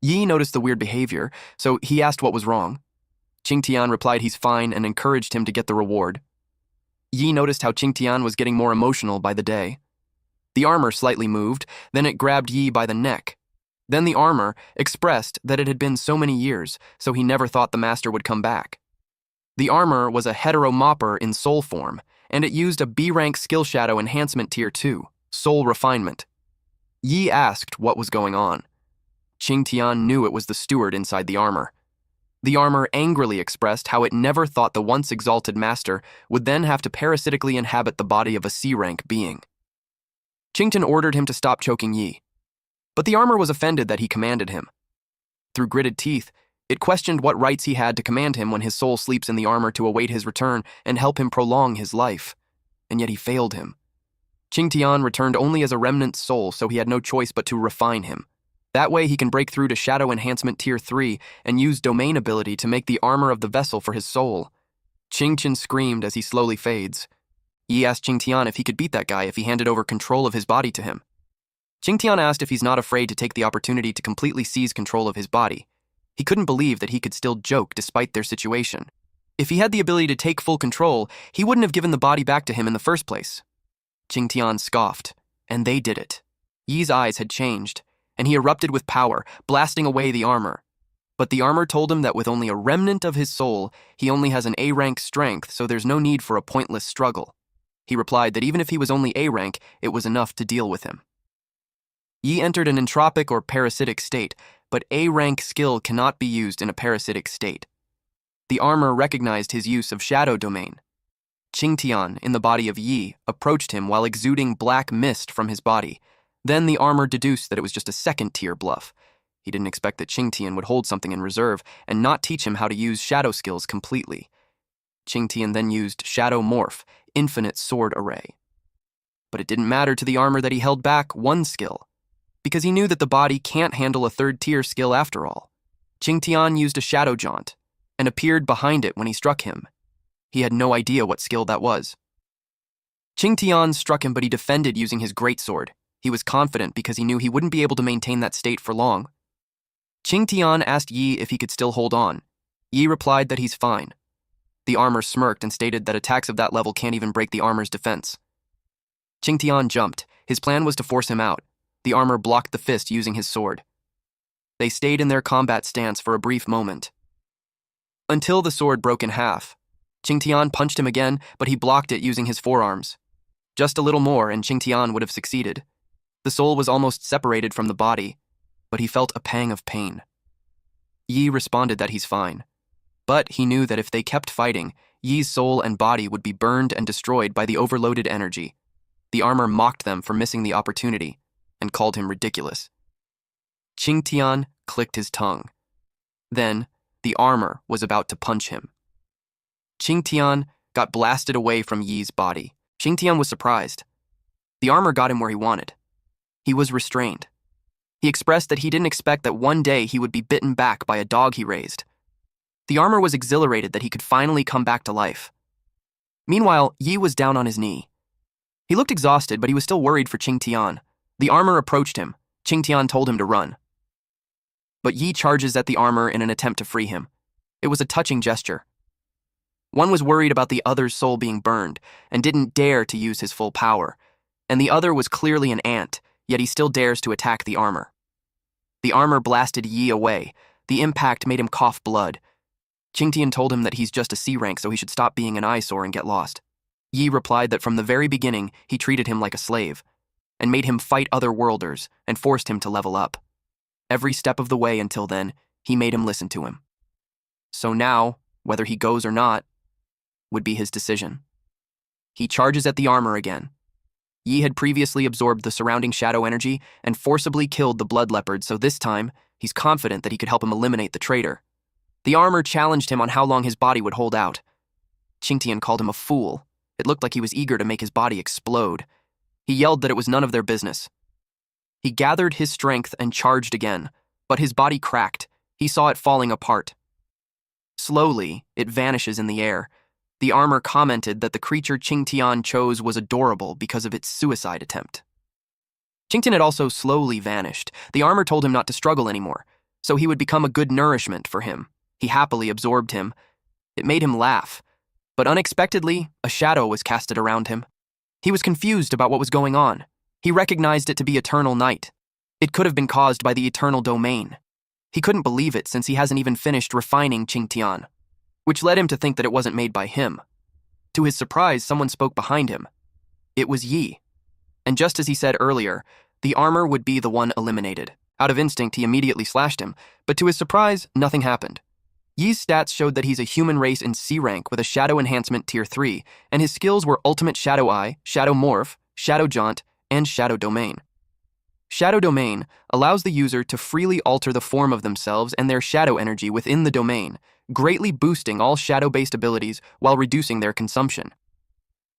Speaker 1: Yi noticed the weird behavior, so he asked what was wrong. Qingtian replied he's fine and encouraged him to get the reward. Yi noticed how Qingtian was getting more emotional by the day. The armor slightly moved, then it grabbed Yi by the neck. Then the armor expressed that it had been so many years, so he never thought the master would come back. The armor was a hetero-mopper in soul form, and it used a B-rank skill shadow enhancement tier 2, soul refinement. Yi asked what was going on. Qingtian knew it was the steward inside the armor. The armor angrily expressed how it never thought the once exalted master would then have to parasitically inhabit the body of a C-rank being. Qingtian ordered him to stop choking Yi. But the armor was offended that he commanded him. Through gritted teeth, it questioned what rights he had to command him when his soul sleeps in the armor to await his return and help him prolong his life. And yet he failed him. Qingtian returned only as a remnant soul, so he had no choice but to refine him. That way he can break through to Shadow Enhancement Tier 3 and use domain ability to make the armor of the vessel for his soul. Qingtian screamed as he slowly fades. Yi asked Qingtian if he could beat that guy if he handed over control of his body to him. Qingtian asked if he's not afraid to take the opportunity to completely seize control of his body. He couldn't believe that he could still joke despite their situation. If he had the ability to take full control, he wouldn't have given the body back to him in the first place. Qingtian scoffed, and they did it. Yi's eyes had changed, and he erupted with power, blasting away the armor. But the armor told him that with only a remnant of his soul, he only has an A-rank strength, so there's no need for a pointless struggle. He replied that even if he was only A-rank, it was enough to deal with him. Yi entered an entropic or parasitic state, but A-rank skill cannot be used in a parasitic state. The armor recognized his use of shadow domain. Qingtian, in the body of Yi, approached him while exuding black mist from his body. Then the armor deduced that it was just a second-tier bluff. He didn't expect that Qingtian would hold something in reserve and not teach him how to use shadow skills completely. Qingtian then used Shadow Morph, Infinite Sword Array. But it didn't matter to the armor that he held back one skill, because he knew that the body can't handle a third-tier skill after all. Qingtian used a Shadow Jaunt and appeared behind it when he struck him. He had no idea what skill that was. Qingtian struck him, but he defended using his greatsword. He was confident because he knew he wouldn't be able to maintain that state for long. Qingtian asked Yi if he could still hold on. Yi replied that he's fine. The armor smirked and stated that attacks of that level can't even break the armor's defense. Qingtian jumped. His plan was to force him out. The armor blocked the fist using his sword. They stayed in their combat stance for a brief moment, until the sword broke in half. Qingtian punched him again, but he blocked it using his forearms. Just a little more and Qingtian would have succeeded. The soul was almost separated from the body, but he felt a pang of pain. Yi responded that he's fine, but he knew that if they kept fighting, Yi's soul and body would be burned and destroyed by the overloaded energy. The armor mocked them for missing the opportunity and called him ridiculous. Qingtian clicked his tongue. Then, the armor was about to punch him. Qingtian got blasted away from Yi's body. Qingtian was surprised. The armor got him where he wanted. He was restrained. He expressed that he didn't expect that one day he would be bitten back by a dog he raised. The armor was exhilarated that he could finally come back to life. Meanwhile, Yi was down on his knee. He looked exhausted, but he was still worried for Qingtian. The armor approached him. Qingtian told him to run. But Yi charges at the armor in an attempt to free him. It was a touching gesture. One was worried about the other's soul being burned and didn't dare to use his full power, and the other was clearly an ant, yet he still dares to attack the armor. The armor blasted Yi away. The impact made him cough blood. Qingtian told him that he's just a C-rank, so he should stop being an eyesore and get lost. Yi replied that from the very beginning, he treated him like a slave, and made him fight other worlders and forced him to level up. Every step of the way until then, he made him listen to him. So now, whether he goes or not, would be his decision. He charges at the armor again. Yi had previously absorbed the surrounding shadow energy and forcibly killed the blood leopard, so this time, he's confident that he could help him eliminate the traitor. The armor challenged him on how long his body would hold out. Qingtian called him a fool. It looked like he was eager to make his body explode. He yelled that it was none of their business. He gathered his strength and charged again, but his body cracked. He saw it falling apart. Slowly, it vanishes in the air. The armor commented that the creature Qingtian chose was adorable because of its suicide attempt. Qingtian had also slowly vanished. The armor told him not to struggle anymore, so he would become a good nourishment for him. He happily absorbed him. It made him laugh, but unexpectedly, a shadow was casted around him. He was confused about what was going on. He recognized it to be eternal night. It could have been caused by the eternal domain. He couldn't believe it since he hasn't even finished refining Qingtian, which led him to think that it wasn't made by him. To his surprise, someone spoke behind him. It was Yi. And just as he said earlier, the armor would be the one eliminated. Out of instinct, he immediately slashed him, but to his surprise, nothing happened. Yi's stats showed that he's a human race in C rank with a Shadow Enhancement Tier 3, and his skills were Ultimate Shadow Eye, Shadow Morph, Shadow Jaunt, and Shadow Domain. Shadow Domain allows the user to freely alter the form of themselves and their shadow energy within the domain, greatly boosting all shadow-based abilities while reducing their consumption.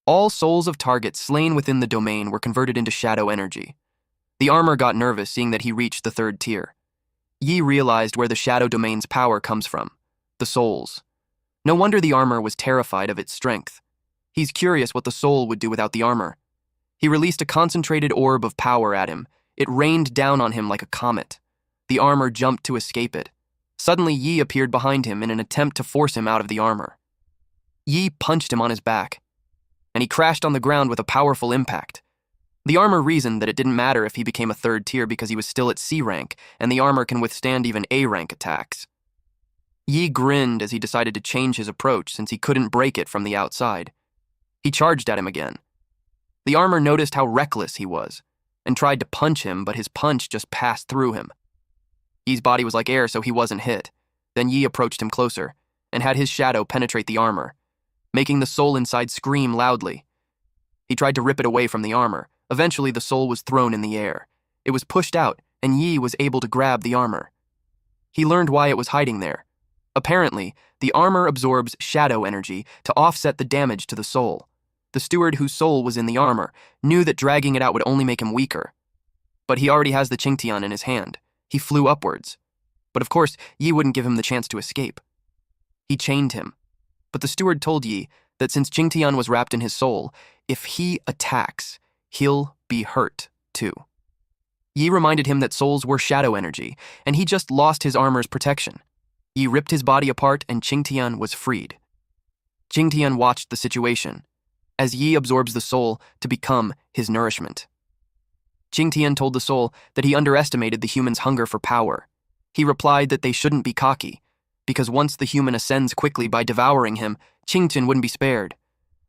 Speaker 1: All souls of targets slain within the domain were converted into shadow energy. The armor got nervous seeing that he reached the 3rd tier. Yi realized where the shadow domain's power comes from, the souls. No wonder the armor was terrified of its strength. He's curious what the soul would do without the armor. He released a concentrated orb of power at him. It rained down on him like a comet. The armor jumped to escape it. Suddenly, Yi appeared behind him in an attempt to force him out of the armor. Yi punched him on his back, and he crashed on the ground with a powerful impact. The armor reasoned that it didn't matter if he became a 3rd tier because he was still at C rank, and the armor can withstand even A rank attacks. Yi grinned as he decided to change his approach since he couldn't break it from the outside. He charged at him again. The armor noticed how reckless he was, and tried to punch him, but his punch just passed through him. Yi's body was like air, so he wasn't hit. Then Yi approached him closer, and had his shadow penetrate the armor, making the soul inside scream loudly. He tried to rip it away from the armor. Eventually, the soul was thrown in the air. It was pushed out, and Yi was able to grab the armor. He learned why it was hiding there. Apparently, the armor absorbs shadow energy to offset the damage to the soul. The steward whose soul was in the armor knew that dragging it out would only make him weaker. But he already has the Qingtian in his hand. He flew upwards. But of course, Yi wouldn't give him the chance to escape. He chained him. But the steward told Yi that since Qingtian was wrapped in his soul, if he attacks, he'll be hurt too. Yi reminded him that souls were shadow energy, and he just lost his armor's protection. Yi ripped his body apart and Qingtian was freed. Qingtian watched the situation, as Yi absorbs the soul to become his nourishment. Qingtian told the soul that he underestimated the human's hunger for power. He replied that they shouldn't be cocky, because once the human ascends quickly by devouring him, Qingtian wouldn't be spared,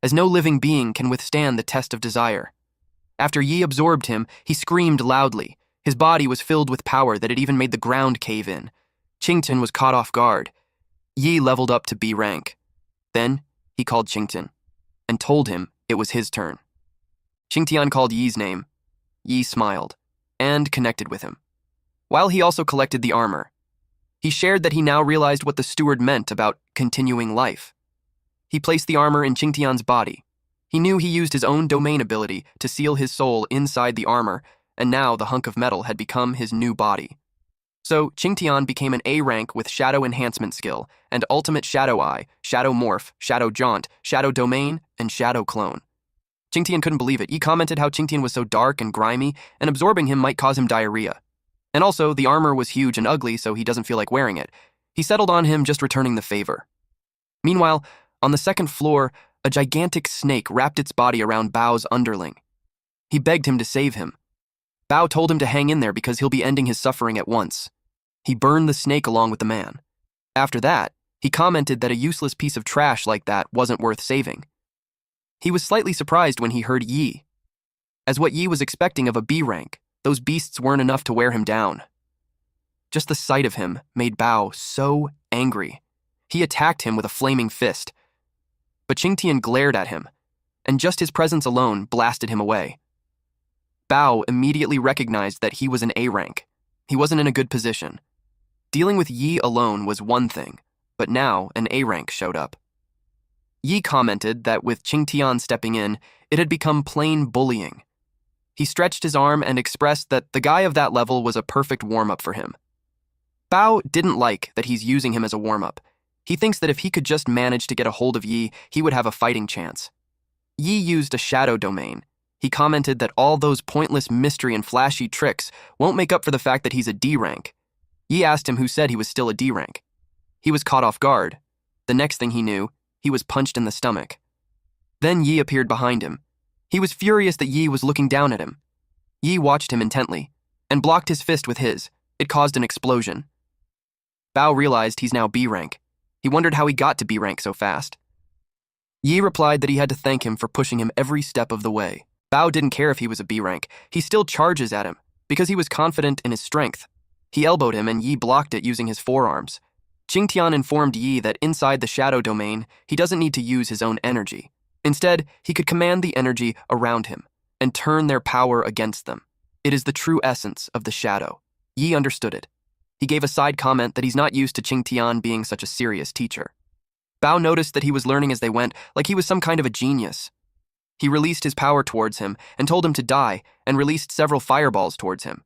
Speaker 1: as no living being can withstand the test of desire. After Yi absorbed him, he screamed loudly. His body was filled with power that it even made the ground cave in. Qingtian was caught off guard. Yi leveled up to B rank. Then, he called Qingtian, and told him it was his turn. Qingtian called Yi's name. Yi smiled, and connected with him, while he also collected the armor. He shared that he now realized what the steward meant about continuing life. He placed the armor in Qingtian's body. He knew he used his own domain ability to seal his soul inside the armor, and now the hunk of metal had become his new body. So, Qingtian became an A rank with Shadow Enhancement skill, and Ultimate Shadow Eye, Shadow Morph, Shadow Jaunt, Shadow Domain, and Shadow Clone. Qingtian couldn't believe it. He commented how Qingtian was so dark and grimy, and absorbing him might cause him diarrhea. And also, the armor was huge and ugly, so he doesn't feel like wearing it. He settled on him, just returning the favor. Meanwhile, on the 2nd floor, a gigantic snake wrapped its body around Bao's underling. He begged him to save him. Bao told him to hang in there because he'll be ending his suffering at once. He burned the snake along with the man. After that, he commented that a useless piece of trash like that wasn't worth saving. He was slightly surprised when he heard Yi, as what Yi was expecting of a B rank. Those beasts weren't enough to wear him down. Just the sight of him made Bao so angry. He attacked him with a flaming fist. But Qingtian glared at him, and just his presence alone blasted him away. Bao immediately recognized that he was an A rank. He wasn't in a good position. Dealing with Yi alone was one thing, but now an A rank showed up. Yi commented that with Qingtian stepping in, it had become plain bullying. He stretched his arm and expressed that the guy of that level was a perfect warm-up for him. Bao didn't like that he's using him as a warm-up. He thinks that if he could just manage to get a hold of Yi, he would have a fighting chance. Yi used a shadow domain. He commented that all those pointless mystery and flashy tricks won't make up for the fact that he's a D rank. Yi asked him who said he was still a D rank. He was caught off guard. The next thing he knew, he was punched in the stomach. Then Yi appeared behind him. He was furious that Yi was looking down at him. Yi watched him intently and blocked his fist with his. It caused an explosion. Bao realized he's now B rank. He wondered how he got to B rank so fast. Yi replied that he had to thank him for pushing him every step of the way. Bao didn't care if he was a B rank. He still charges at him because he was confident in his strength. He elbowed him and Yi blocked it using his forearms. Qingtian informed Yi that inside the shadow domain, he doesn't need to use his own energy. Instead, he could command the energy around him and turn their power against them. It is the true essence of the shadow. Yi understood it. He gave a side comment that he's not used to Qingtian being such a serious teacher. Bao noticed that he was learning as they went, like he was some kind of a genius. He released his power towards him and told him to die and released several fireballs towards him.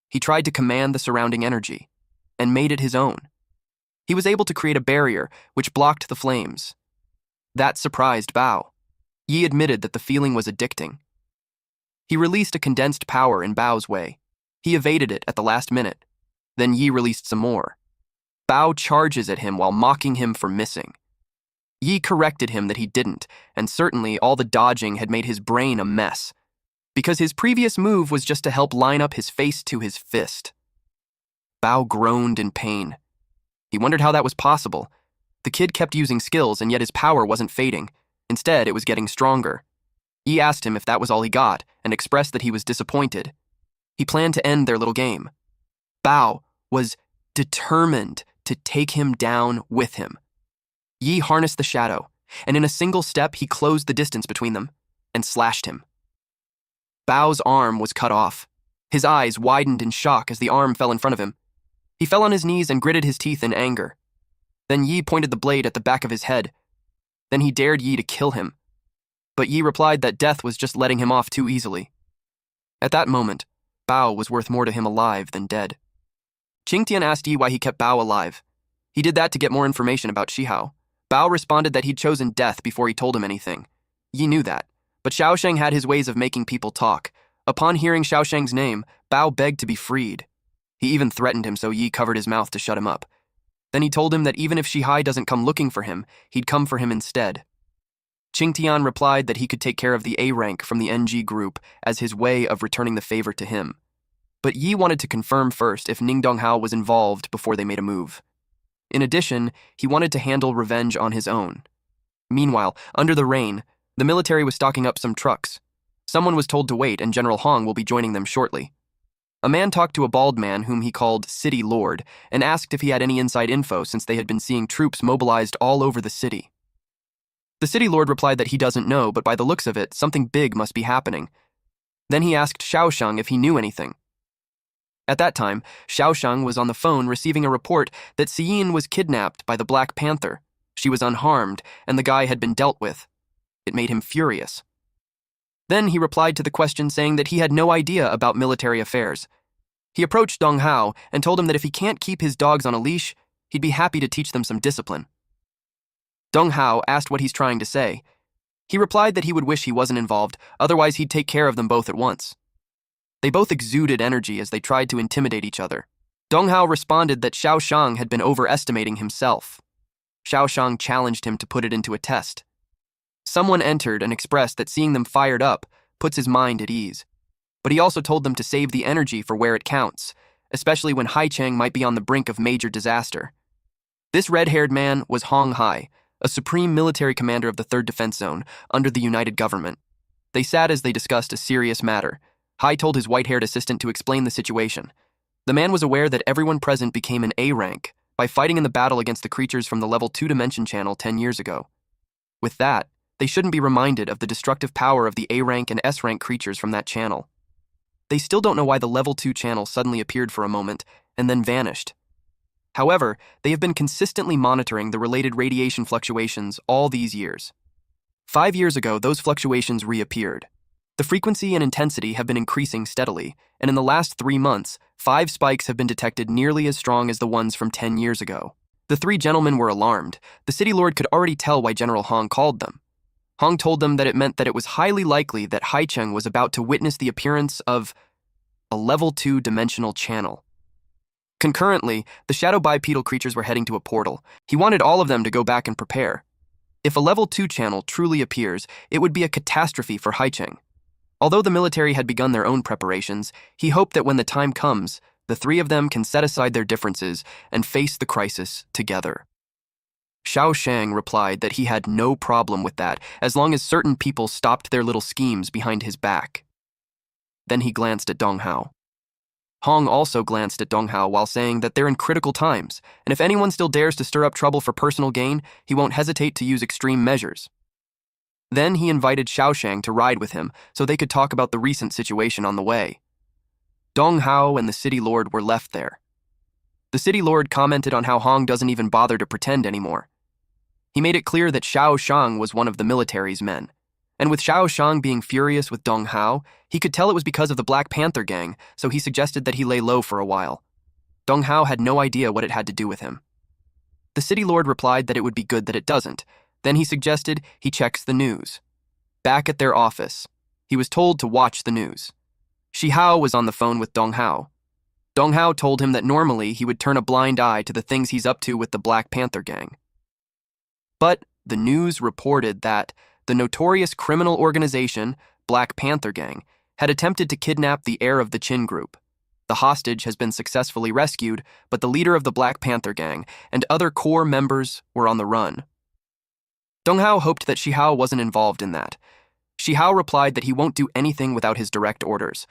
Speaker 1: He tried to command the surrounding energy and made it his own. He was able to create a barrier which blocked the flames. That surprised Bao. Yi admitted that the feeling was addicting. He released a condensed power in Bao's way. He evaded it at the last minute. Then Yi released some more. Bao charges at him while mocking him for missing. Yi corrected him that he didn't, and certainly all the dodging had made his brain a mess, because his previous move was just to help line up his face to his fist. Bao groaned in pain. He wondered how that was possible. The kid kept using skills, and yet his power wasn't fading. Instead, it was getting stronger. Yi asked him if that was all he got, and expressed that he was disappointed. He planned to end their little game. Bao was determined to take him down with him. Yi harnessed the shadow, and in a single step he closed the distance between them and slashed him. Bao's arm was cut off. His eyes widened in shock as the arm fell in front of him. He fell on his knees and gritted his teeth in anger. Then Yi pointed the blade at the back of his head. Then he dared Yi to kill him. But Yi replied that death was just letting him off too easily. At that moment, Bao was worth more to him alive than dead. Qingtian asked Yi why he kept Bao alive. He did that to get more information about Shihao. Bao responded that he'd chosen death before he told him anything. Yi knew that, but Xiaosheng had his ways of making people talk. Upon hearing Xiaosheng's name, Bao begged to be freed. He even threatened him, so Yi covered his mouth to shut him up. Then he told him that even if Shihai doesn't come looking for him, he'd come for him instead. Qingtian replied that he could take care of the A rank from the NG group as his way of returning the favor to him. But Yi wanted to confirm first if Ning Donghao was involved before they made a move. In addition, he wanted to handle revenge on his own. Meanwhile, under the rain, the military was stocking up some trucks. Someone was told to wait, and General Hong will be joining them shortly. A man talked to a bald man whom he called City Lord and asked if he had any inside info since they had been seeing troops mobilized all over the city. The City Lord replied that he doesn't know, but by the looks of it, something big must be happening. Then he asked Xiaosheng if he knew anything. At that time, Xiaosheng was on the phone receiving a report that Xiyin was kidnapped by the Black Panther. She was unharmed, and the guy had been dealt with. It made him furious. Then he replied to the question saying that he had no idea about military affairs. He approached Dong Hao and told him that if he can't keep his dogs on a leash, he'd be happy to teach them some discipline. Dong Hao asked what he's trying to say. He replied that he would wish he wasn't involved, otherwise he'd take care of them both at once. They both exuded energy as they tried to intimidate each other. Dong Hao responded that Xiaosheng had been overestimating himself. Xiaosheng challenged him to put it into a test. Someone entered and expressed that seeing them fired up puts his mind at ease. But he also told them to save the energy for where it counts, especially when Haicheng might be on the brink of major disaster. This red-haired man was Hong Hai, a supreme military commander of the 3rd Defense Zone under the United Government. They sat as they discussed a serious matter. Hai told his white-haired assistant to explain the situation. The man was aware that everyone present became an A rank by fighting in the battle against the creatures from the level 2 dimension channel 10 years ago. With that, they shouldn't be reminded of the destructive power of the A rank and S rank creatures from that channel. They still don't know why the level 2 channel suddenly appeared for a moment and then vanished. However, they have been consistently monitoring the related radiation fluctuations all these years. 5 years ago, those fluctuations reappeared. The frequency and intensity have been increasing steadily, and in the last 3 months, 5 spikes have been detected nearly as strong as the ones from 10 years ago. The three gentlemen were alarmed. The city lord could already tell why General Hong called them. Hong told them that it meant that it was highly likely that Haicheng was about to witness the appearance of a level 2 dimensional channel. Concurrently, the shadow bipedal creatures were heading to a portal. He wanted all of them to go back and prepare. If a level 2 channel truly appears, it would be a catastrophe for Haicheng. Although the military had begun their own preparations, he hoped that when the time comes, the three of them can set aside their differences and face the crisis together. Xiao Shang replied that he had no problem with that as long as certain people stopped their little schemes behind his back. Then he glanced at Dong Hao. Hong also glanced at Dong Hao while saying that they're in critical times, and if anyone still dares to stir up trouble for personal gain, he won't hesitate to use extreme measures. Then he invited Xiao Shang to ride with him so they could talk about the recent situation on the way. Dong Hao and the city lord were left there. The city lord commented on how Hong doesn't even bother to pretend anymore. He made it clear that Xiao Shang was one of the military's men. And with Xiao Shang being furious with Dong Hao, he could tell it was because of the Black Panther gang, so he suggested that he lay low for a while. Dong Hao had no idea what it had to do with him. The city lord replied that it would be good that it doesn't. Then he suggested he checks the news. Back at their office, he was told to watch the news. Shi Hao was on the phone with Dong Hao. Dong Hao told him that normally he would turn a blind eye to the things he's up to with the Black Panther gang. But the news reported that the notorious criminal organization, Black Panther Gang, had attempted to kidnap the heir of the Chin Group. The hostage has been successfully rescued, but the leader of the Black Panther Gang and other core members were on the run. Dong Hao hoped that Shi Hao wasn't involved in that. Shi Hao replied that he won't do anything without his direct orders.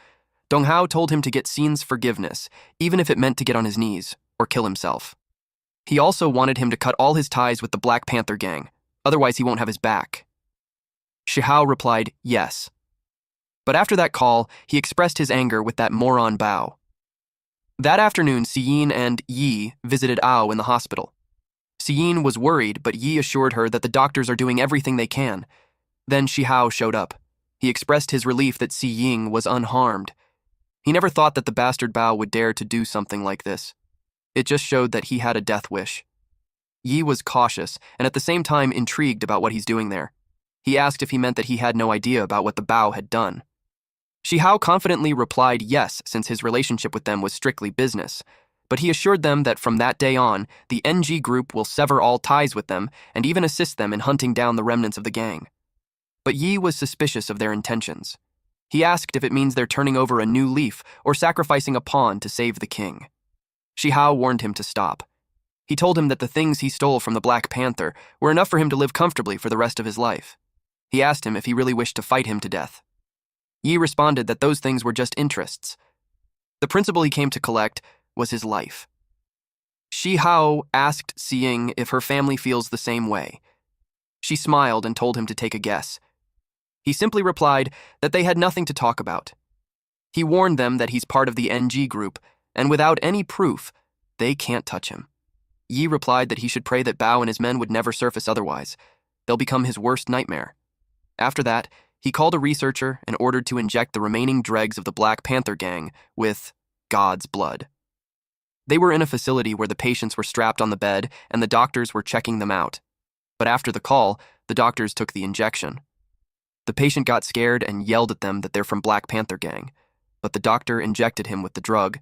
Speaker 1: Dong Hao told him to get Xian's forgiveness, even if it meant to get on his knees or kill himself. He also wanted him to cut all his ties with the Black Panther Gang, otherwise he won't have his back. Shi Hao replied yes. But after that call, he expressed his anger with that moron Bao. That afternoon, Xiyin and Yi visited Ao in the hospital. Xiyin was worried, but Yi assured her that the doctors are doing everything they can. Then Shi Hao showed up. He expressed his relief that Xiyin was unharmed. He never thought that the bastard Bao would dare to do something like this. It just showed that he had a death wish. Yi was cautious and at the same time intrigued about what he's doing there. He asked if he meant that he had no idea about what the Bao had done. Shi Hao confidently replied yes, since his relationship with them was strictly business, but he assured them that from that day on, the NG group will sever all ties with them and even assist them in hunting down the remnants of the gang. But Yi was suspicious of their intentions. He asked if it means they're turning over a new leaf or sacrificing a pawn to save the king. Shi Hao warned him to stop. He told him that the things he stole from the Black Panther were enough for him to live comfortably for the rest of his life. He asked him if he really wished to fight him to death. Yi responded that those things were just interests. The principal he came to collect was his life. Shi Hao asked Xiying if her family feels the same way. She smiled and told him to take a guess. He simply replied that they had nothing to talk about. He warned them that he's part of the NG group, and without any proof, they can't touch him. Yi replied that he should pray that Bao and his men would never surface otherwise. They'll become his worst nightmare. After that, he called a researcher and ordered to inject the remaining dregs of the Black Panther Gang with God's blood. They were in a facility where the patients were strapped on the bed and the doctors were checking them out. But after the call, the doctors took the injection. The patient got scared and yelled at them that they're from Black Panther Gang, but the doctor injected him with the drug.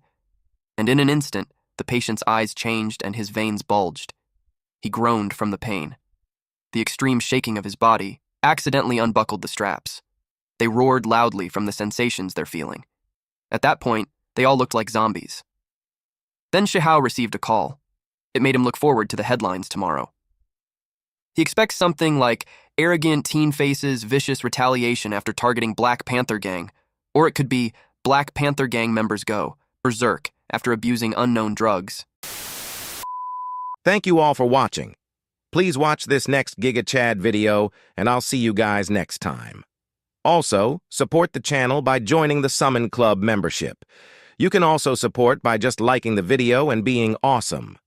Speaker 1: And in an instant, the patient's eyes changed and his veins bulged. He groaned from the pain. The extreme shaking of his body accidentally unbuckled the straps. They roared loudly from the sensations they're feeling. At that point, they all looked like zombies. Then Shi Hao received a call. It made him look forward to the headlines tomorrow. He expects something like arrogant teen faces vicious retaliation after targeting Black Panther Gang, or it could be Black Panther Gang members go berserk after abusing unknown drugs.
Speaker 2: Thank you all for watching. Please watch this next Giga Chad video, and I'll see you guys next time. Also, support the channel by joining the Summon Club membership. You can also support by just liking the video and being awesome.